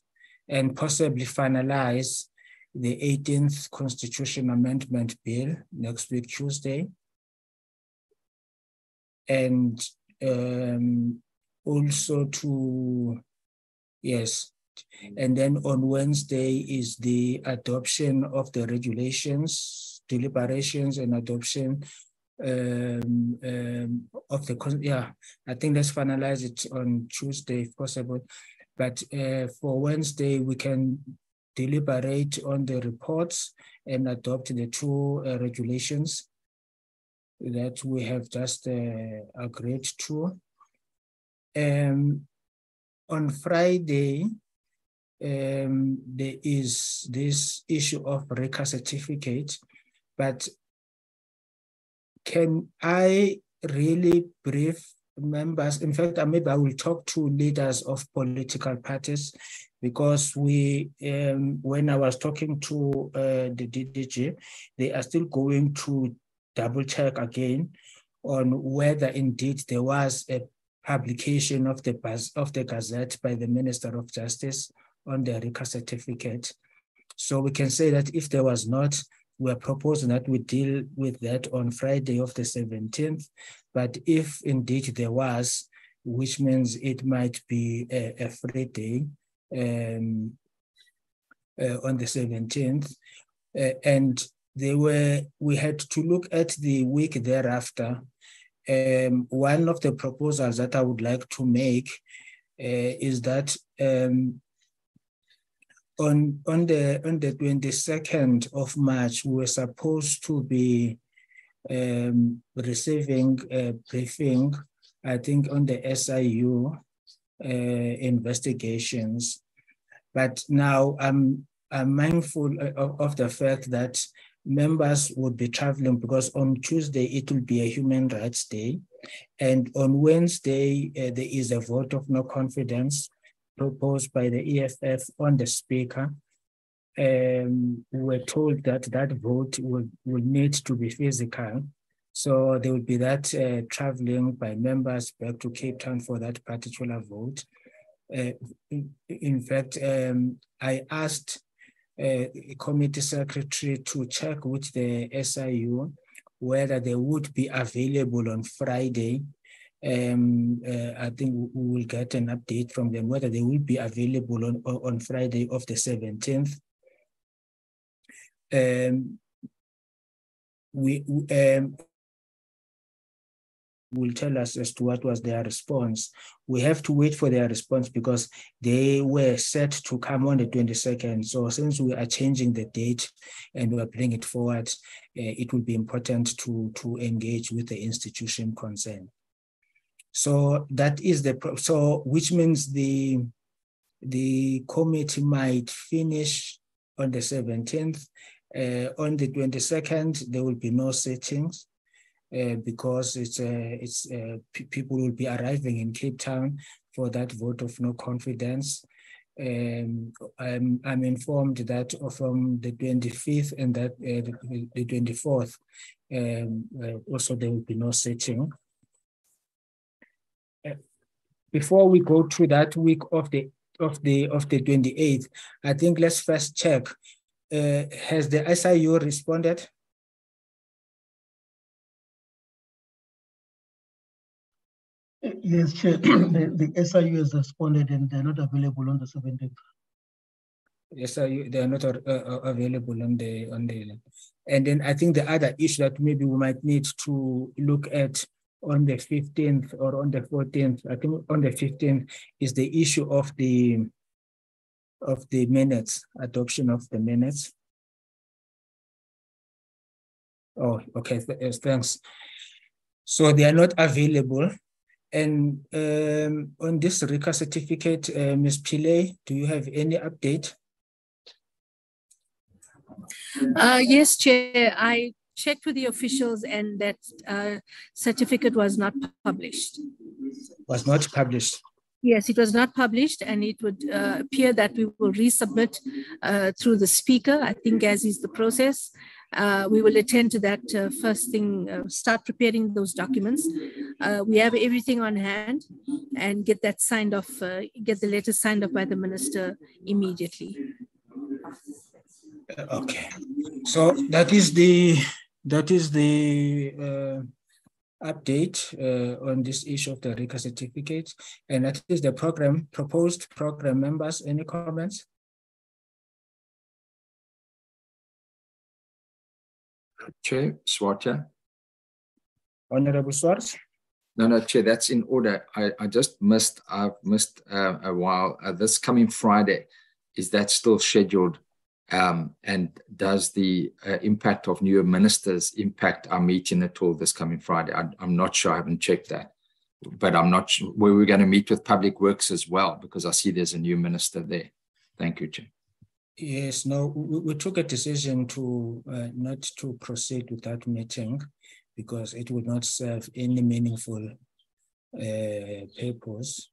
and possibly finalize the 18th Constitution Amendment Bill next week, Tuesday. And also and then on Wednesday is the adoption of the regulations, deliberations and adoption of the, I think let's finalize it on Tuesday if possible. But for Wednesday, we can deliberate on the reports and adopt the 2 regulations that we have just agreed to. On Friday, there is this issue of RECA certificate, but can I really brief members? In fact, maybe I will talk to leaders of political parties, because we, when I was talking to the DDG, they are still going to double check again on whether indeed there was a publication of the Gazette by the Minister of Justice on the RECA certificate. So we can say that if there was not, we're proposing that we deal with that on Friday of the 17th. But if indeed there was, which means it might be a free day on the 17th. And we had to look at the week thereafter. One of the proposals that I would like to make is that on the 22nd of March, we were supposed to be receiving a briefing, I think, on the SIU investigations. But now I'm mindful of the fact that members would be traveling, because on Tuesday it will be a Human Rights Day, and on Wednesday there is a vote of no confidence. proposed by the EFF on the speaker, we were told that that vote will need to be physical. So there will be that traveling by members back to Cape Town for that particular vote. In fact, I asked committee secretary to check with the SIU whether they would be available on Friday. I think we will get an update from them whether they will be available on Friday of the 17th. Will tell us as to what was their response. We have to wait for their response because they were set to come on the 22nd. So since we are changing the date and we are bringing it forward, it will be important to engage with the institution concerned. So that is which means the committee might finish on the 17th. On the 22nd, there will be no sittings. Because people will be arriving in Cape Town for that vote of no confidence. I'm informed that from the 25th and that the 24th, also there will be no sitting. Before we go to that week of the 28th, I think let's first check. Has the SIU responded? Yes, Chair. the SIU has responded and they're not available on the 17th. SIU, they are not available on the. And then I think the other issue that maybe we might need to look at on the 15th or on the 14th, I think on the 15th, is the issue of the minutes, adoption of the minutes. Oh, okay, thanks. So they are not available. And on this RICA certificate, Ms. Pillay, do you have any update? Yes, Chair. I checked with the officials and that certificate was not published. Was not published? Yes, it was not published, and it would appear that we will resubmit through the speaker, I think, as is the process. We will attend to that first thing, start preparing those documents. We have everything on hand and get that signed off, get the letter signed off by the minister immediately. Okay, so that is the update on this issue of the RICA certificate, and that is the proposed program members. Any comments? Chair, Swatha. Honorable Swartz. No, Chair, that's in order. I've missed a while. This coming Friday, is that still scheduled? And does the impact of new ministers impact our meeting at all this coming Friday? I'm not sure. I haven't checked that. But I'm not sure where we're going to meet with Public Works as well, because I see there's a new minister there. Thank you, Chair. Yes, no, we took a decision to not to proceed with that meeting because it would not serve any meaningful purpose.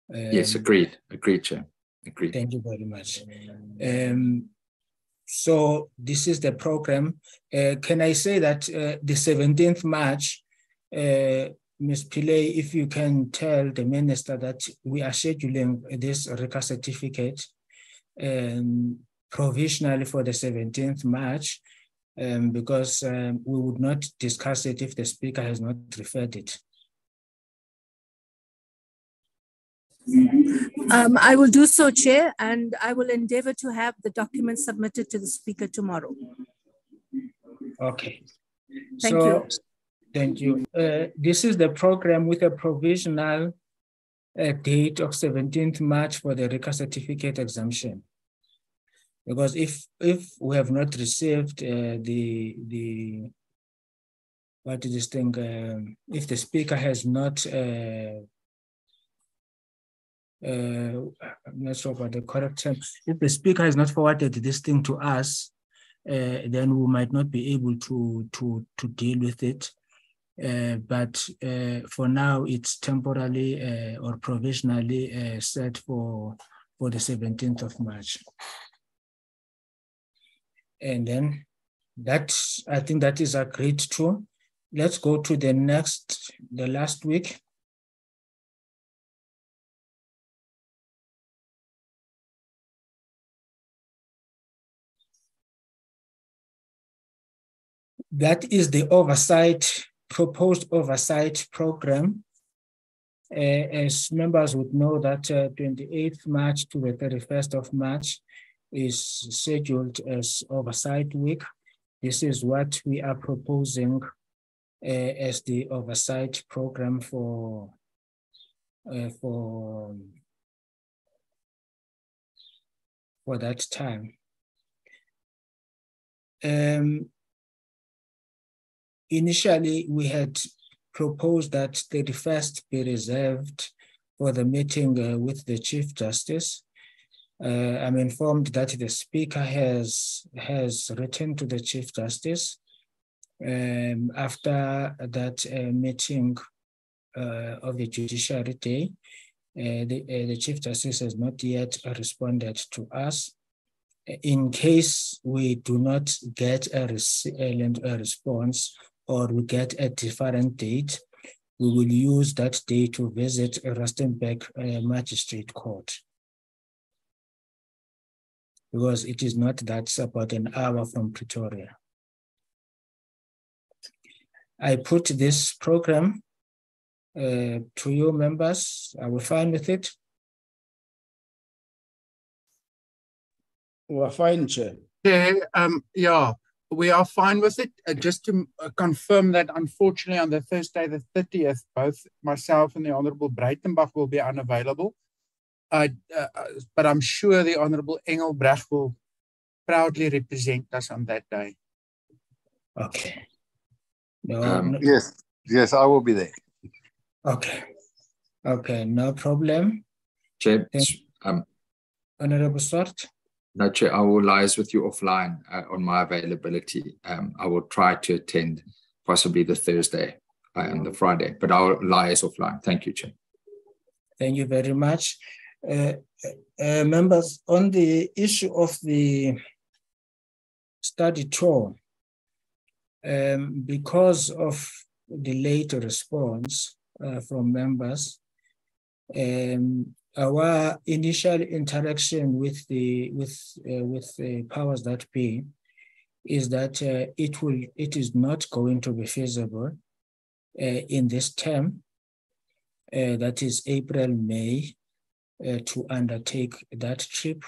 Yes, agreed, Chair. Agreed. Thank you very much. So this is the program. Can I say that the 17th March, Ms. Pillay, if you can tell the minister that we are scheduling this RICA certificate provisionally for the 17th March, because we would not discuss it if the speaker has not referred it. I will do so, Chair, and I will endeavor to have the documents submitted to the speaker tomorrow. Okay. Thank you. Thank you. This is the program with a provisional date of 17th March for the RICA certificate exemption. Because if we have not received what is this thing, if the speaker has not, I'm not sure about the correct term, if the speaker has not forwarded this thing to us, then we might not be able to deal with it. but for now it's temporarily or provisionally set for the 17th of March. And then I think that is agreed to. Let's go to the last week. That is the proposed oversight program. As members would know that 28th March to the 31st of March is scheduled as oversight week. This is what we are proposing as the oversight program for that time. Initially, we had proposed that 31st be reserved for the meeting with the Chief Justice. I'm informed that the Speaker has written to the Chief Justice after that meeting of the Judiciary Day. The Chief Justice has not yet responded to us. In case we do not get a response or we get a different date, we will use that day to visit Rustenburg Magistrate Court, because it is not that about an hour from Pretoria. I put this program to you members. Are we fine with it? We're fine, Chair. Yeah, we are fine with it. Just to confirm that unfortunately on the Thursday, the 30th, both myself and the Honourable Breitenbach will be unavailable. But I'm sure the Honourable Engelbrecht will proudly represent us on that day. Okay. Yes, I will be there. Okay, no problem. Chair, Honourable Swart? No, Chair, I will liaise with you offline on my availability. I will try to attend possibly the Thursday and the Friday, but I will liaise offline. Thank you, Chair. Thank you very much. Members, on the issue of the study tour, because of delayed response from members, our initial interaction with the powers that be is that it is not going to be feasible in this term, that is April-May, to undertake that trip,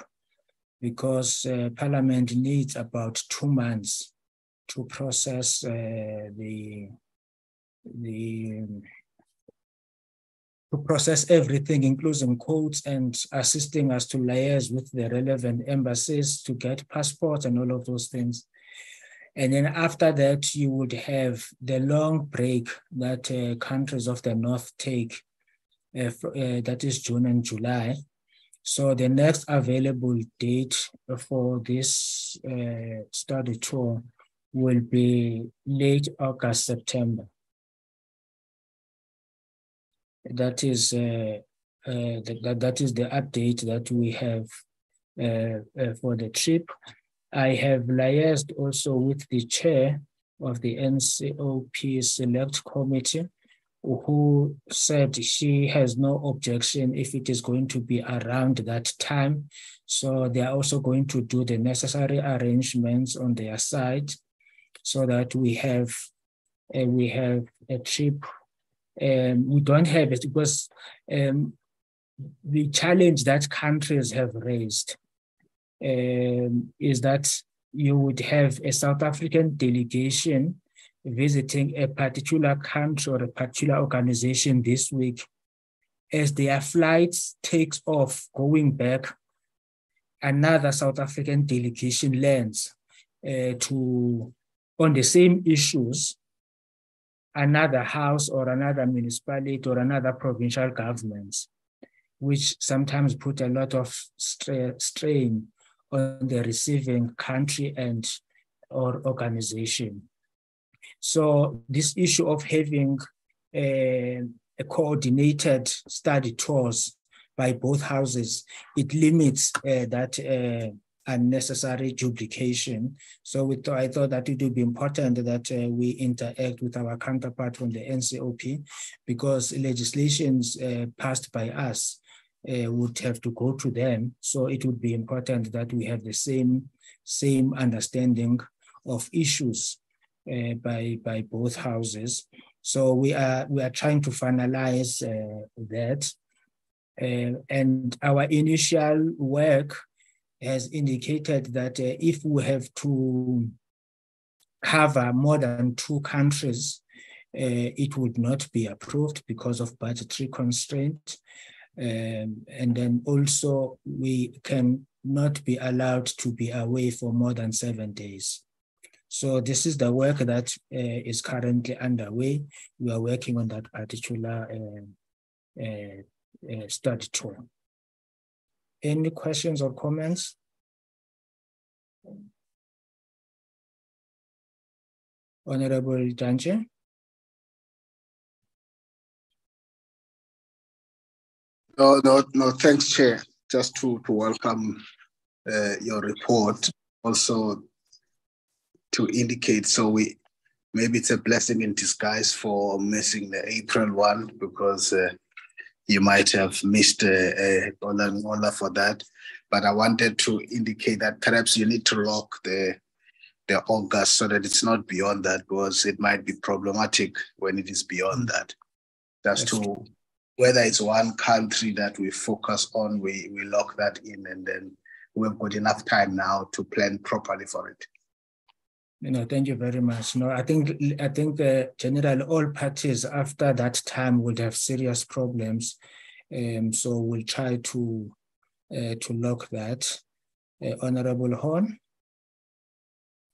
because Parliament needs about 2 months to process to process everything, including codes and assisting us to liaise with the relevant embassies to get passports and all of those things. And then after that, you would have the long break that countries of the North take, that is June and July. So the next available date for this study tour will be late August, September. That is the update that we have for the trip. I have liaised also with the chair of the NCOP Select Committee, who said she has no objection if it is going to be around that time. So they are also going to do the necessary arrangements on their side so that we have a trip. We don't have it because the challenge that countries have raised is that you would have a South African delegation visiting a particular country or a particular organization this week. As their flights takes off going back, another South African delegation lands on the same issues, another house or another municipality or another provincial governments, which sometimes put a lot of strain on the receiving country and or organization. So this issue of having a coordinated study tours by both houses, it limits that unnecessary duplication. So I thought that it would be important that we interact with our counterpart from the NCOP, because legislations passed by us would have to go to them. So it would be important that we have the same understanding of issues by both houses. So we are trying to finalize that. And our initial work has indicated that if we have to cover more than 2 countries, it would not be approved because of budgetary constraint. And then also we can not be allowed to be away for more than 7 days. So this is the work that is currently underway. We are working on that particular study tour. Any questions or comments? Honorable Janje? No, thanks, Chair. Just to welcome your report, also to indicate, so maybe it's a blessing in disguise for missing the April one, because you might have missed Ola for that. But I wanted to indicate that perhaps you need to lock the August so that it's not beyond that, because it might be problematic when it is beyond that. Just to, whether it's one country that we focus on, we lock that in, and then we've got enough time now to plan properly for it. Thank you very much. I think generally all parties after that time would have serious problems. So we'll try to lock that. Honorable Horn?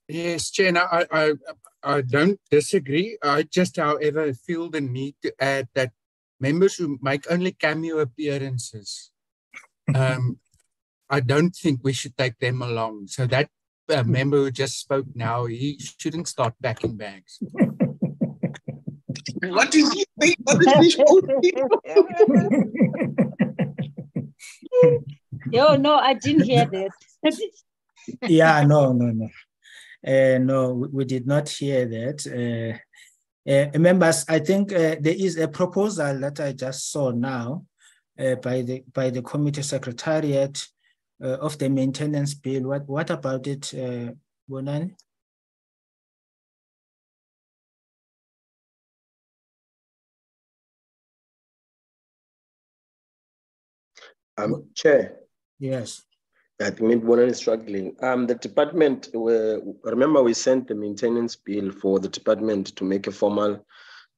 Yes, Chair, I don't disagree. I just, however, feel the need to add that members who make only cameo appearances, I don't think we should take them along. So that member who just spoke now, he shouldn't start packing bags. What is he saying? Yo, no, I didn't hear that. Yeah, no. No, we did not hear that. Members, I think there is a proposal that I just saw now by the committee secretariat of the maintenance bill. What about it, Bonani? Chair. Yes. I think maybe one is struggling. The department, remember we sent the maintenance bill for the department to make a formal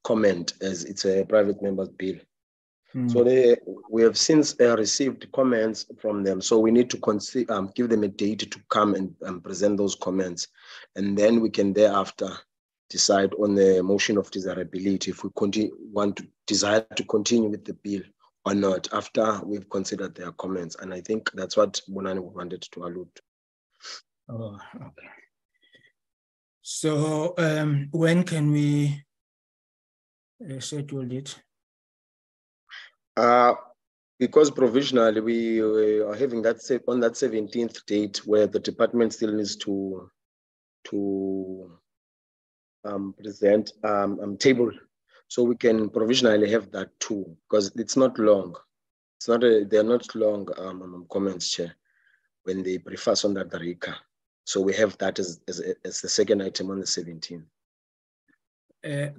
comment, as it's a private member's bill. So we have since received comments from them. So we need to give them a date to come and present those comments. And then we can thereafter decide on the motion of desirability if we desire to continue with the bill or not after we've considered their comments. And I think that's what Bonani wanted to allude to. Oh, okay. So when can we schedule it? Because provisionally we are having that on that 17th date where the department still needs to present table. So we can provisionally have that too, because it's not long. They're not long comments, Chair, when they brief us on that RICA. So we have that as the second item on the 17th.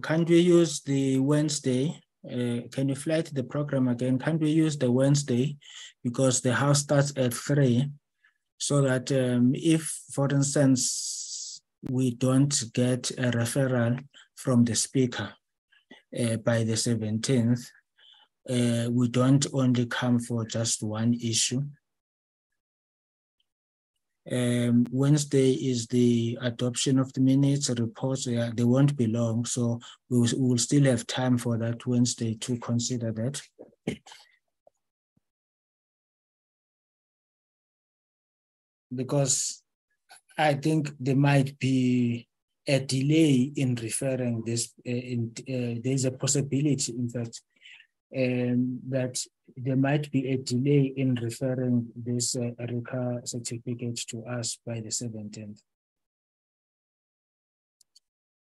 Can't we use the Wednesday? Can you flight the program again? Can't we use the Wednesday, because the house starts at 3, so that if, for instance, we don't get a referral from the speaker by the 17th, we don't only come for just one issue. Wednesday is the adoption of the minutes, reports. They won't be long, so we will still have time for that Wednesday to consider that. Because I think there might be a delay in referring this. There's a possibility, in fact, that there might be a delay in referring this RICA certificate to us by the 17th.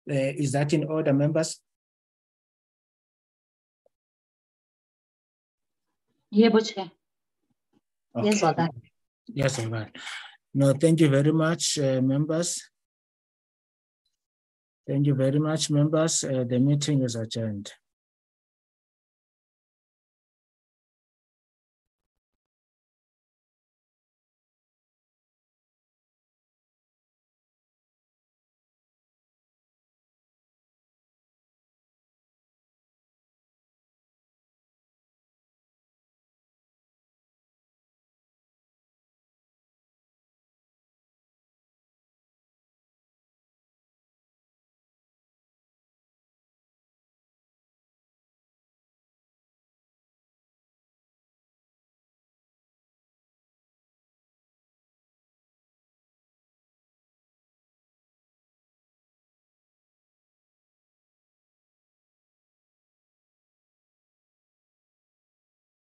Is that in order, members? Yeah, Chair. Okay. Yes, Oga. Yes, all right. No, thank you very much, members. Thank you very much, members. The meeting is adjourned.